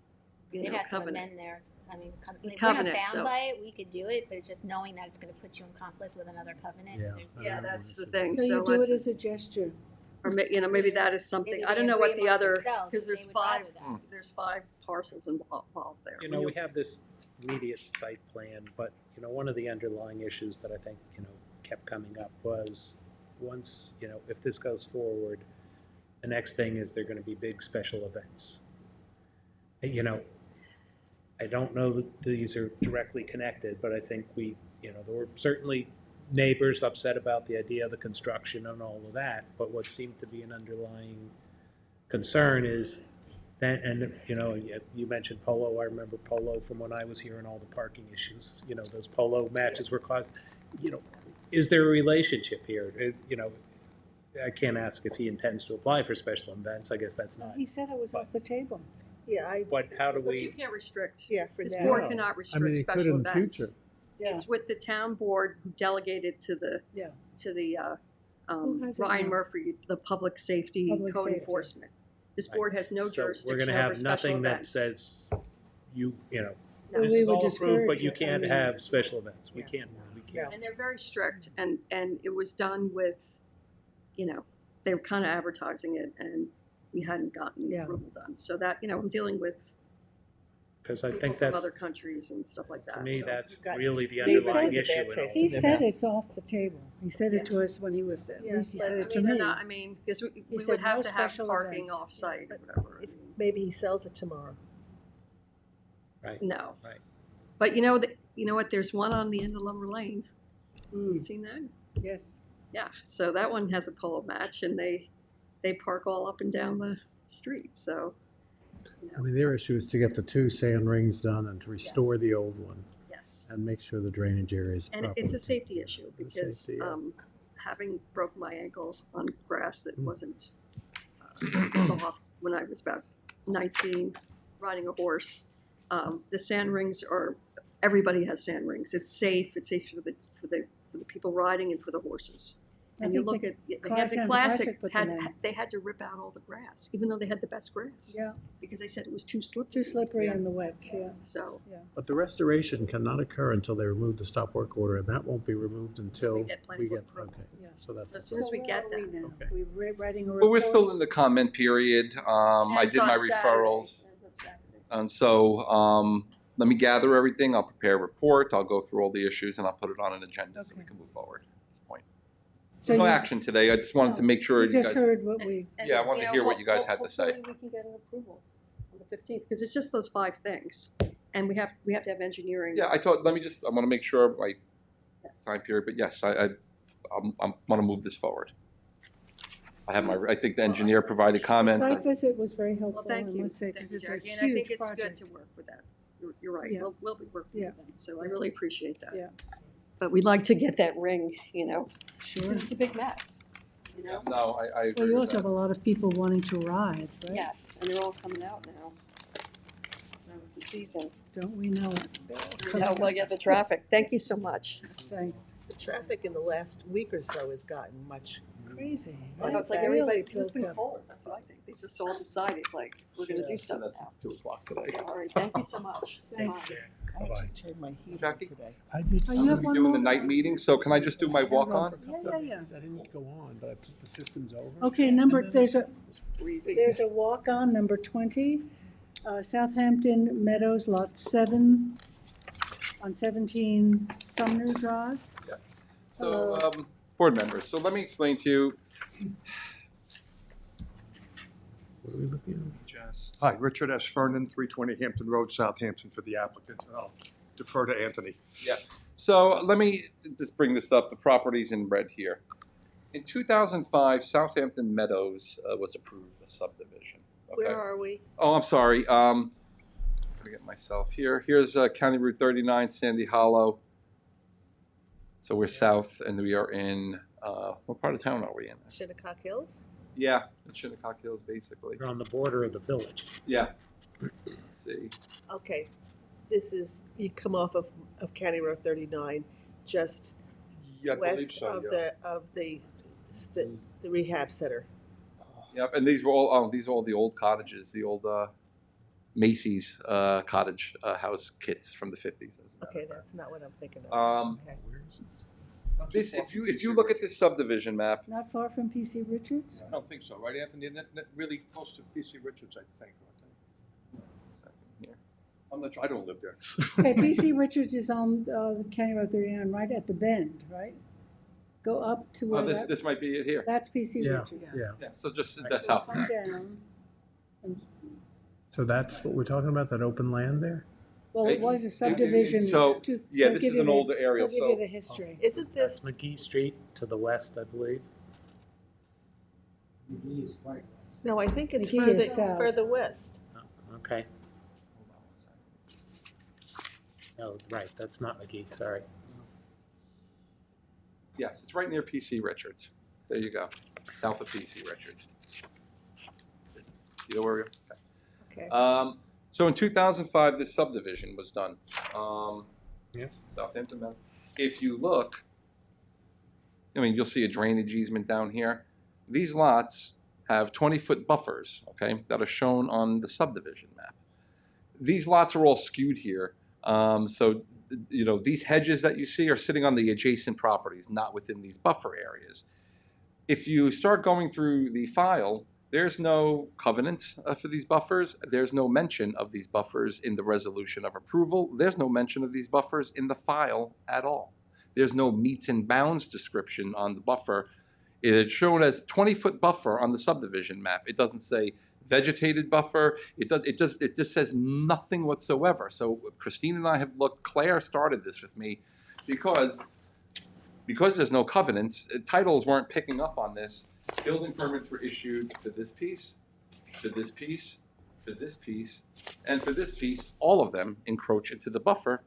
They'd have to covenant. amend their, I mean, if we're not covenant, bound so- by it, we could do it, but it's just knowing that it's gonna put you in conflict with another covenant. Yeah. There's- Yeah, that's the thing, so so you do it let's, as a gesture. or maybe that is something, Maybe I don't they know what agree the amongst other, themselves because that there's they would rather five, that. there's 5 parcels involved there. We have this immediate site plan, but, one of the underlying issues that I think, kept coming up was once, if this goes forward, the next thing is there going to be big special events. I don't know that these are directly connected, but I think there were certainly neighbors upset about the idea of the construction and all of that, but what seemed to be an underlying concern is that, and, you mentioned polo. I remember polo from when I was here and all the parking issues, those polo matches were caused. Is there a relationship here? I can't ask if he intends to apply for special events. I guess that's not. He said it was off the table. Yeah, But how do But you we? can't restrict, yeah, for this now. board No. cannot I mean, restrict he could special in the events. future. Yeah. It's with the town board who delegated to the, Yeah. Ryan has it now? Murphy, the public safety Public code safety. enforcement. This board has no So jurisdiction we're going to over have special nothing that events. says No. this We is would all approved, discourage but you it. I can't mean- have special events. We can't. And they're very strict, and it was done with, they were kind of advertising it, and we hadn't gotten Yeah. approval done. So that, I'm dealing with because I think From that's, other countries and stuff like that. to me, so. that's got really the neighbors underlying with a bad issue. taste He in their said mouth. it's off the table. He said it to us when he was, at least he But, said I it to mean, me. they're not, I mean, because we said would have no to have special parking events. off-site or whatever. I mean, Maybe he sells it tomorrow. Right. No. Right. But you know what, there's one on the end of Lumber Lane. You seen that? Yes. Yeah, so that one has a polo match and they park all up and down the street, so. I mean, their issue is to get the 2 sand rings done and to restore Yes. the old one Yes. and make sure the drainage area is And proper. it's a safety issue because safety, yeah. having broken my ankle on grass that wasn't soft when I was about 19, riding a horse, the sand rings are, everybody has sand rings. It's safe for the people riding and for the horses. And you look at, they had the classic, they had to rip out all the grass, even though they had the best grass. Yeah. Because they said it was too slippery. Too slippery and the wet, yeah. So. But the restoration cannot occur until they remove the stop work order, and that won't be removed until We get planning board okay. approval. So that's. As soon as we get that. Okay. We're writing a report. But we're still in the comment period. I Ends did my on Saturday. referrals. Ends on Saturday. So let me gather everything. I'll prepare a report. I'll go through all the issues and I'll put it on an agenda so we can move forward at this point. So no you- action today. I just wanted to make sure You you just guys. heard what we. Yeah, I wanted to hear what you guys had to say. Hopefully we can get an approval on the 15th, because it's just those 5 things. And we have to have engineering. Yeah, I want to make sure my time period, but yes, I want to move this forward. I think the engineer provided comments. Site visit was very helpful, Well, thank I you. must say, Thank because you, it's a Jackie. huge And I think it's project. good to work with that. You're right. Yeah. We'll be working Yeah. with them. So I really appreciate that. Yeah. But we'd like to get that ring, Sure. because it's a big mess, No, I agree Well, you with also that. have a lot of people wanting to ride, right? Yes, and they're all coming out now. Now it's the season. Don't we know it? No, we'll get the traffic. Thank you so much. Thanks. The traffic in the last week or so has gotten much Crazy. I know, it's like Really everybody, because it's been built up. cold, that's what I think. They just all decided, like, we're gonna do something now. 2 o'clock today. So, all right, thank you so much. Thanks. Bye. I actually turned my heat on Jackie? today. I did. Oh, you have We're one doing more? the night meeting, so can I just do my walk on? Yeah. I didn't go on, but I put the systems over. Okay, there's a walk-on, number 20, Southampton Meadows, Lot 7, on 17 Sumner Drive. Yeah. So, board members, so let me explain to you. What are we looking at? Just. Hi, Richard S. Fernan, 320 Hampton Road, Southampton, for the applicant. I'll defer to Anthony. Yeah. So let me just bring this up. The property's in red here. In 2005, Southampton Meadows was approved a subdivision. Okay? Where are we? Oh, I'm sorry. I'm gonna get myself here. Here's County Route 39, Sandy Hollow. So we're south, and we are in what part of town are we in? Shinnecock Hills? Yeah, in Shinnecock Hills, basically. We're on the border of the village. Yeah. Let's see. Okay, this is, you come off of County Road 39, just Yeah, I believe west so, of yeah. the rehab center. Yep, and these are all the old cottages, the old Macy's cottage house kits from the 50s. Okay, that's not what I'm thinking of. Okay. This, if you look at this subdivision map, Not far from PC Richards? I don't think so, right, Anthony? Not really close to PC Richards, I think. here. I'm not sure, I don't live there. Okay, PC Richards is on County Road 39, right at the bend, right? Go up to where this might be it here. That's PC Yeah, Richards. Yeah, so just that's south. Come down. So that's what we're talking about, that open land there? Well, it was a subdivision. So, yeah, they'll this give is you an the- older area, they'll give so- you the history. Isn't That's this, McGee Street to the west, I believe. no, I think it's McGee is south. further west. Okay. Oh, right, that's not McGee, sorry. Yes, it's right near PC Richards. There you go, south of PC Richards. You know where we are? Okay. So in 2005, this subdivision was done. Yeah. Southampton. If you look, I mean, you'll see a drainage easement down here. These lots have 20-foot buffers, okay, that are shown on the subdivision map. These lots are all skewed here. So, you know, these hedges that you see are sitting on the adjacent properties, not within these buffer areas. If you start going through the file, There's no covenants for these buffers. There's no mention of these buffers in the resolution of approval. There's no mention of these buffers in the file at all. There's no meets and bounds description on the buffer. It's shown as 20-foot buffer on the subdivision map. It doesn't say vegetated buffer. It just says nothing whatsoever. So Christine and I have looked. Claire started this with me because there's no covenants. Titles weren't picking up on this. Building permits were issued for this piece, for this piece, for this piece, and for this piece. All of them encroach into the buffer.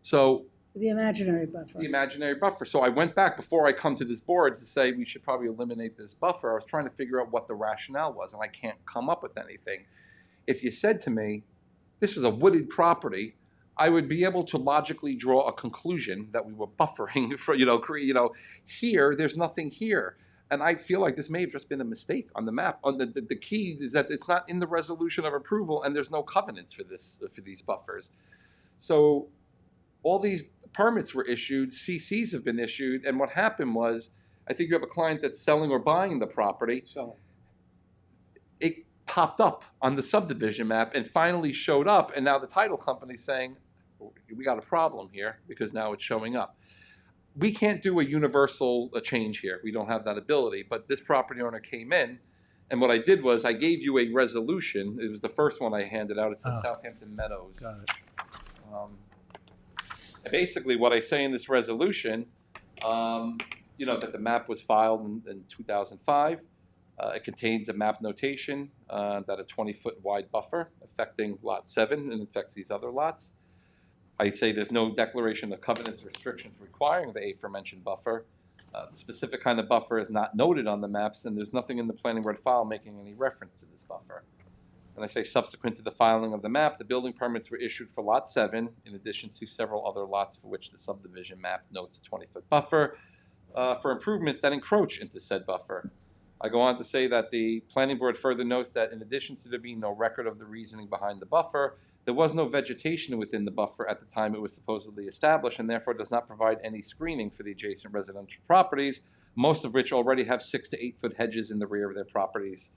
So The imaginary buffer. the imaginary buffer. So I went back before I come to this board to say we should probably eliminate this buffer. I was trying to figure out what the rationale was, and I can't come up with anything. If you said to me, this was a wooded property, I would be able to logically draw a conclusion that we were buffering for, here, there's nothing here. And I feel like this may have just been a mistake on the map. On the key is that it's not in the resolution of approval, and there's no covenants for these buffers. So all these permits were issued, CCs have been issued, and what happened was, I think you have a client that's selling or buying the property. It popped up on the subdivision map and finally showed up, and now the title company's saying, we got a problem here because now it's showing up. We can't do a universal change here. We don't have that ability, but this property owner came in, and what I did was I gave you a resolution. It was the first one I handed out. It says Southampton Meadows. Got it. Basically, what I say in this resolution, that the map was filed in 2005. It contains a map notation that a 20-foot wide buffer affecting Lot 7 and affects these other lots. I say there's no declaration of covenants or restrictions requiring the aforementioned buffer. The specific kind of buffer is not noted on the maps, and there's nothing in the planning board file making any reference to this buffer. And I say subsequent to the filing of the map, the building permits were issued for Lot 7, in addition to several other lots for which the subdivision map notes a 20-foot buffer for improvements that encroach into said buffer. I go on to say that the planning board further notes that in addition to there being no record of the reasoning behind the buffer, there was no vegetation within the buffer at the time it was supposedly established, and therefore does not provide any screening for the adjacent residential properties, most of which already have 6 to 8 foot hedges in the rear of their properties,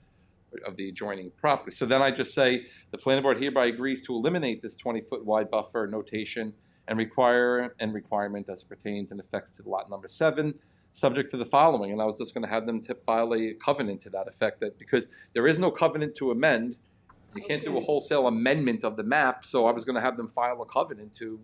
of the adjoining property. So then I just say the planning board hereby agrees to eliminate this 20-foot wide buffer notation and requirement as it pertains and affects to lot number 7, subject to the following. And I was just going to have them file a covenant to that effect, that because there is no covenant to amend, you can't do a wholesale amendment of the map. So I was going to have them file a covenant to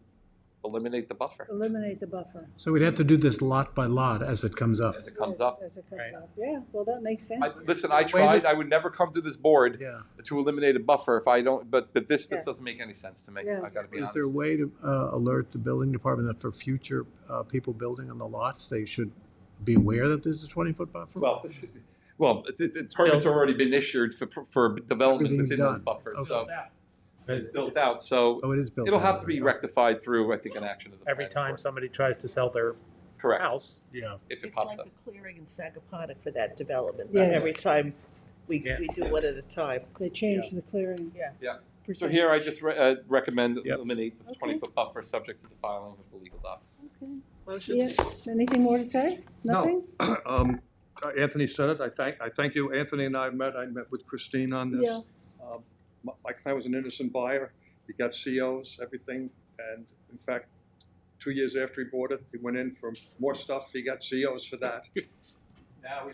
eliminate the buffer. Eliminate the buffer. So we'd have to do this lot by lot as it comes up. As it comes up. As it comes up. Yeah, well, that makes sense. I tried. I would never come to this board to eliminate a buffer if I don't. But this doesn't make any sense to me. Yeah. I got to be Is honest. there a way to alert the building department that for future people building on the lots, they should be aware that there's a 20-foot buffer? Well, permits have already been issued for development Everything's within those done. buffers. Okay. So it's built out. So it is built it'll out. have to be rectified through, I think, an action of the Every time somebody tries to sell their Correct. house. Yeah. If it It's pops like up. the clearing in Sagaponic for that development. Yes. Every time we do one at a time. They changed the clearing. Yeah. So here I just recommend Yep. eliminate the 20-foot buffer subject to the filing of the legal docs. Yeah, anything more to say? Nothing? Anthony said it. I thank you. Anthony and I met with Christine on this. Yeah. My client was an innocent buyer. He got COs, everything. And in fact, 2 years after he bought it, he went in for more stuff. He got COs for that. Now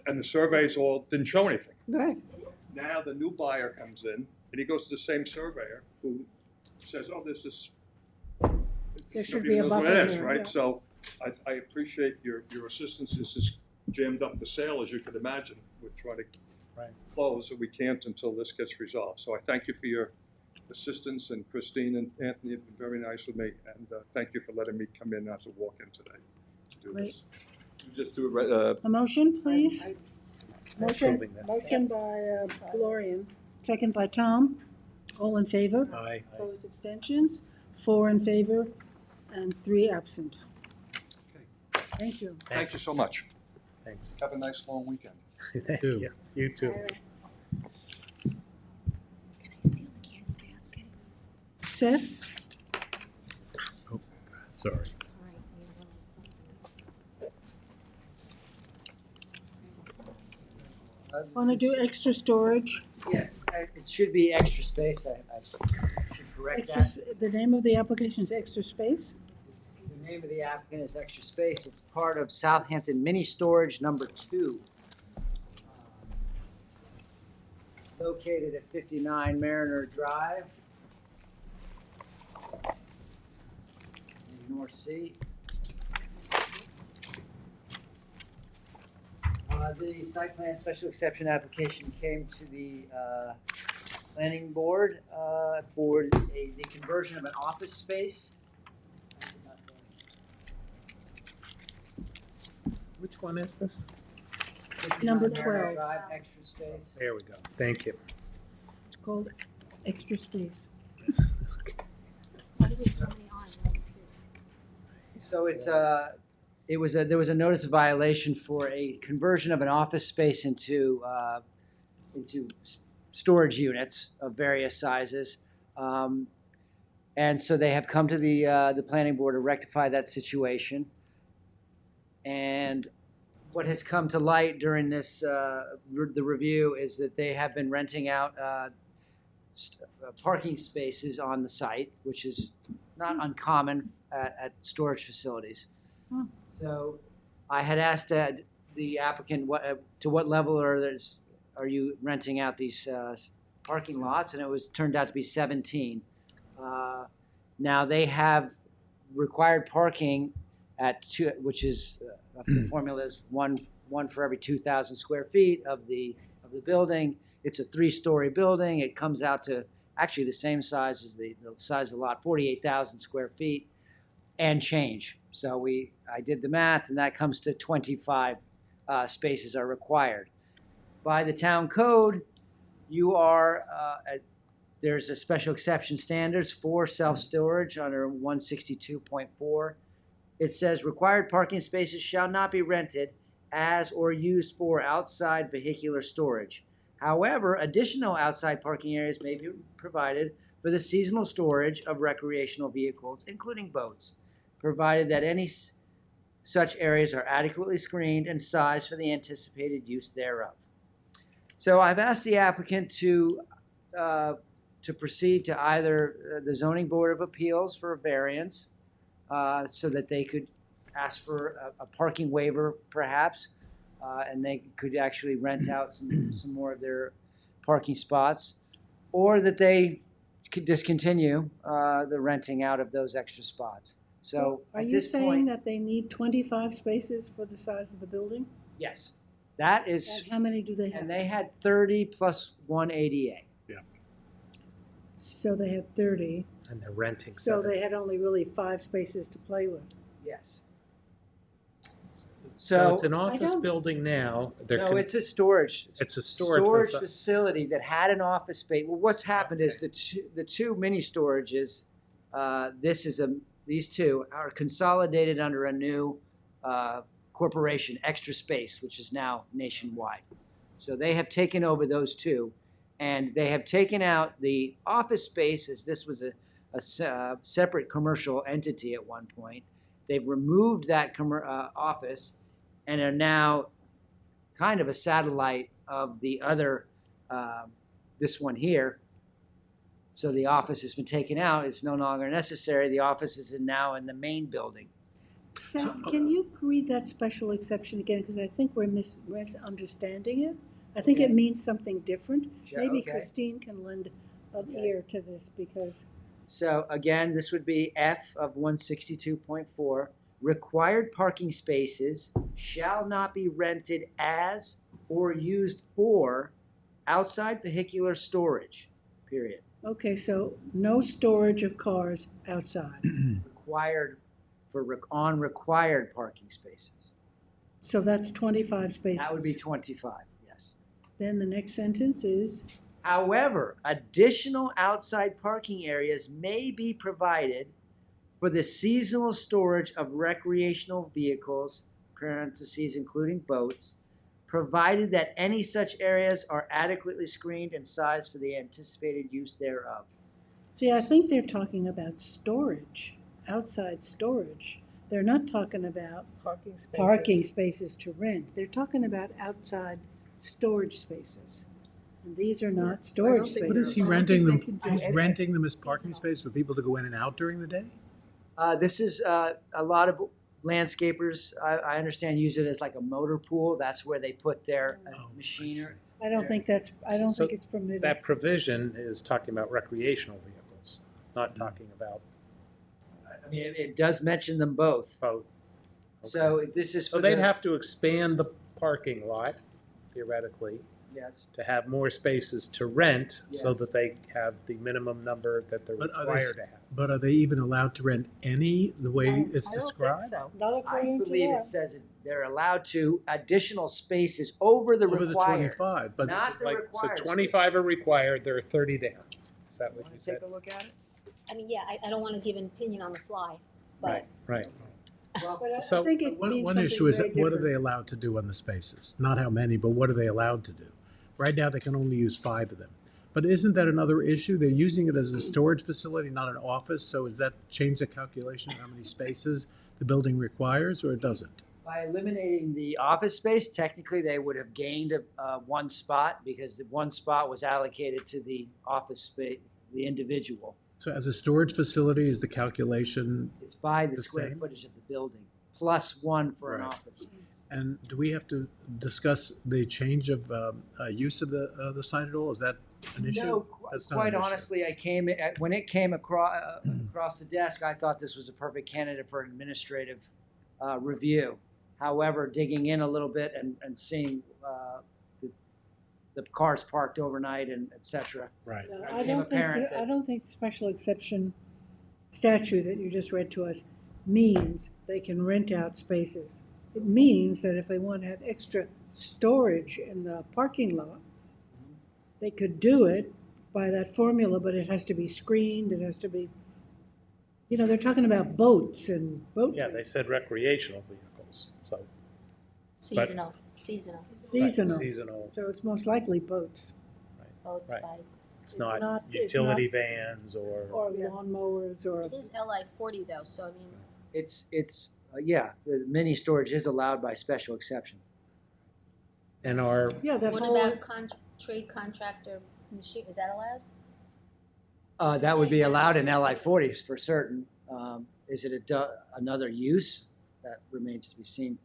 and the surveys all didn't show anything. Right. Now the new buyer comes in and he goes to the same surveyor who says, oh, this is. There should nobody be a knows what buffer it is, there, right? yeah. So I appreciate your assistance. This has jammed up the sale, as you could imagine. We're trying to close, and we can't until this gets resolved. So I thank you for your assistance, and Christine and Anthony have been very nice with me, and thank you for letting me come in as a walk-in today to do Great. this. Just do A motion, please? Motion Approving that. motion by Gloria, second by Tom. All in favor? Aye. Opposed, abstentions? 4 in favor and 3 absent. Thank you. Thank you so much. Thanks. Have a nice long weekend. Thank you. You too. Seth? Sorry. Want to do extra storage? Yes, it should be extra space. I should correct Extra, that. the name of the application is Extra Space? The name of the applicant is Extra Space. It's part of Southampton Mini Storage number 2. Located at 59 Mariner Drive in North Sea. The site plan special exception application came to the planning board for the conversion of an office space. Which one is this? Number 59 Mariner 12. Drive, extra space. There we go. Thank you. It's called Extra Space. Why is it so many on? So it's there was a notice of violation for a conversion of an office space into storage units of various sizes, and so they have come to the planning board to rectify that situation. And what has come to light during this the review is that they have been renting out parking spaces on the site, which is not uncommon at storage facilities. So I had asked the applicant to what level are you renting out these parking lots, and it was turned out to be 17. Now they have required parking at 2, which is the formula is one for every 2,000 square feet of the building. It's a 3-story building. It comes out to actually the same size as the size of the lot, 48,000 square feet and change. So I did the math, and that comes to 25 spaces are required. By the town code, you are there's a special exception standards for self-storage under 162.4. It says required parking spaces shall not be rented as or used for outside vehicular storage. However, additional outside parking areas may be provided for the seasonal storage of recreational vehicles, including boats, provided that any such areas are adequately screened and sized for the anticipated use thereof. So I've asked the applicant to proceed to either the Zoning Board of Appeals for a variance, so that they could ask for a parking waiver, perhaps, and they could actually rent out some more of their parking spots, or that they could discontinue the renting out of those extra spots. So are at you this saying point, that they need 25 spaces for the size of the building? yes, that is. And how many do they have? And they had 30 plus 1 ADA. So they had 30. And they're renting. So they had only really 5 spaces to play with. Yes. So it's an I office don't- building now. No, it's a storage. It's a storage faci- facility that had an office space. Well, what's happened is the two mini storages, these two are consolidated under a new corporation, Extra Space, which is now nationwide. So they have taken over those two, and they have taken out the office space, as this was a separate commercial entity at one point. They've removed that office and are now kind of a satellite of the other, this one here. So the office has been taken out. It's no longer necessary. The office is now in the main building. So can you read that special exception again? Because I think we're misunderstanding it. I think it means something different. Sure, Maybe okay. Christine can lend an ear to this, because So again, this would be F of 162.4. Required parking spaces shall not be rented as or used for outside vehicular storage, period. okay, so no storage of cars outside. Required on required parking spaces. So that's 25 spaces. That would be 25, yes. Then the next sentence is, However, additional outside parking areas may be provided for the seasonal storage of recreational vehicles, parentheses including boats, provided that any such areas are adequately screened and sized for the anticipated use thereof. see, I think they're talking about storage, outside storage. They're not talking about Parking spaces. parking spaces to rent. They're talking about outside storage spaces. And these are not I don't storage think- What is spaces. he I don't renting them? think they can do He's it. renting them as parking space for people to go in and out during the day? This is, a lot of landscapers, I understand, use it as like a motor pool. That's where they put their machinery. I don't think it's permitted. That provision is talking about recreational vehicles, not talking about I mean, it does mention them both. boat. So if this is So for they'd the, have to expand the parking lot theoretically yes, to have more spaces to rent so Yes. that they have the minimum number that they're But are required to have. But are they even allowed to rent any, the way it's I don't think described? so. Not I according to believe that. it says they're allowed to additional spaces over the Over the required. 25, but Not the Like, required. so 25 are required, there are 30 there. Is that what Want you to said? take a look at it? I mean, yeah, I don't want to give an opinion on the fly, but Right, right. Well, But I So- think it means One something issue is, very what are different. they allowed to do on the spaces? Not how many, but what are they allowed to do? Right now, they can only use 5 of them. But isn't that another issue? They're using it as a storage facility, not an office, so does that change the calculation of how many spaces the building requires, or it doesn't? By eliminating the office space, technically they would have gained one spot because the one spot was allocated to the office space, the individual. So as a storage facility, is the calculation, It's by the The square same? footage of the building, plus one for an Right. office. and do we have to discuss the change of use of the site at all? Is that an issue? No, That's not quite an issue. honestly, when it came across the desk, I thought this was a perfect candidate for administrative review. However, digging in a little bit and seeing the cars parked overnight and et cetera. Right. No, It I became don't think, apparent I that- don't think the special exception statute that you just read to us means they can rent out spaces. It means that if they want to have extra storage in the parking lot, they could do it by that formula, but it has to be screened, it has to be, they're talking about boats and boat Yeah, they said recreational vehicles, so. But- seasonal, seasonal. Seasonal, So it's most likely boats boats, Right. bikes. it's It's not not- it's utility vans or. or lawnmowers or. It is LI 40 though, so I mean, It's the mini storage is allowed by special exception. And our, Yeah, that what whole, about trade contractor machine, is that allowed? That would be allowed in LI 40s for certain. Is it another use? That remains to be seen.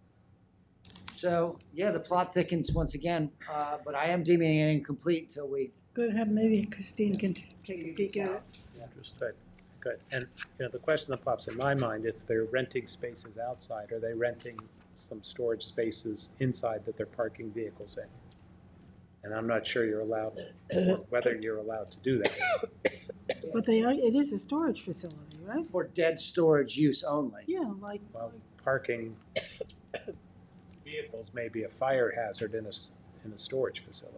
So, yeah, the plot thickens once again, but I am deeming it incomplete till we. good, maybe Christine can take a peek at it. Interesting. Good. And, the question that pops in my mind, if they're renting spaces outside, are they renting some storage spaces inside that they're parking vehicles in? And I'm not sure you're allowed, whether you're allowed to do that. But it is a storage facility, right? For dead storage use only. Yeah, like, Well, parking vehicles may be a fire hazard in a storage facility.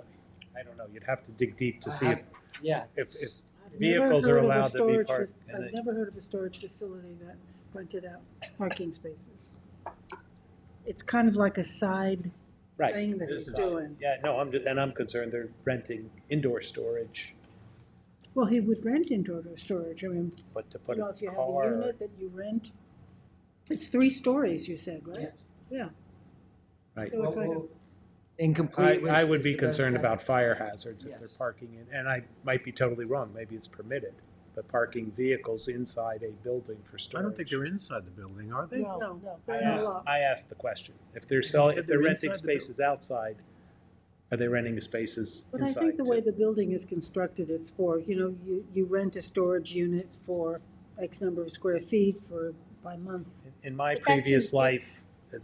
I don't know. You'd have to dig deep to see if Yeah. if I've never vehicles heard are of a allowed to be storage parked. I've never heard of a storage facility that rented out parking spaces. It's kind of like a side Right. thing that he's doing. Yeah, no, I'm concerned they're renting indoor storage, Well, he would rent indoor storage. I mean, but to put a if you have a car. unit that you rent, it's 3 stories, you said, right? Yes. Yeah. Right. So it's like a- Incomplete. I would is be the best concerned type. about fire hazards if they're Yes. parking in, and I might be totally wrong, maybe it's permitted, but parking vehicles inside a building for I storage. don't think they're inside the building, are they? No, I they're not asked, allowed. I asked the question. If they're said if they're they're renting inside the building. spaces outside, are they renting the spaces But I inside think the way too? the building is constructed, it's for, you rent a storage unit for X number of square feet by month. In my But that previous seems life, the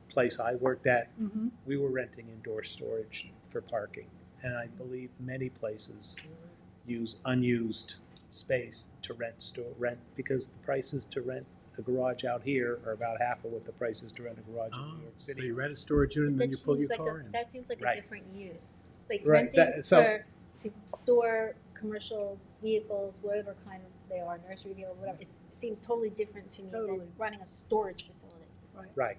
place I worked at, Mm-hmm. we were renting indoor storage for parking. And I believe many places use unused space to rent because the prices to rent a garage out here are about half of what the price is to rent a garage in Oh, New York so City. you rent a storage unit and then That you pull seems your like car in? that seems like Right. a different use. Like Right, renting so- to store commercial vehicles, whatever kind they are, nursery vehicle, whatever, it seems totally different to me Totally. than running a storage facility. Right.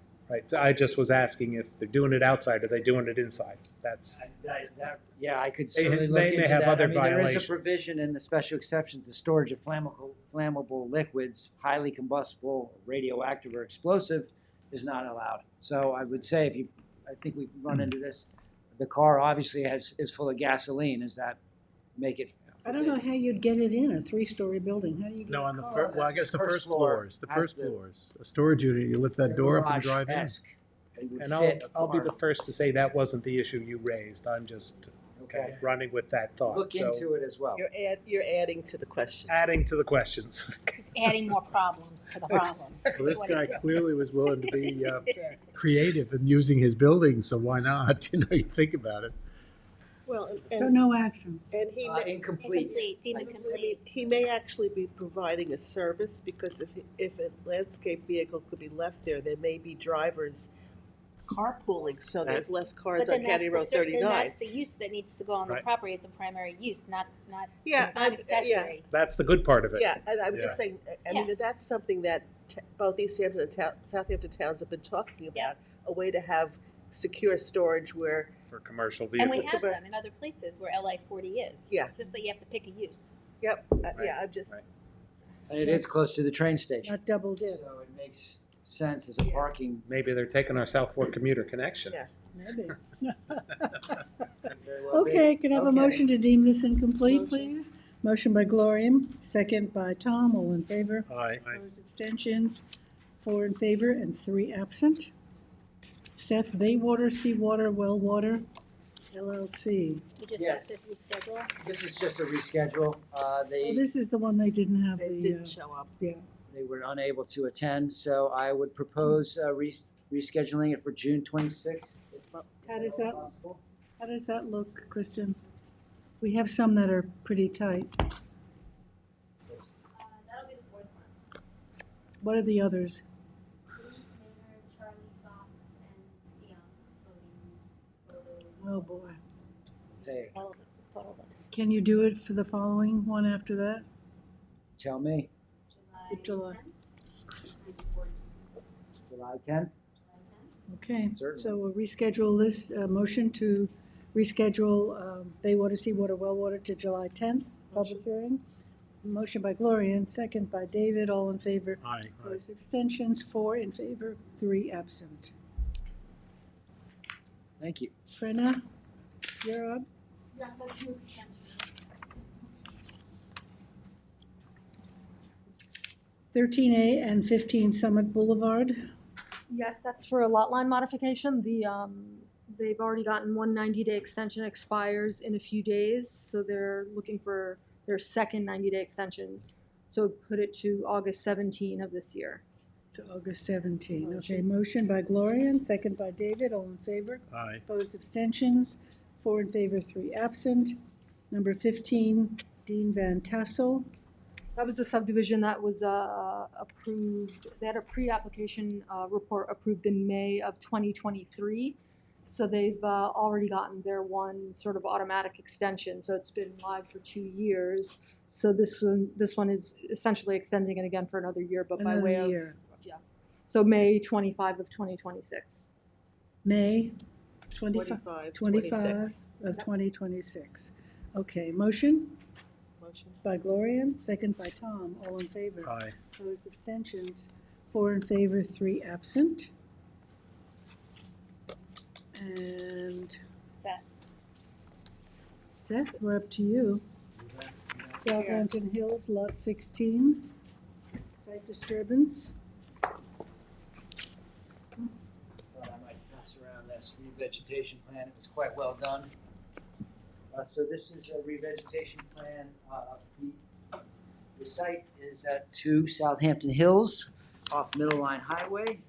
So I just was asking if they're doing it outside, are they doing it inside? That's, Yeah, I could They- certainly they look may into have that. other I mean, there is a violations. provision in the special exceptions, the storage of flammable liquids, highly combustible, radioactive, or explosive is not allowed. So I would say if you I think we've run into this. The car obviously is full of gasoline. Does that make it? I don't know how you'd get it in a 3-story building. How do you get No, a on the car? well, I guess the First first floor floors, the has first the- floors. A storage unit, you lift that door up and drive in. Garage-esque. It would And fit a I'll be car. the first to say that wasn't the issue you raised. I'm just Okay. running with that thought. Look So, into it as well. You're adding to the questions. adding to the questions. It's adding more problems to the problems. Well, this is what guy he's saying. clearly was willing to be creative in using his buildings, so why not? You know, you think about it. Well, So no action. And he may, Incomplete, deemed incomplete. he may actually be providing a service, because if a landscape vehicle could be left there, there may be drivers carpooling, so there's less cars But then on that's County the Road cer- then 39. that's the use that needs to go on the Right. property as the primary use, not, Yeah, it's not accessory. That's the good part of it. Yeah, and I'm Yeah. just saying, I mean, that's something that both East Hampton and Southampton towns have been talking about, a way to have secure storage where, For commercial And we vehicles. have them in other places where LI 40 is. Yeah. It's just that you have to pick a use. yeah, I'm just, And it is close to the train station. Not double dip. So it makes sense as a parking. Maybe they're taking our South Fork commuter connection. Yeah. Maybe. very well be. Okay, can I have a Okay. motion to deem this incomplete, please? Motion by Gloria, second by Tom, all in favor. Aye. Opposed, abstentions, 4 in favor and 3 absent. Seth Baywater Seawater Well Water LLC. You just Yes. have to reschedule. This is just a reschedule. Oh, They this is the one they didn't have they the, didn't show up. yeah. they were unable to attend, so I would propose rescheduling it for June 26th. How does that, how does that look, Kristen? We have some that are pretty tight. That'll be the fourth one. What are the others? Charlie Fox and Spion Oh, boy. Can you do it for the following one after that? Tell me, July. July 10th? Okay, Certainly. so we'll reschedule this, motion to reschedule Baywater Seawater Well Water to July 10th, public hearing. Motion by Gloria and second by David, all in favor. Aye. Opposed, abstentions, 4 in favor, 3 absent. Thank you. Brenna, you're up. Yes, that's two extensions. 13A and 15 Summit Boulevard. Yes, that's for a lot line modification. They've already gotten one 90-day extension, expires in a few days, so they're looking for their second 90-day extension. So put it to August 17 of this year. To August 17. Okay, motion by Gloria and second by David, all in favor. Aye. Opposed, abstentions, 4 in favor, 3 absent. Number 15, Dean Van Tassel. That was a subdivision that was approved, they had a pre-application report approved in May of 2023. So they've already gotten their one sort of automatic extension, so it's been live for 2 years. So this one is essentially extending it again for another year, but by way Another of, year. yeah. So May 25 of 2026. May 25 25, 25 of 2026. Okay, motion Motion. by Gloria, second by Tom, all in favor. Aye. Opposed, abstentions, 4 in favor, 3 absent. And Seth, we're up to you. Southampton Hills, Lot 16, site disturbance. Thought I might pass around this revegetation plan. It was quite well done. So this is a revegetation plan. The site is at 2 Southampton Hills off Middle Line Highway.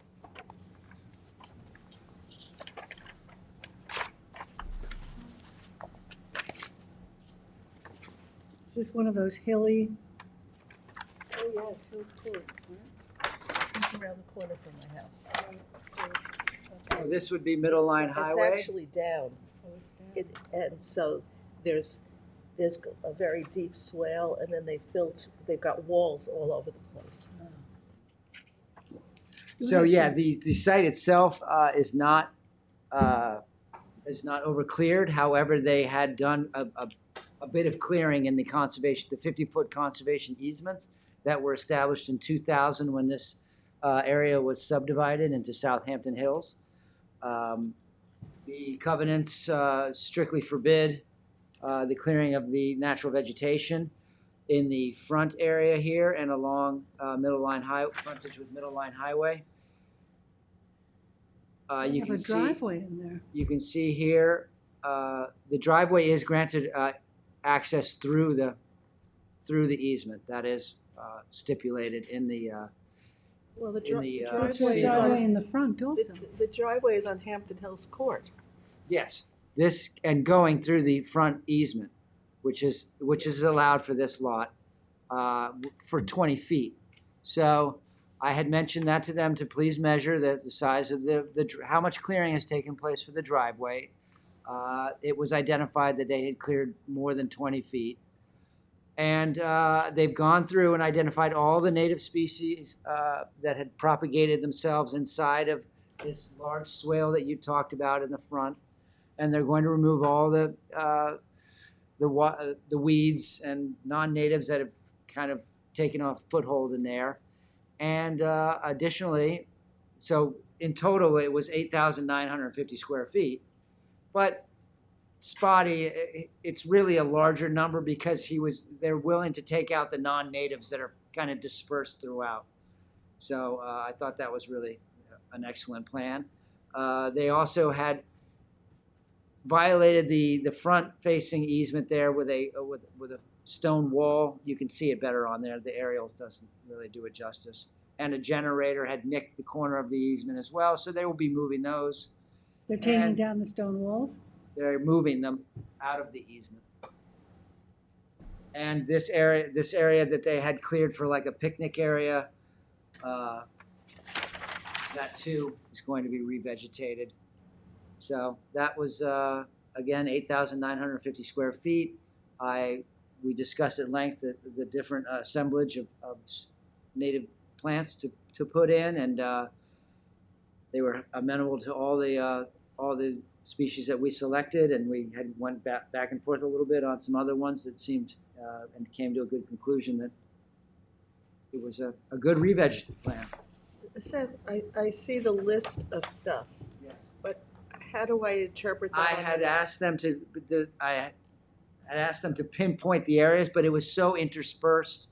Is this one of those hilly? Oh, yes, Hills Court. It's around the corner from my house. So this would be Middle Line Highway. It's actually down. Oh, it's down. And so there's a very deep swale, and then they've got walls all over the place. So yeah, the site itself is not over cleared. However, they had done a bit of clearing in the 50-foot conservation easements that were established in 2000 when this area was subdivided into Southampton Hills. The covenants strictly forbid the clearing of the natural vegetation in the front area here and along frontage with Middle Line Highway. They You have can a see, driveway in there. you can see here, the driveway is granted access through the easement. That is stipulated in the Well, the in the, There's a driveway is driveway on, in the front also. the driveway is on Hampton Hills Court. yes, this and going through the front easement, which is allowed for this lot for 20 feet. So I had mentioned that to them to please measure the size of how much clearing has taken place for the driveway. It was identified that they had cleared more than 20 feet. And they've gone through and identified all the native species that had propagated themselves inside of this large swale that you talked about in the front. And they're going to remove all the weeds and non-natives that have kind of taken a foothold in there. And additionally, so in total, it was 8,950 square feet. But Spotty, it's really a larger number because they're willing to take out the non-natives that are kind of dispersed throughout. So I thought that was really an excellent plan. They also had violated the front-facing easement there with a stone wall. You can see it better on there. The aerial doesn't really do it justice. And a generator had nicked the corner of the easement as well, so they will be moving those. They're taking down the stone walls? They're moving them out of the easement. And this area that they had cleared for like a picnic area, that too is going to be revegetated. So that was, again, 8,950 square feet. We discussed at length the different assemblage of native plants to put in, and they were amenable to all the species that we selected, and we had went back and forth a little bit on some other ones that seemed and came to a good conclusion that it was a good re-veg plan. Seth, I see the list of stuff. Yes. But how do I interpret that? I had asked them to pinpoint the areas, but it was so interspersed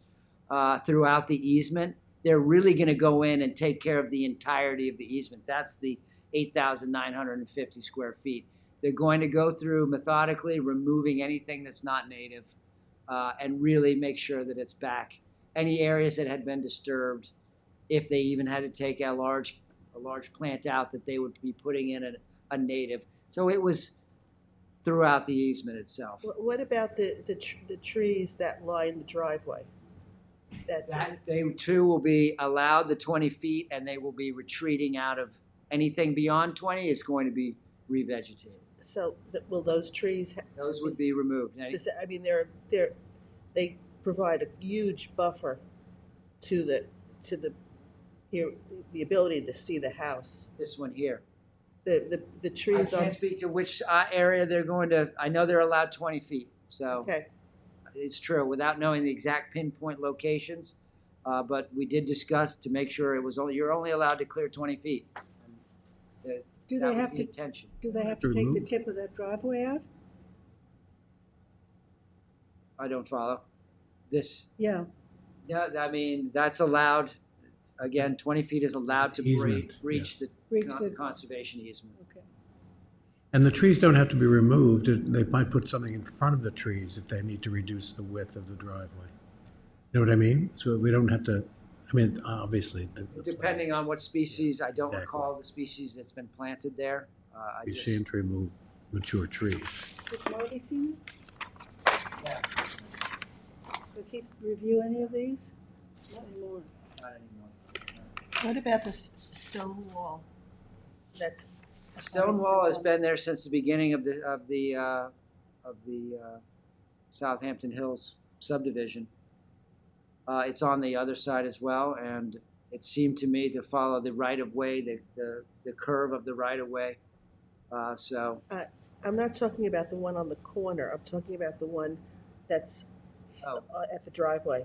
throughout the easement. They're really going to go in and take care of the entirety of the easement. That's the 8,950 square feet. They're going to go through methodically, removing anything that's not native, and really make sure that it's back. Any areas that had been disturbed, if they even had to take a large plant out, that they would be putting in a native. So it was throughout the easement itself. What about the trees that line the driveway? They too will be allowed the 20 feet, and they will be retreating out of anything beyond 20 is going to be revegetated. So will those trees? Those would be removed. I mean, they provide a huge buffer to the ability to see the house. This one here. The trees. I can't speak to which area they're going to. I know they're allowed 20 feet. So okay. It's true without knowing the exact pinpoint locations, but we did discuss to make sure it was you're only allowed to clear 20 feet. Do they have to take the tip of that driveway out? I don't follow. This. Yeah. Yeah, I mean that's allowed. Again, 20 feet is allowed to reach the conservation easement. Okay. And the trees don't have to be removed. They might put something in front of the trees if they need to reduce the width of the driveway. You know what I mean? So we don't have to, I mean, obviously. Depending on what species, I don't recall the species that's been planted there. It's a shame to remove mature trees. Has Marty seen it? Yeah. Does he review any of these? Not anymore. Not anymore. What about the stone wall? That's Stone wall has been there since the beginning of the Southampton Hills subdivision. It's on the other side as well, and it seemed to me to follow the right of way, the curve of the right of way. So I'm not talking about the one on the corner. I'm talking about the one that's at the driveway.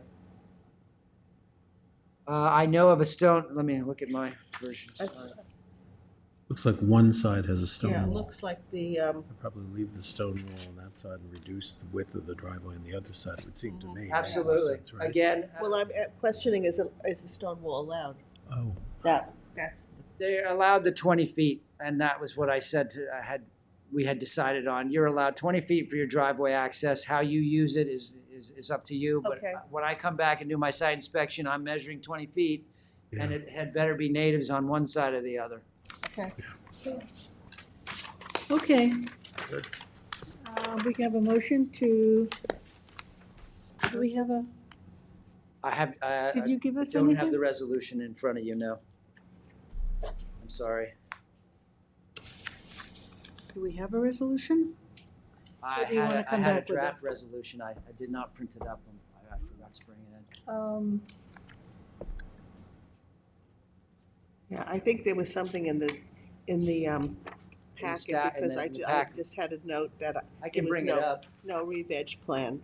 I know of a stone. Let me look at my version. Looks like one side has a stone Yeah, it wall. looks like the, I'd probably leave the stone wall on that side and reduce the width of the driveway on the other side, would seem to me. Makes more Absolutely. sense, right? Again, well, I'm questioning, is the stone wall allowed? Oh. That's, they're allowed the 20 feet, and that was what I said we had decided on. You're allowed 20 feet for your driveway access. How you use it is up to you. But Okay. when I come back and do my site inspection, I'm measuring 20 feet, and it had better be natives on one side or the other. okay. Okay. We have a motion to, do we have a, I have. Did you give us I don't have anything? the resolution in front of you, no. I'm sorry. do we have a resolution? I do you wanna had come a back with draft resolution. I did not print it up. I forgot to bring it in. Yeah, I think there was something in the packet, stack- in because the- I in the I packet. just had a note that I can there was bring it up. no re-veg plan.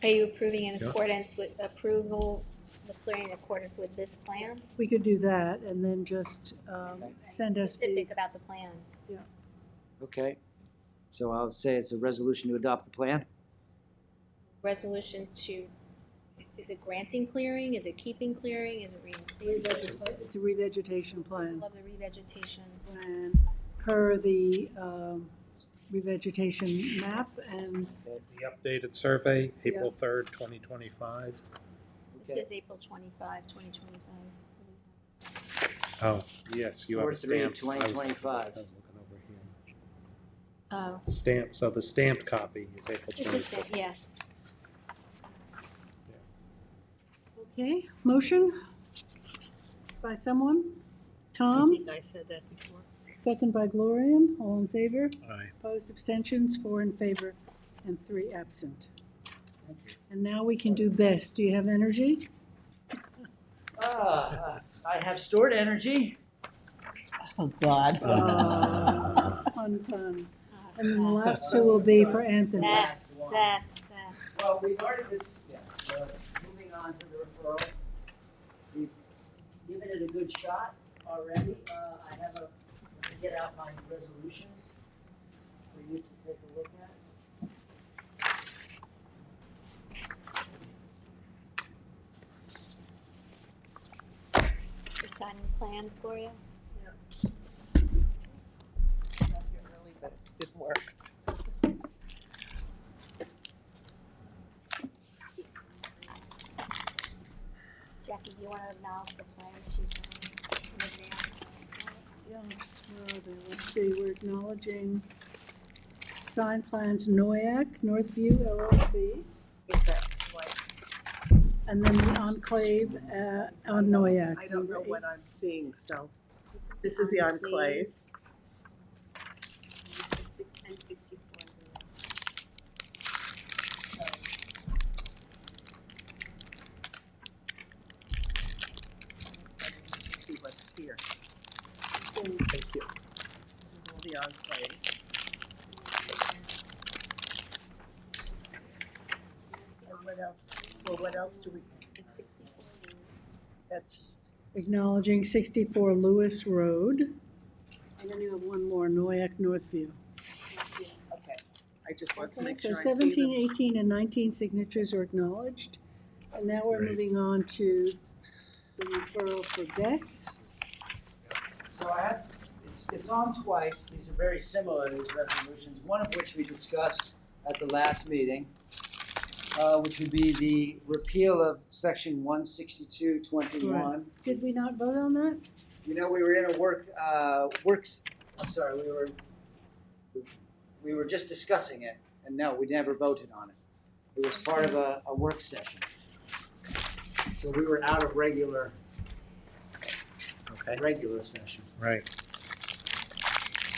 Are you approving in Yeah. accordance with approval, the clearing in accordance with this plan? We could do that and then just send us the, Specific about the plan. Okay. So I'll say it's a resolution to adopt the plan. Resolution to, is it granting clearing? Is it keeping clearing? Is it reinstating? it's a revegetation plan. Love the revegetation. And per the revegetation map and The updated survey, April 3rd, 2025. It says April 25, 2025. Oh, yes, you have a 4/3 stamp. 2025. I was looking over here. Oh, Stamp, so the stamped copy is April it's a 25th. stamp, yes. okay, motion by someone? I Tom, think I said that before. second by Gloria, all in favor? Aye. Opposed, abstentions, 4 in favor and 3 absent. Thank you. And now we can do best. Do you have energy? I have stored energy. Oh, God. Fun, fun. And then the last two will be for Anthony. That's. Well, we've already, moving on to the referral. We've given it a good shot already. I have to get out my resolutions for you to take a look at. You're signing plans, Gloria? Got here early, but it didn't work. Jackie, do you want to acknowledge the plans she's in advance? Yeah, where are they? Let's see, we're acknowledging sign plans Noyak, Northview LLC, Is that like, and then the enclave on Noyak. I don't know what I'm seeing, so this is the enclave. And 64. See what's here. Thank you. All the enclave. And what else? Well, what else do we, It's 64. that's, Acknowledging 64 Lewis Road. And then you have one more, Noyak, Northview. okay. I just want to Okay, make so sure I see 17, them. 18, and 19 signatures are acknowledged. And now we're Great. moving on to the referral for Bess. So I have, it's on twice. These are very similar, these resolutions, one of which we discussed at the last meeting, which would be the repeal of section 16221. Did we not vote on that? You know, we were in a we were just discussing it, and no, we never voted on it. It was part of a work session. So we were out of regular session. Right.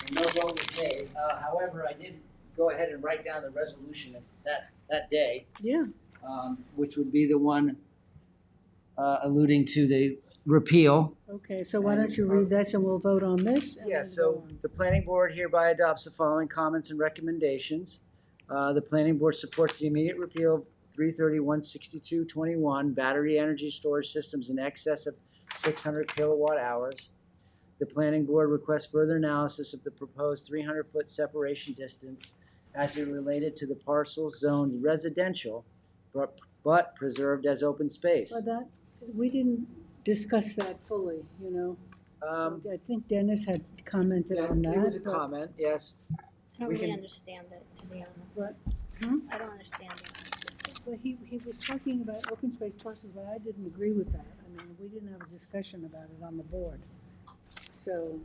And no vote was made. However, I did go ahead and write down the resolution that day, Yeah. which would be the one alluding to the repeal. Okay, so why don't you read this and we'll vote on this? and Yeah, then so go on. the planning board hereby adopts the following comments and recommendations. The planning board supports the immediate repeal of 331-6221 battery energy storage systems in excess of 600 kilowatt hours. the planning board requests further analysis of the proposed 300-foot separation distance as it related to the parcels zoned residential, but preserved as open space. But that, we didn't discuss that fully, you know. I think Dennis had commented on that. It was a but- comment, yes. I don't We really can- understand it, to be honest. But, I don't understand it. But he was talking about open space parcels, but I didn't agree with that. I mean, we didn't have a discussion about it on the board. So.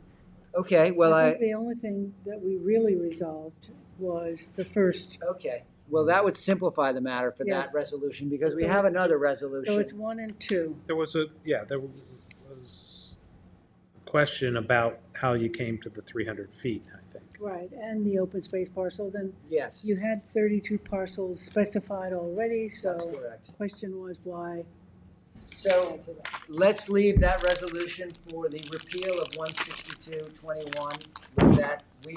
Okay, well, I think the only thing that we really resolved was the first. Okay, well, that would simplify the matter for that Yes. resolution, because we So have it's- another resolution. So it's 1 and 2. There was there was a question about how you came to the 300 feet, I think. Right, and the open space parcels, and Yes. you had 32 parcels specified already, so. That's correct. The question was why. So let's leave that resolution for the repeal of 16221. With that, the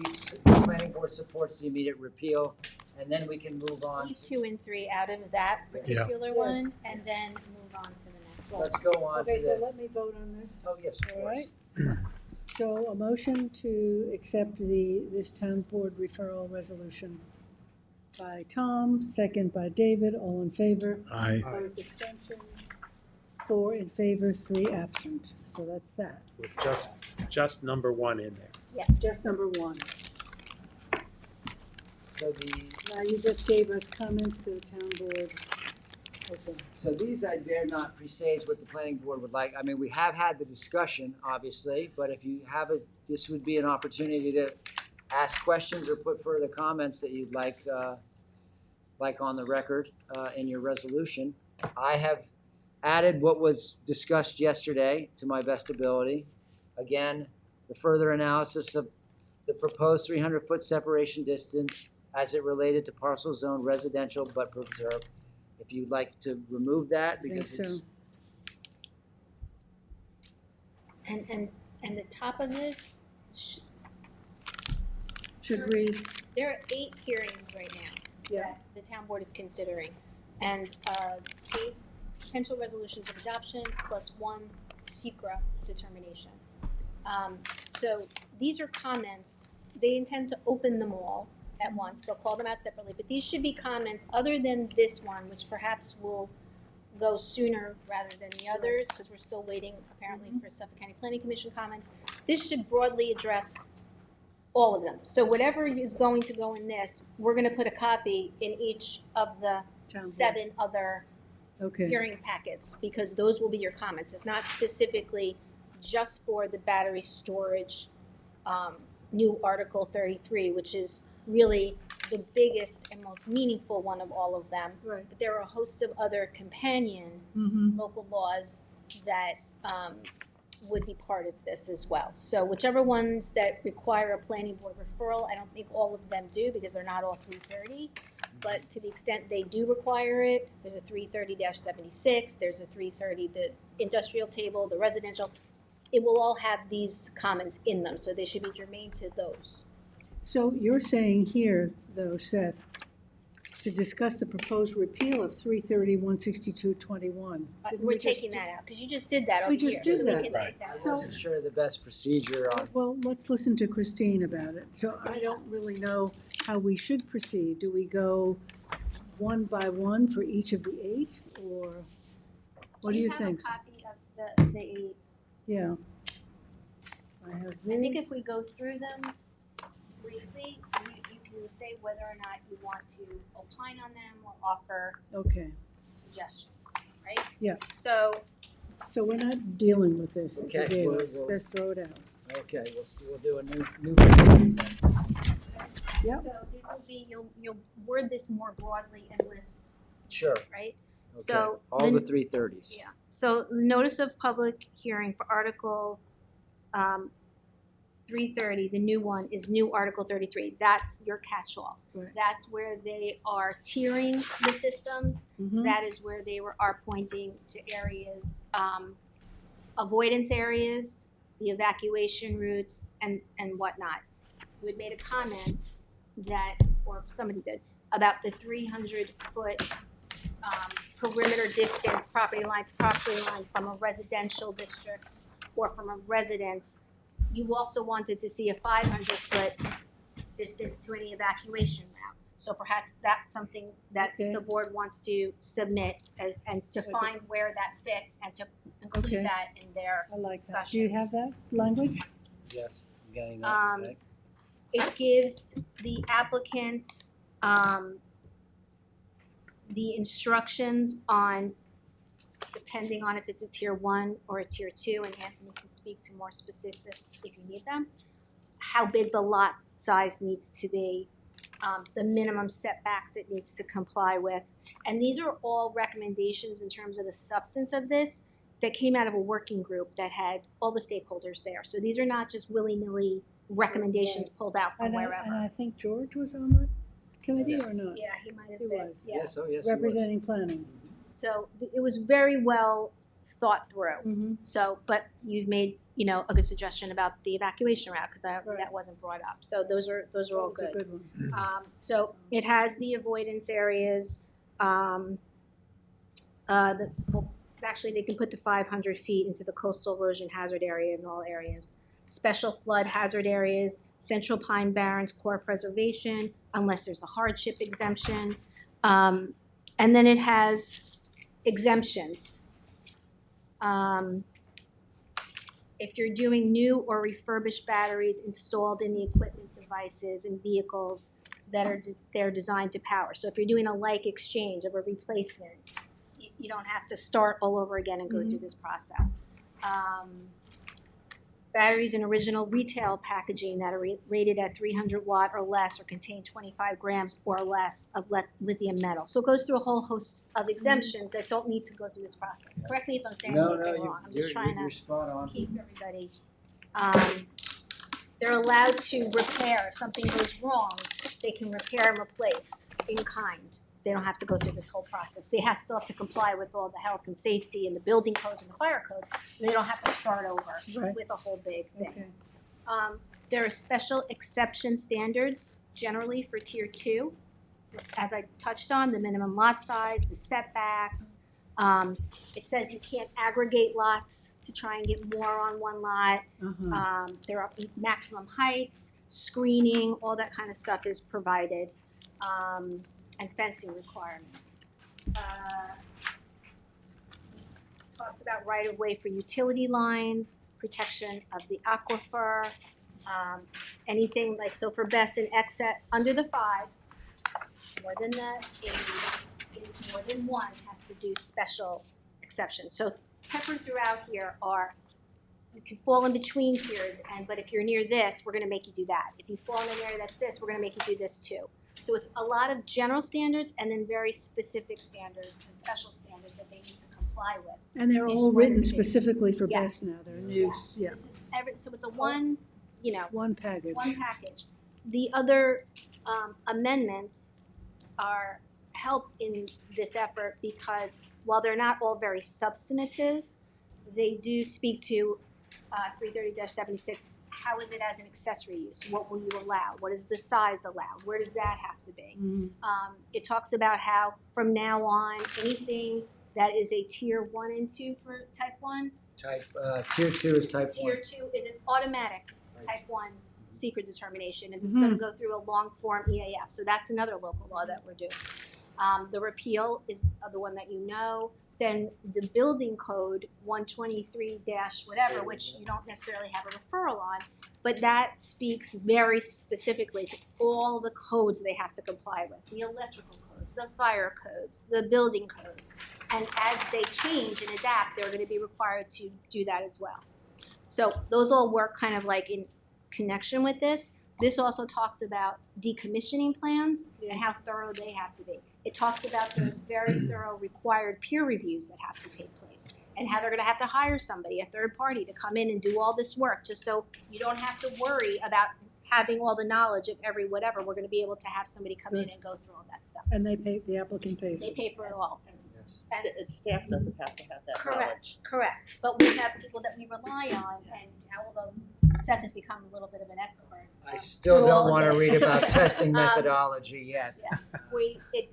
planning board supports the immediate repeal, and then we can move on. Leave 2 and 3 out of that particular Yes. one, and then move on to the next one. Let's go on to Okay, so the, let me vote on this. oh, yes, of All course. right. So a motion to accept this town board referral resolution by Tom, second by David, all in favor. Aye. Opposed, abstentions, 4 in favor, 3 absent. So that's that. With just number 1 in there. Yeah. Just number 1. So the, Now you just gave us comments to the town board. Okay. so these I dare not presage what the planning board would like. I mean, we have had the discussion, obviously, but if you have this would be an opportunity to ask questions or put further comments that you'd like on the record in your resolution. I have added what was discussed yesterday to my best ability. Again, the further analysis of the proposed 300-foot separation distance as it related to parcel zone residential but preserved. If you'd like to remove that, because think so. it's, And the top of this, Should read. there are 8 hearings right now Yeah. that the town board is considering. And 8 potential resolutions of adoption plus 1 secra determination. So these are comments, they intend to open them all at once, they'll call them out separately, but these should be comments other than this one, which perhaps will go sooner rather than the others, because we're still waiting apparently for Suffolk County Planning Commission comments. This should broadly address all of them. So whatever is going to go in this, we're gonna put a copy in each of the Town board. 7 other Okay. hearing packets, because those will be your comments. It's not specifically just for the battery storage, new Article 33, which is really the biggest and most meaningful one of all of them. Right. But there are a host of other companion Mm-hmm. local laws that would be part of this as well. So whichever ones that require a planning board referral, I don't think all of them do, because they're not all 330. But to the extent they do require it, there's a 330-76, there's a 330, the industrial table, the residential. It will all have these comments in them, so they should be germane to those. So you're saying here, though, Seth, to discuss the proposed repeal of 330-162-21. Didn't We're we just taking do- that out, because you just did that over We here. just did so that. we can take that I out. wasn't sure of the best procedure on. Well, let's listen to Christine about it. So I don't really know how we should proceed. Do we go one by one for each of the 8, or what do you think? Do you have a copy of the 8? Yeah. I have I think this. if we go through them briefly, you can say whether or not you want to opine on them or offer Okay, suggestions, right? yeah. So, So we're not dealing with this. that you Okay, gave we'll- us. we'll- Let's throw it out. Okay, we'll do a new procedure then. Yep. so these will be, you'll word this more broadly in lists, Sure. right? Okay. So All the 330s. Yeah, so notice of public hearing for Article 330, the new one, is new Article 33. That's your catch-all. Right. That's where they are tiering the systems. Mhm. That is where they are pointing to areas, avoidance areas, the evacuation routes, and whatnot. You had made a comment that, or somebody did, about the 300-foot perimeter distance, property line to property line from a residential district or from a residence. you also wanted to see a 500-foot distance to any evacuation route. So perhaps that's something that Okay. the board wants to submit as, and define where that fits and to include Okay. that in their I like that. discussions. Do you have that language? Yes, I'm getting that, Um, okay. It gives the applicant, the instructions on, depending on if it's a tier 1 or a tier 2, and Anthony can speak to more specifics if you need them, how big the lot size needs to be, the minimum setbacks it needs to comply with. And these are all recommendations in terms of the substance of this that came out of a working group that had all the stakeholders there. So these are not just willy-nilly recommendations pulled out from And wherever. I think George was on that committee or not? Yeah, he might have He been, was. yeah. Yes, oh, yes, he was. Representing planning. So it was very well thought through. Mm-hmm. So, but you've made, you know, a good suggestion about the evacuation route, because that wasn't brought up. So those are all That's a good. good one. So it has the avoidance areas. Actually, they can put the 500 feet into the coastal erosion hazard area in all areas. Special flood hazard areas, Central Pine Barrens core preservation, unless there's a hardship exemption. And then it has exemptions. If you're doing new or refurbished batteries installed in the equipment, devices, and vehicles that are they're designed to power. So if you're doing a like exchange of a replacement, you don't have to start all over again and go through this process. Batteries in original retail packaging that are rated at 300 watt or less or contain 25 grams or less of lithium metal. So it goes through a whole host of exemptions that don't need to go through this process. Correct me if I'm saying anything wrong. I'm just trying you're to spot on. keep everybody. They're allowed to repair. If something goes wrong, they can repair and replace in kind. They don't have to go through this whole process. They still have to comply with all the health and safety and the building codes and the fire codes. They don't have to start over with a whole big thing. Okay. There are special exception standards generally for tier 2. As I touched on, the minimum lot size, the setbacks. It says you can't aggregate lots to try and get more on one lot. There are maximum heights, screening, all that kind of stuff is provided. And fencing requirements. Talks about right-of-way for utility lines, protection of the aquifer, anything like, so for best and excess, under the 5, more than the 80, more than 1 has to do special exceptions. So peppered throughout here are, you can fall in between tiers, but if you're near this, we're gonna make you do that. If you fall in an area that's this, we're gonna make you do this too. So it's a lot of general standards and then very specific standards and special standards that they need to comply with. And they're in all order written to- specifically for Yes. BESS now. They're new. Yes. Yeah. This is so it's a one package. One package. The other amendments help in this effort because while they're not all very substantive, they do speak to 330-76. How is it as an accessory use? What will you allow? What is the size allowed? Where does that have to be? It talks about how from now on, anything that is a tier 1 and 2 for type 1, Tier 2 is type 1. tier 2 is an automatic type 1 secret determination, and it's going to go through a long form EAF. So that's another local law that we're doing. The repeal is the one that you know. Then the building code 123- which you don't necessarily have a referral on, but that speaks very specifically to all the codes they have to comply with, the electrical codes, the fire codes, the building codes. And as they change and adapt, they're going to be required to do that as well. So those all work kind of like in connection with this. This also talks about decommissioning plans and how thorough they have to be. It talks about the very thorough required peer reviews that have to take place and how they're going to have to hire somebody, a third party, to come in and do all this work just so you don't have to worry about having all the knowledge of every whatever. We're going to be able to have somebody come in and go through all that stuff. And the applicant pays. They pay for it all. Staff doesn't have to have that knowledge. Correct. But we have people that we rely on, and although Seth has become a little bit of an expert. I still through all don't of want to this. read about testing Um, methodology yet. Yeah,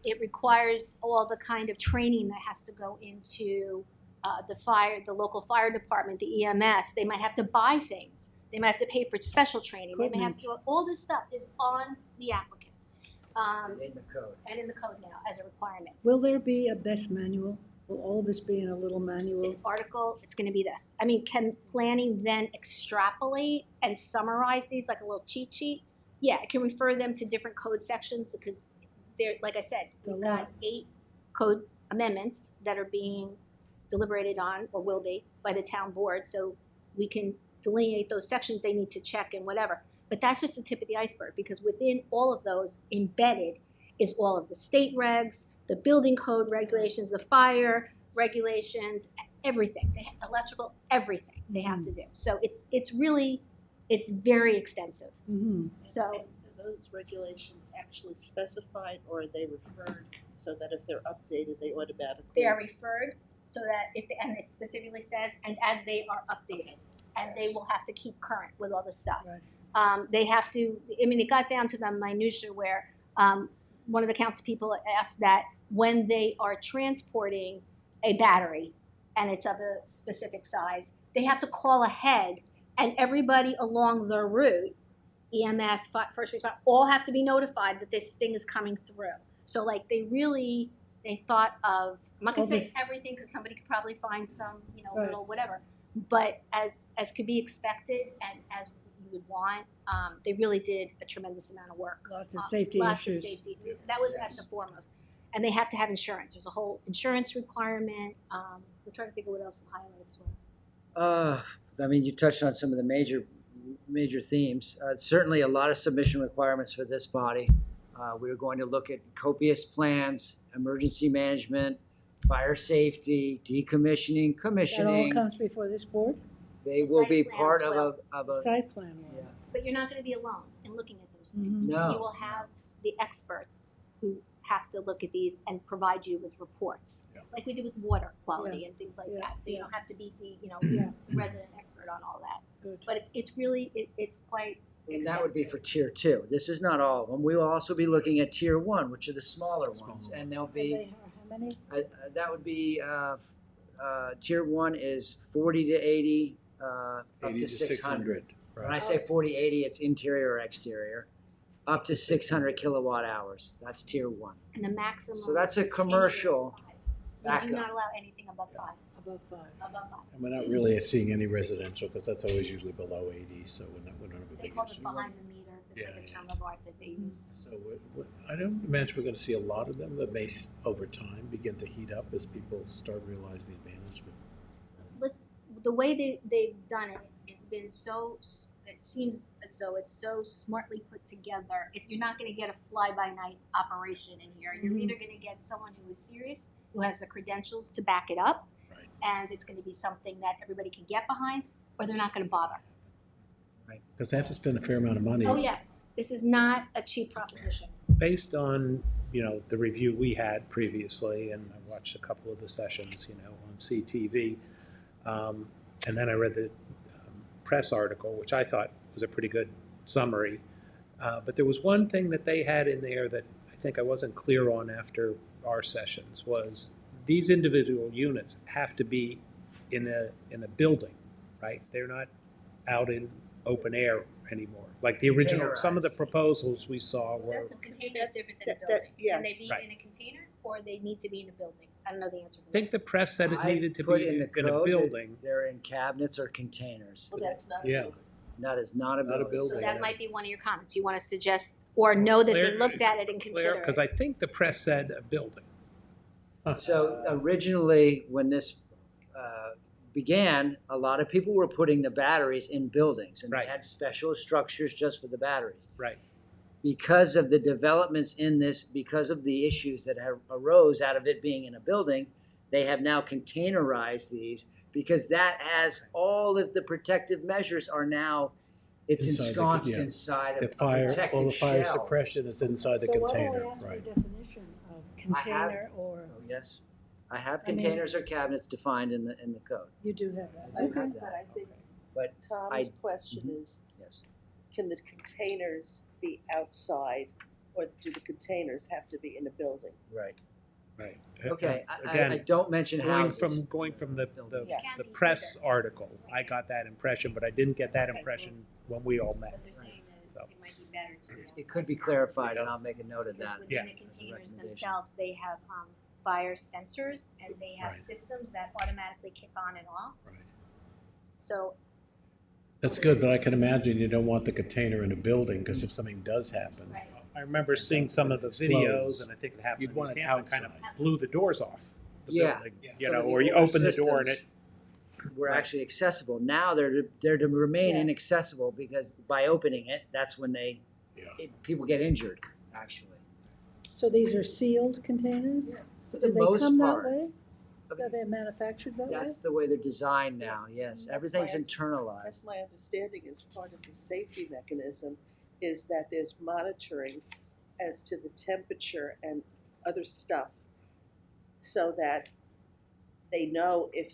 it requires all the kind of training that has to go into the local fire department, the EMS. They might have to buy things They might have to pay for special training. They may have Equipment. to, all this stuff is on the applicant. In the code. And in the code now as a requirement. Will there be a best manual? Will all this be in a little manual? This article, it's gonna be this. I mean, can planning then extrapolate and summarize these like a little cheat sheet? Yeah, it can refer them to different code sections because they're, like I said, we've got 8 code amendments that are being deliberated on or will be by the town board. So we can delineate those sections they need to check and whatever. But that's just the tip of the iceberg because within all of those embedded is all of the state regs, the building code regulations, the fire regulations, everything, electrical, everything they have to do. So it's really, it's very extensive. So Are those regulations actually specified or are they referred so that if they're updated, they automatically? they are referred so that and it specifically says, and as they are updated, and they will have to keep current with all this stuff. They have to, I mean, it got down to the minutia where one of the council people asked that when they are transporting a battery and it's of a specific size, they have to call ahead and everybody along the route, EMS, first responder, all have to be notified that this thing is coming through. So like they thought of, I'm not gonna say everything because somebody could probably find some, little whatever, but as could be expected and as you would want, they really did a tremendous amount of work. Lots of safety Lots issues. of safety. That was at the foremost. And they have to have insurance. There's a whole insurance requirement. We're trying to figure what else the highlights were. I mean, you touched on some of the major themes. Certainly a lot of submission requirements for this body. We're going to look at copious plans, emergency management, fire safety, decommissioning, That commissioning. all comes before this board? They The will site be plans part of will. a. Site plan will. But you're not going to be alone in looking at those things. No. You will have the experts who have to look at these and provide you with reports, like we do with water quality and things like that. So you don't have to be the resident expert on all that. Good. But it's really it's quite. And that would be for tier 2. This is not all of them. We will also be looking at tier 1, which are the smaller ones, and there'll be. How many? That would be tier 1 is 40 to 80, up 80 to to 600. 600, When I right. say 40, 80, it's interior or exterior, up to 600 kilowatt hours. That's tier 1. And the maximum. So that's a is commercial 10 We do not backup. allow anything above 5. Above 5. Above 5. And we're not really seeing any residential because that's always usually below 80, so we don't have a They big call this issue. behind the meter. This is like a term of art that they use. So I don't imagine we're going to see a lot of them that may, over time, begin to heat up as people start realizing the advantage. With the way they've done it has been so, it seems as though it's so smartly put together. You're not going to get a fly-by-night operation in here. You're either going to get someone who is serious, who has the credentials to back it up, and it's going to be something that everybody can get behind, or they're not going to bother. Because they have to spend a fair amount of money. Oh, yes. This is not a cheap proposition. Based on, the review we had previously, and I watched a couple of the sessions, on CTV, and then I read the press article, which I thought was a pretty good summary. But there was one thing that they had in there that I think I wasn't clear on after our sessions, was these individual units have to be in a building, right? They're not out in open air anymore. Like the original, some of the proposals we saw were. That's a container is different than a that- building. yes. Can they be Right. in a container, or they need to be in a building? I don't know the answer to I that. think the press said it I needed to put be in the in a code that building. They're in cabinets or containers. Well, that's not a Yeah. building. That is not a building. So that might be one of your comments. You want to suggest or know that they Claire- looked at it and considered it. Because I think the press said a building. So originally, when this began, a lot of people were putting the batteries in buildings, and they had special structures just for the batteries. Right. Because of the developments in this, because of the issues that have arose out of it being in a building, they have now containerized these, because that has all of the protective measures are now, it's Inside the- ensconced yeah. inside The of a fire, protective all the fire shell. suppression is inside the So why container, don't I ask for a right? definition of container or, Oh, yes. I have I mean- containers or cabinets defined in the code. you do have that? I do have But that. I think But Tom's question is, yes. can the containers be outside, or do the containers have to be in a building? Right. Right. Okay, I Again, don't mention houses. Going from the Yeah. the press article, I got that impression, but I didn't get that impression when we all met. So, It could be clarified, and I'll make a note of Because that. within the as a containers recommendation. themselves, they have fire sensors and they have Right. systems that automatically kick on and off. Right. So That's good, but I can imagine you don't want the container in a building, because if something does happen. I remember seeing some of the videos, and I think it happened You'd in want East it Hampton, kind of outside. blew the doors off the Yeah. building. You Some know, of the or you older open the door and it, systems were actually accessible. Now they're to remain Yeah. inaccessible, because by opening it, that's when people get injured, actually. So these are sealed containers? For the Do they most come part. that way? Are they manufactured that way? That's the way they're designed now, yes. That's Everything's why internalized. That's my understanding is part of the safety mechanism is that there's monitoring as to the temperature and other stuff so that they know if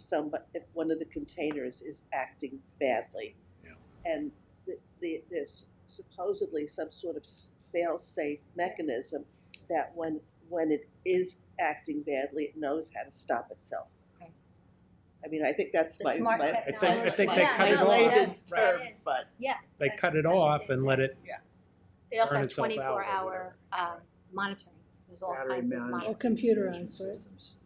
one of the containers is acting badly. Yeah. And there's supposedly some sort of fail-safe mechanism that when it is acting badly, it knows how to stop itself. Okay. I mean, I think that's the my. smart my technology. I think my- they Yeah, cut it my off. layman that term, is- but Yeah. they that's- cut it that's what off they and say. let it, They also burn have itself out or 24 hour monitoring. There's all Battery kinds of management. Or monitoring computerized, right? systems.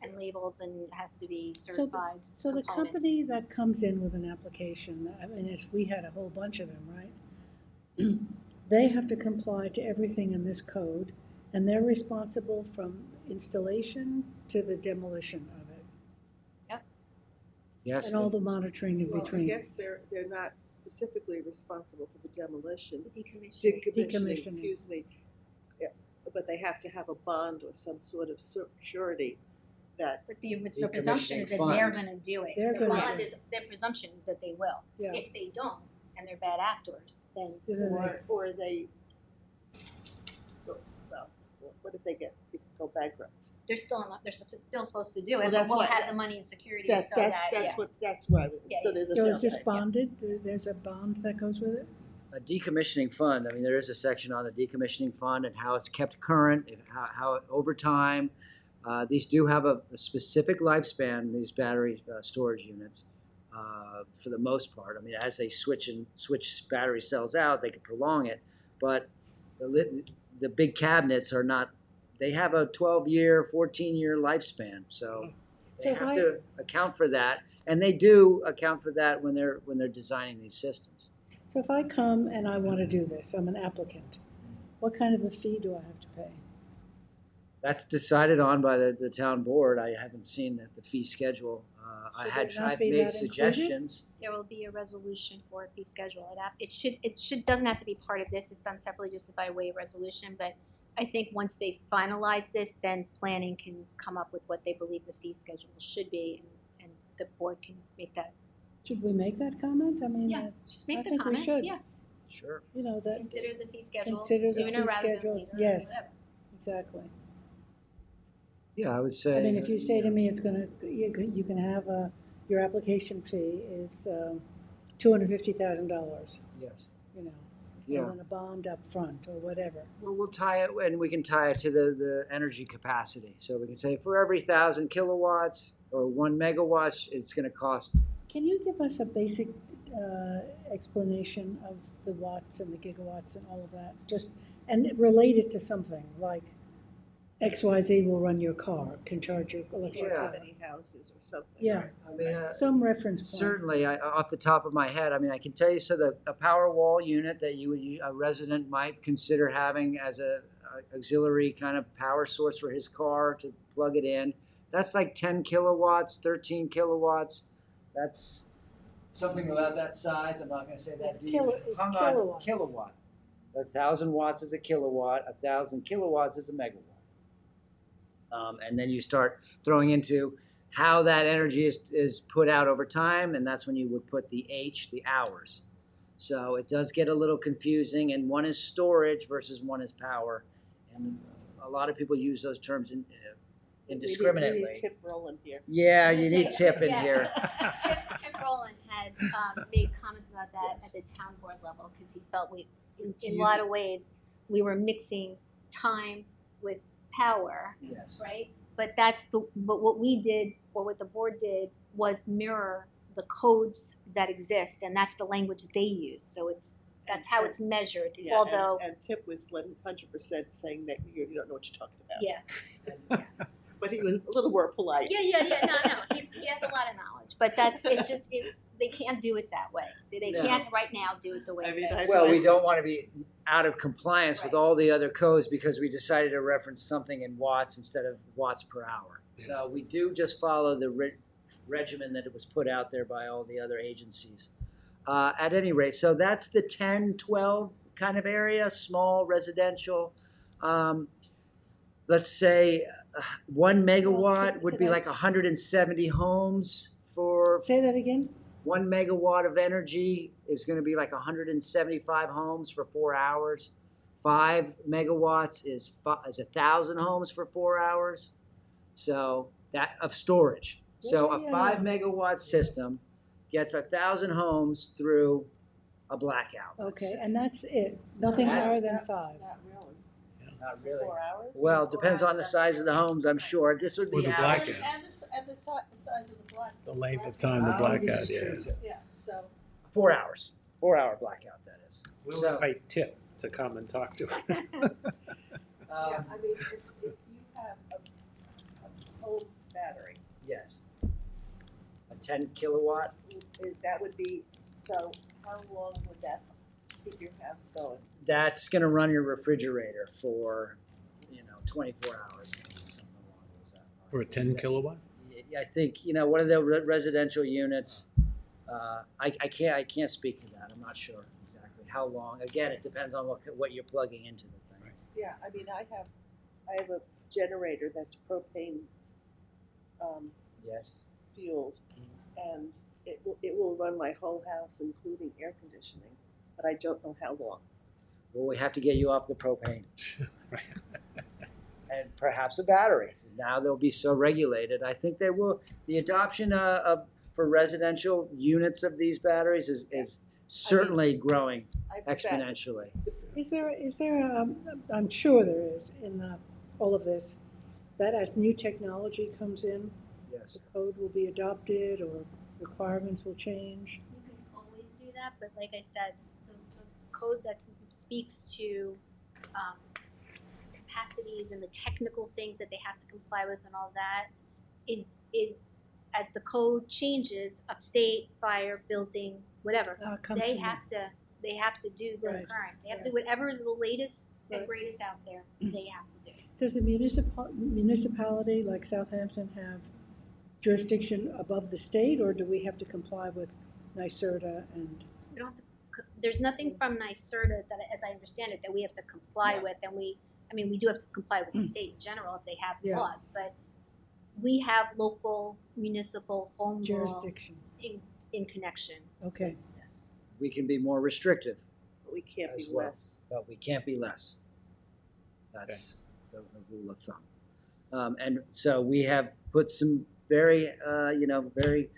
and labels, and it has to be So, certified. so the components. company that comes in with an application, I mean, we had a whole bunch of them, right? They have to comply to everything in this code, and they're responsible from installation to the demolition of it, Yes. and all the monitoring in well, I between. guess they're not specifically responsible for the demolition. Decommissioning. Decommissioning, excuse me. Yeah, but they have to have a bond or some sort of surety that. But the presumption is that Decommissioning they're fund. gonna do it. They're The gonna bond do is, their presumption is that they will. Yeah. If they don't, and they're bad actors, then Or they, well, what if they go bankrupt? they're still supposed to do Well, it, but that's we'll why- have the money and security That's so that, yeah. that's why, Yeah, so yeah. there's a. So is this fail-safe. bonded? There's a bond that goes with it? A decommissioning fund, I mean, there is a section on the decommissioning fund and how it's kept current, and how over time. These do have a specific lifespan, these battery storage units, for the most part. I mean, as they switch battery cells out, they can prolong it. But the big cabinets are not, they have a 12-year, 14-year lifespan. So So they if have I- to account for that. And they do account for that when they're designing these systems. So if I come and I want to do this, I'm an applicant, what kind of a fee do I have to pay? That's decided on by the town board. I haven't seen the fee schedule. Should it not I've be made that included? suggestions. There will be a resolution for a fee schedule. It doesn't have to be part of this. It's done separately just by way of resolution, but I think once they finalize this, then planning can come up with what they believe the fee schedule should be, and the board can make that. Should we make that comment? I mean, Yeah, just I make the think we comment, should. yeah. Sure. You know, that. Consider the fee schedule Consider the sooner fee rather than schedule, later, yes. whatever. Exactly. Yeah, I would say. I mean, if you say to me, it's gonna, you can have your application fee is $250,000, Yes. you know, Yeah. and then a bond up front or whatever. Well, we'll tie it, and we can tie it to the energy capacity. So we can say for every 1,000 kilowatts or 1 megawatts, it's going to cost. Can you give us a basic explanation of the watts and the gigawatts and all of that? Just, and relate it to something like XYZ will run your car, can charge your electric Or car. how many houses or something. Yeah, I mean, some reference point. certainly, off the top of my head, I mean, I can tell you, so a power wall unit that a resident might consider having as a auxiliary kind of power source for his car to plug it in, that's like 10 kilowatts, 13 kilowatts. That's something about that size. I'm not going to say that. It's kilowatts. Kilowatt. 1,000 watts is a kilowatt. 1,000 kilowatts is a megawatt. And then you start throwing into how that energy is put out over time, and that's when you would put the H, the hours. So it does get a little confusing, and one is storage versus one is power. And a lot of people use those terms indiscriminately. We need Tip Rowland here. Yeah, you need Tip in Yeah. here. Tip Rowland had made comments about that at the town board level, because he felt in a lot of ways, we were mixing time with power, Yes. right? But but what we did, or what the board did, was mirror the codes that exist, and that's the language that they use. So that's how it's measured, Yeah, although. and Tip was 100% saying that you don't know what you're talking about. Yeah. But he was a little more polite. Yeah. No. He has a lot of knowledge, but they can't do it that way. They No. can't right now do it the way that. Well, we don't want to be out of compliance with all the other codes because we decided to reference something in watts instead of watts per hour. So we do just follow the regimen that was put out there by all the other agencies. At any rate, so that's the 10, 12 kind of area, small residential. Let's say 1 megawatt would be like 170 homes for. Say that again? 1 megawatt of energy is going to be like 175 homes for 4 hours. 5 megawatts is 1,000 homes for 4 hours. So that of storage. So a 5 megawatt system gets 1,000 homes through a blackout. Okay, and that's it, nothing more than 5. Not really. 4 hours? Well, it depends on the size of the homes, I'm sure. This would Or be the average. blackout. And the size of the black. The length of time the blackout, this is yeah. true too. Yeah, so. 4 hours. 4 hour blackout, that is. We'll So- invite Tip to come and talk to us. Yeah, I mean, if you have a home battery, Yes. A 10 kilowatt. that would be, so how long would that keep your house going? That's going to run your refrigerator for, 24 hours. Something along those lines. For a 10 kilowatt? I think, one of the residential units, I can't speak to that. I'm not sure exactly how long. Again, it depends on what you're plugging into the thing. Yeah, I mean, I have a generator that's propane Yes. fueled, and it will run my whole house, including air conditioning, but I don't know how long. Well, we have to get you off the propane. And perhaps a battery. Now they'll be so regulated. I think they will. The adoption for residential units of these batteries is certainly growing I bet. exponentially. Is there, I'm sure there is in all of this, that as new technology comes in, Yes. the code will be adopted or requirements will change? You can always do that, but like I said, the code that speaks to capacities and the technical things that they have to comply with and all that is as the code changes, upstate, fire, building, whatever, Comes they from have to do the Right. current. They have to do whatever is the latest and Right. greatest out there. They have to do. Does the municipality like Southampton have jurisdiction above the state, or do we have to comply with NYSERDA and? We don't have to. There's nothing from NYSERDA that, as I understand it, that we have to comply with, and we do have to comply with the state in general if they have Yeah. laws, but we have local municipal home law Jurisdiction. in connection. Okay. with this. We can be more restrictive. But we can't as be well, less. but we can't be less. That's the rule of thumb. And so we have put some very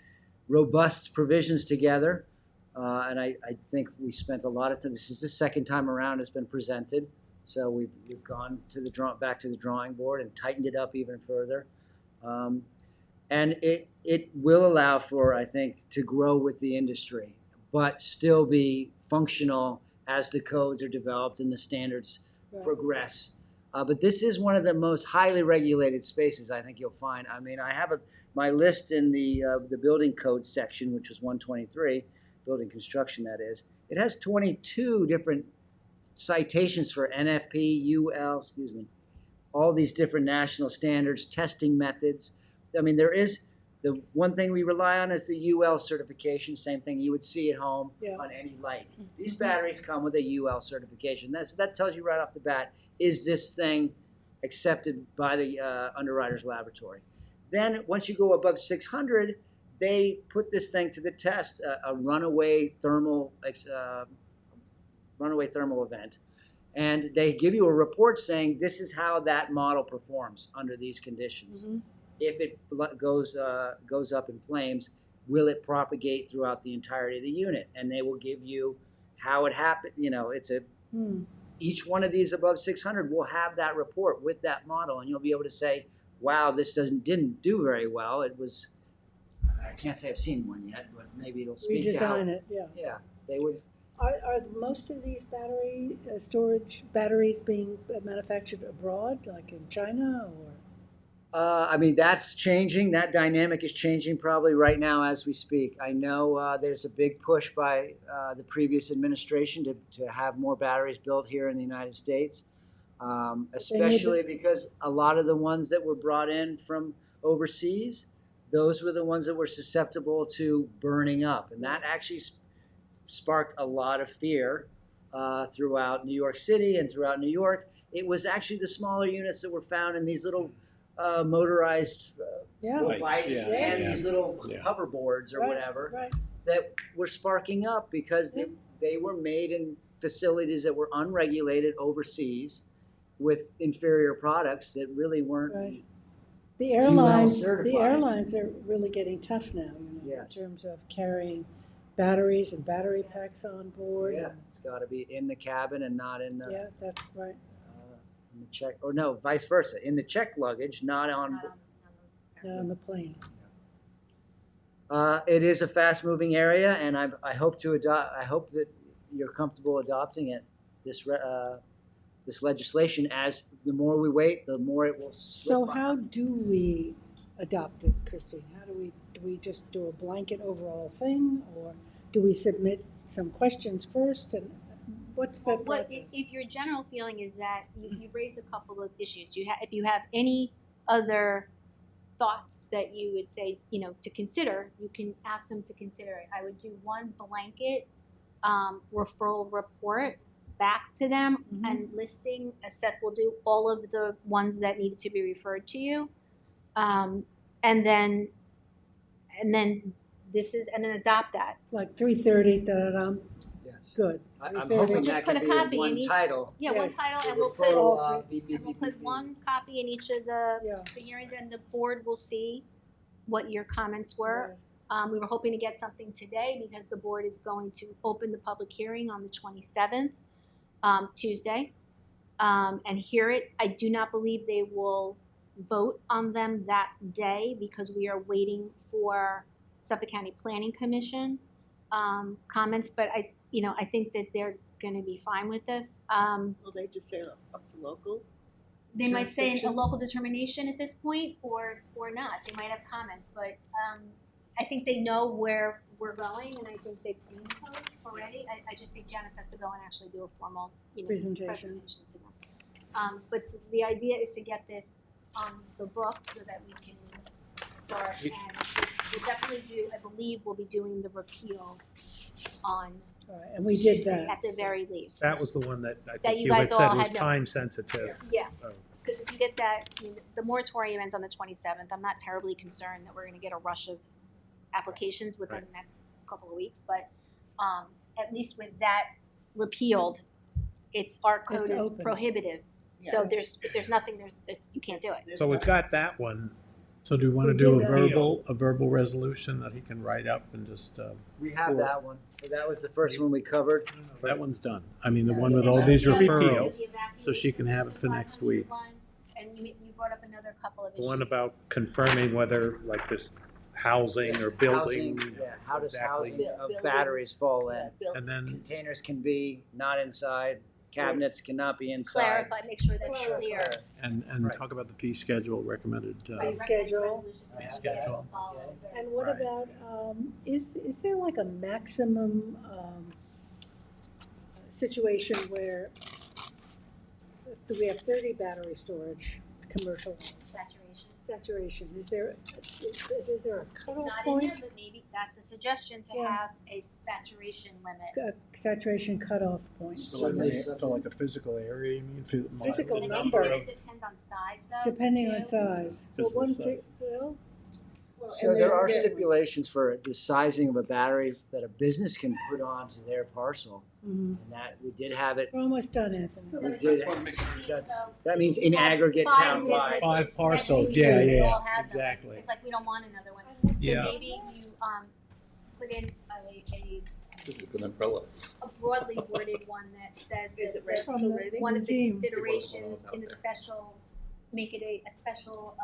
robust provisions together. And I think we spent a lot of time. This is the second time around it's been presented. So we've gone to back to the drawing board and tightened it up even further. And it will allow for, I think, to grow with the industry, but still be functional as the codes are developed and the standards progress. But this is one of the most highly regulated spaces I think you'll find. I mean, I have my list in the building code section, which was 123, building construction that is. It has 22 different citations for NFP, UL, all these different national standards, testing methods. I mean, there is the one thing we rely on is the UL certification, same thing you would see at home on any light. These batteries come with a UL certification. That tells you right off the bat, is this thing accepted by the underwriter's laboratory? Then once you go above 600, they put this thing to the test, a runaway thermal event. And they give you a report saying this is how that model performs under these conditions. Mm-hmm. If it goes up in flames, will it propagate throughout the entirety of the unit? And they will give you how it happened. It's a each one of these above 600 will have that report with that model, and you'll be able to say, wow, this didn't do very well. It was, I can't say I've seen one yet, but maybe it'll speak to how. Redesign it, yeah. Yeah, they would. Are most of these battery storage batteries being manufactured abroad, like in China, or? I mean, that's changing. That dynamic is changing probably right now as we speak. I know there's a big push by the previous administration to have more batteries built here in the United States, especially because a lot of the ones that were brought in from overseas, those were the ones that were susceptible to burning up. And that actually sparked a lot of fear throughout New York City and throughout New York. It was actually the smaller units that were found in these little motorized bikes and these little hoverboards or whatever that were sparking up because they were made in facilities that were unregulated overseas with inferior products that really weren't. The airlines, certified. the airlines are really getting tough now, in terms of carrying batteries and battery packs on board. Yeah, it's got to be in the cabin and not in the. Yeah, that's right. In the check, or no, vice versa. In the check luggage, not on the plane. It is a fast-moving area, and I hope to adopt. I hope that you're comfortable adopting it. This legislation. As the more we wait, the more it will. So how do we adopt it, Christine? How do we just do a blanket overall thing, or do we submit some questions first? And what's the process? If your general feeling is that you've raised a couple of issues, if you have any other thoughts that you would say, to consider, you can ask them to consider it. I would do one blanket referral report back to them and listing, as Seth will do, all of the ones that needed to be referred to you. And then adopt that. Like 330, Yes. Good. I'm hoping Just that put can a be copy one in each. title. Yeah, one title, and we'll put one copy in each of the hearings, and the board will see what your comments were. We were hoping to get something today because the board is going to open the public hearing on the 27th, Tuesday, and hear it. I do not believe they will vote on them that day because we are waiting for Suffolk County Planning Commission comments, but I think that they're going to be fine with this. Will they just say up to local? They might say a local determination at this point, or not. They might have comments, but I think they know where we're going, and I think they've seen the code already. I just think Janice has to go and actually do a formal presentation to them. But the idea is to get this on the books so that we can start, and we'll definitely do. I believe we'll be doing the repeal on. And we did Tuesday that. at the very least. That was the one that I That think you you had guys said all was had no- time sensitive. Yeah, Oh. because if you get that, the moratorium ends on the 27th. I'm not terribly concerned that we're going to get a rush of applications within the next couple of weeks, but at least with that repealed, our code It's is open. prohibitive. So there's nothing, you can't do it. So we've got that one. So do you want to We do did a verbal resolution that he can write up and just, We have that one. That was the first one we covered. that one's done. I mean, the one with all these referrals, so she can have it for next week. And you brought up another couple of The issues. one about confirming whether like this housing or building. How does exactly. housing of batteries fall in? And then Containers can be not inside, cabinets cannot be inside. Clarify, make sure that's clear. and talk about the fee schedule recommended. Fee schedule. Fee schedule. And what about, is there like a maximum situation where if we have 30 battery storage, commercial saturation, is there a It's cutoff not in there, point? but maybe that's a suggestion to have a saturation limit. A saturation cutoff point. So like a physical area, you mean? Physical I think number. it's gonna depend on size though. Depending on too. size. Well, Just the one size. thing, well. So there are stipulations for the sizing of a battery that a business can put onto their parcel. Mhm. And that, we did have it, We're almost done, Anthony. we did, that means in aggregate Five townwide. businesses. 5 parcels, Next yeah, to you, yeah, we all have them. exactly. It's like we don't want another one. So Yeah. maybe you put in a This is an umbrella. a broadly worded one that says Is that it registered the- already? one of the Museum. considerations in the special, make it a special,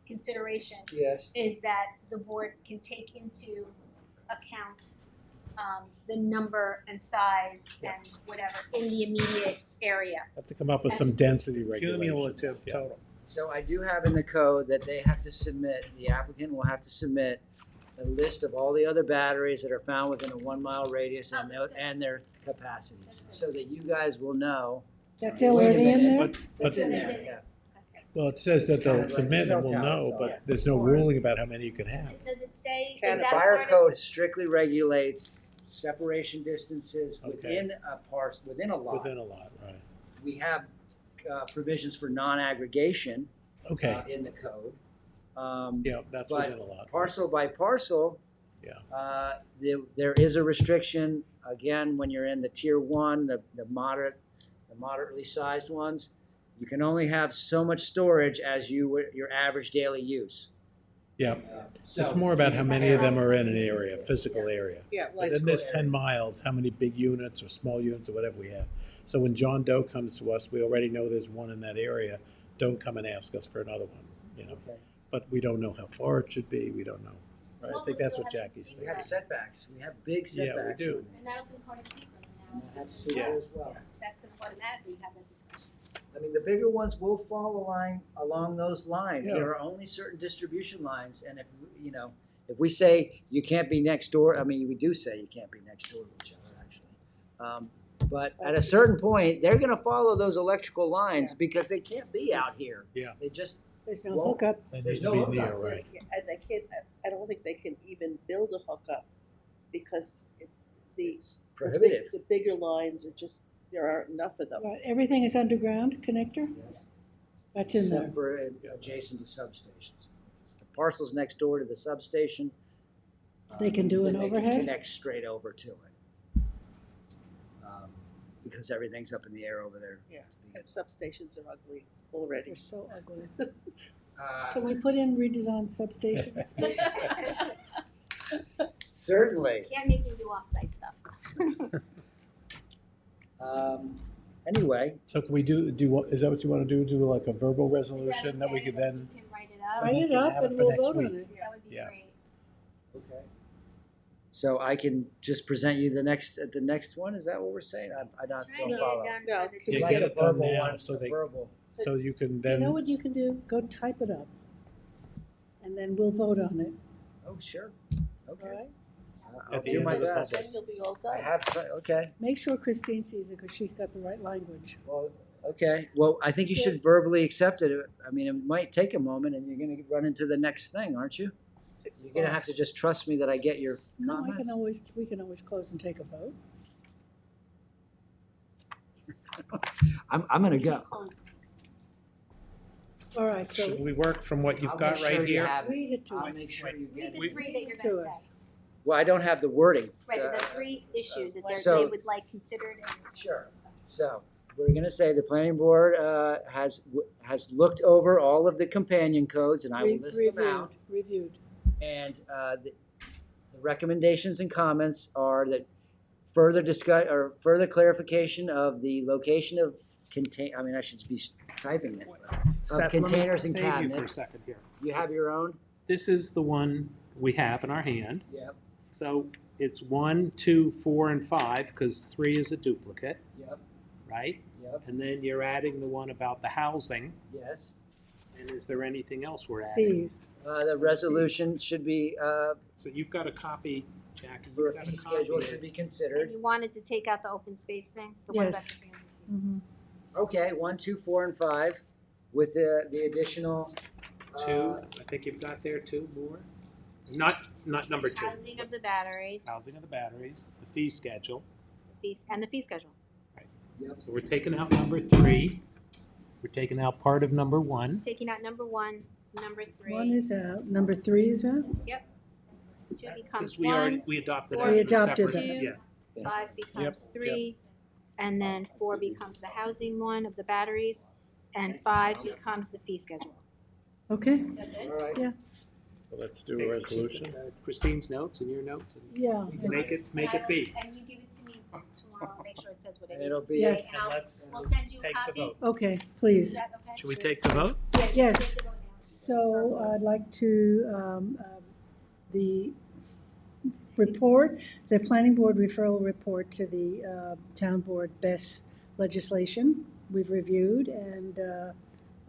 consideration Yes. is that the board can take into account, the number and size and whatever in the immediate area. Have to come up with some density regulations. Cumulative Yeah. total. So I do have in the code that they have to submit, the applicant will have to submit a list of all the other batteries that are found within a 1 mile radius and their capacities, so that you guys will know. That's Wait a already in minute. there? It's in It's there, in yeah. Well, it says that they'll submit and we'll Cell know, towers, but there's no ruling about how many you can have. Does it say, is The that fire part of? code strictly regulates separation distances Okay. within a within a lot. Within a lot, right. We have provisions for non-aggregation Okay, in the code. yeah, that's but within a lot. Parcel by parcel, Yeah. there is a restriction, again, when you're in the tier one, the moderately sized ones, you can only have so much storage as your average daily use. Yeah, So- it's more about how many of them are in an area, physical area. Yeah, like. Within this 10 miles, how many big units or small units or whatever we have. So when John Doe comes to us, we already know there's one in that area. Don't come and ask us for another one, you know. Okay. But we don't know how far it should be, we don't know. Right? I think that's what Jackie's We saying. have setbacks, we have big Yeah, we setbacks. do. And that'll be part of secret now. That's secret as well. That's gonna automatically have that discussion. I mean, the bigger ones will fall along those lines. Yeah. There are only certain distribution lines, and if we say you can't be next door, I mean, we do say you can't be next door to each other, actually. But at a certain point, they're gonna follow those electrical lines because they can't be out here. Yeah. They just There's no won't. hookup. They There's need to no be near, hookup. right? And they can't, I don't think they can even build a hookup because the prohibitive. the bigger lines are just, there aren't enough of them. Right, everything is underground connector? Yes. That's in there. Except for adjacent to substations. It's the parcels next door to the substation. They can do an then they can overhead? connect straight over to it. Because everything's up in the air over there. Yeah, and substations are ugly already. They're so ugly. Uh, Can we put in redesigned substations? Certainly. Can't make you do off-site stuff. Anyway, So can we is that what you want to do? Do like a verbal resolution that we could then? You can write it up. Write it can up have it and for we'll next vote on week. it. That would be Yeah. great. okay. So I can just present you the next one? Is that what we're saying? I not Trying to don't get follow. it done No. for the Yeah, Like get a it done verbal now one, so a they, verbal. so you can You know then, what you can do? Go type it up. And then we'll vote on it, Oh, sure. all Okay. right? I'll the do end my of the best. public. Then you'll be all I done. have, okay. Make sure Christine sees it because she's got the right language. Well, okay. Well, I think you should verbally accept it. I mean, it might take a moment and you're gonna run into the next thing, aren't you? 6 You're gonna o'clock. have to just trust me that I get your No, comments. we can always close and take a vote. I'm gonna go. All right, so Should we work from what you've I'll got make sure right you here? have it. read it to I'll us. make sure you get Read it. the three that you're To gonna us. say. Well, I don't have the wording. Right, but the three issues that So- they would like considered and Sure. discussed. So we're gonna say the planning board has looked over all of the companion codes, and I will list them out. Reviewed. And the recommendations and comments are that further clarification of the location of I should be typing it. Seth, let me containers and save you for a cabinets. second here. You have your own? This is the one we have in our hand. Yep, So it's 1, 2, 4, and 5, because 3 is a duplicate, yep, right? yep, And then you're adding the one about the housing. yes. And is there anything else we're adding? Fees. The resolution should be, So you've got a copy, Jack. for you've a got fee copy schedule of- should be And considered. you wanted to take out the open space thing? The one about Yes. the 300 feet. Okay, 1, 2, 4, and 5 with the additional. 2, I think you've got there 2 more. Not number 2. Housing of the batteries, Housing of the batteries, the fee schedule. fees, and the fee schedule. Yep. So we're taking out number 3. We're taking out part of number 1. Taking out number 1, number 3. One is out, number 3 is out? Yep. 2 becomes Because 1, we adopted 4 that. We as a adopted separate- that. Yeah. 5 becomes Yep, 3, and then 4 becomes the housing one of the batteries, and 5 becomes the fee schedule. Okay, Is that good? All right. Yeah. So let's do a resolution. Christine's notes and your notes, and Yeah. make it be. And you give it to me tomorrow, make sure it says what it And it'll needs to be- say Yes. out. Let's We'll send you a take the copy. vote. Okay, please. Is that okay? Should we take the vote? Yes. So I'd like to, the report, the planning board referral report to the town board best legislation we've reviewed, and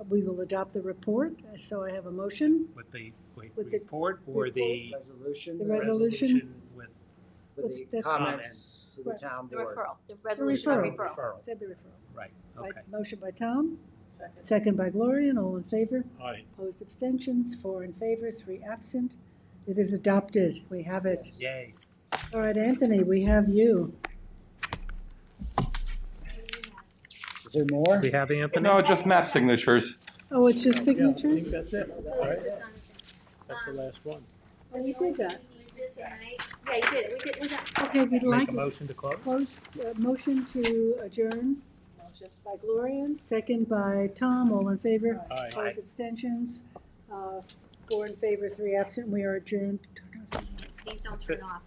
we will adopt the report. So I have a motion. With the With the report or the Resolution. The resolution. with With with the the comments to the Right. town The board. referral, the The resolution of referral. Said the referral. right, By- okay. Motion by Tom. Second by Gloria, and all in favor? Aye. Opposed, abstentions, 4 in favor, 3 absent. It is adopted. We have it. Yay. All right, Anthony, we have you. Is there more? We have Anthony? No, just map signatures. Oh, it's just Yeah, I think signatures? that's it, right? That's the last one. Oh, we did that. Tonight. Yeah, you did, we did. Okay, we'd Make like a motion to close? motion to adjourn. Motion by Gloria, second by Tom, all in favor? Aye. Opposed, abstentions, 4 in favor, 3 absent. We are adjourned. Please don't turn off.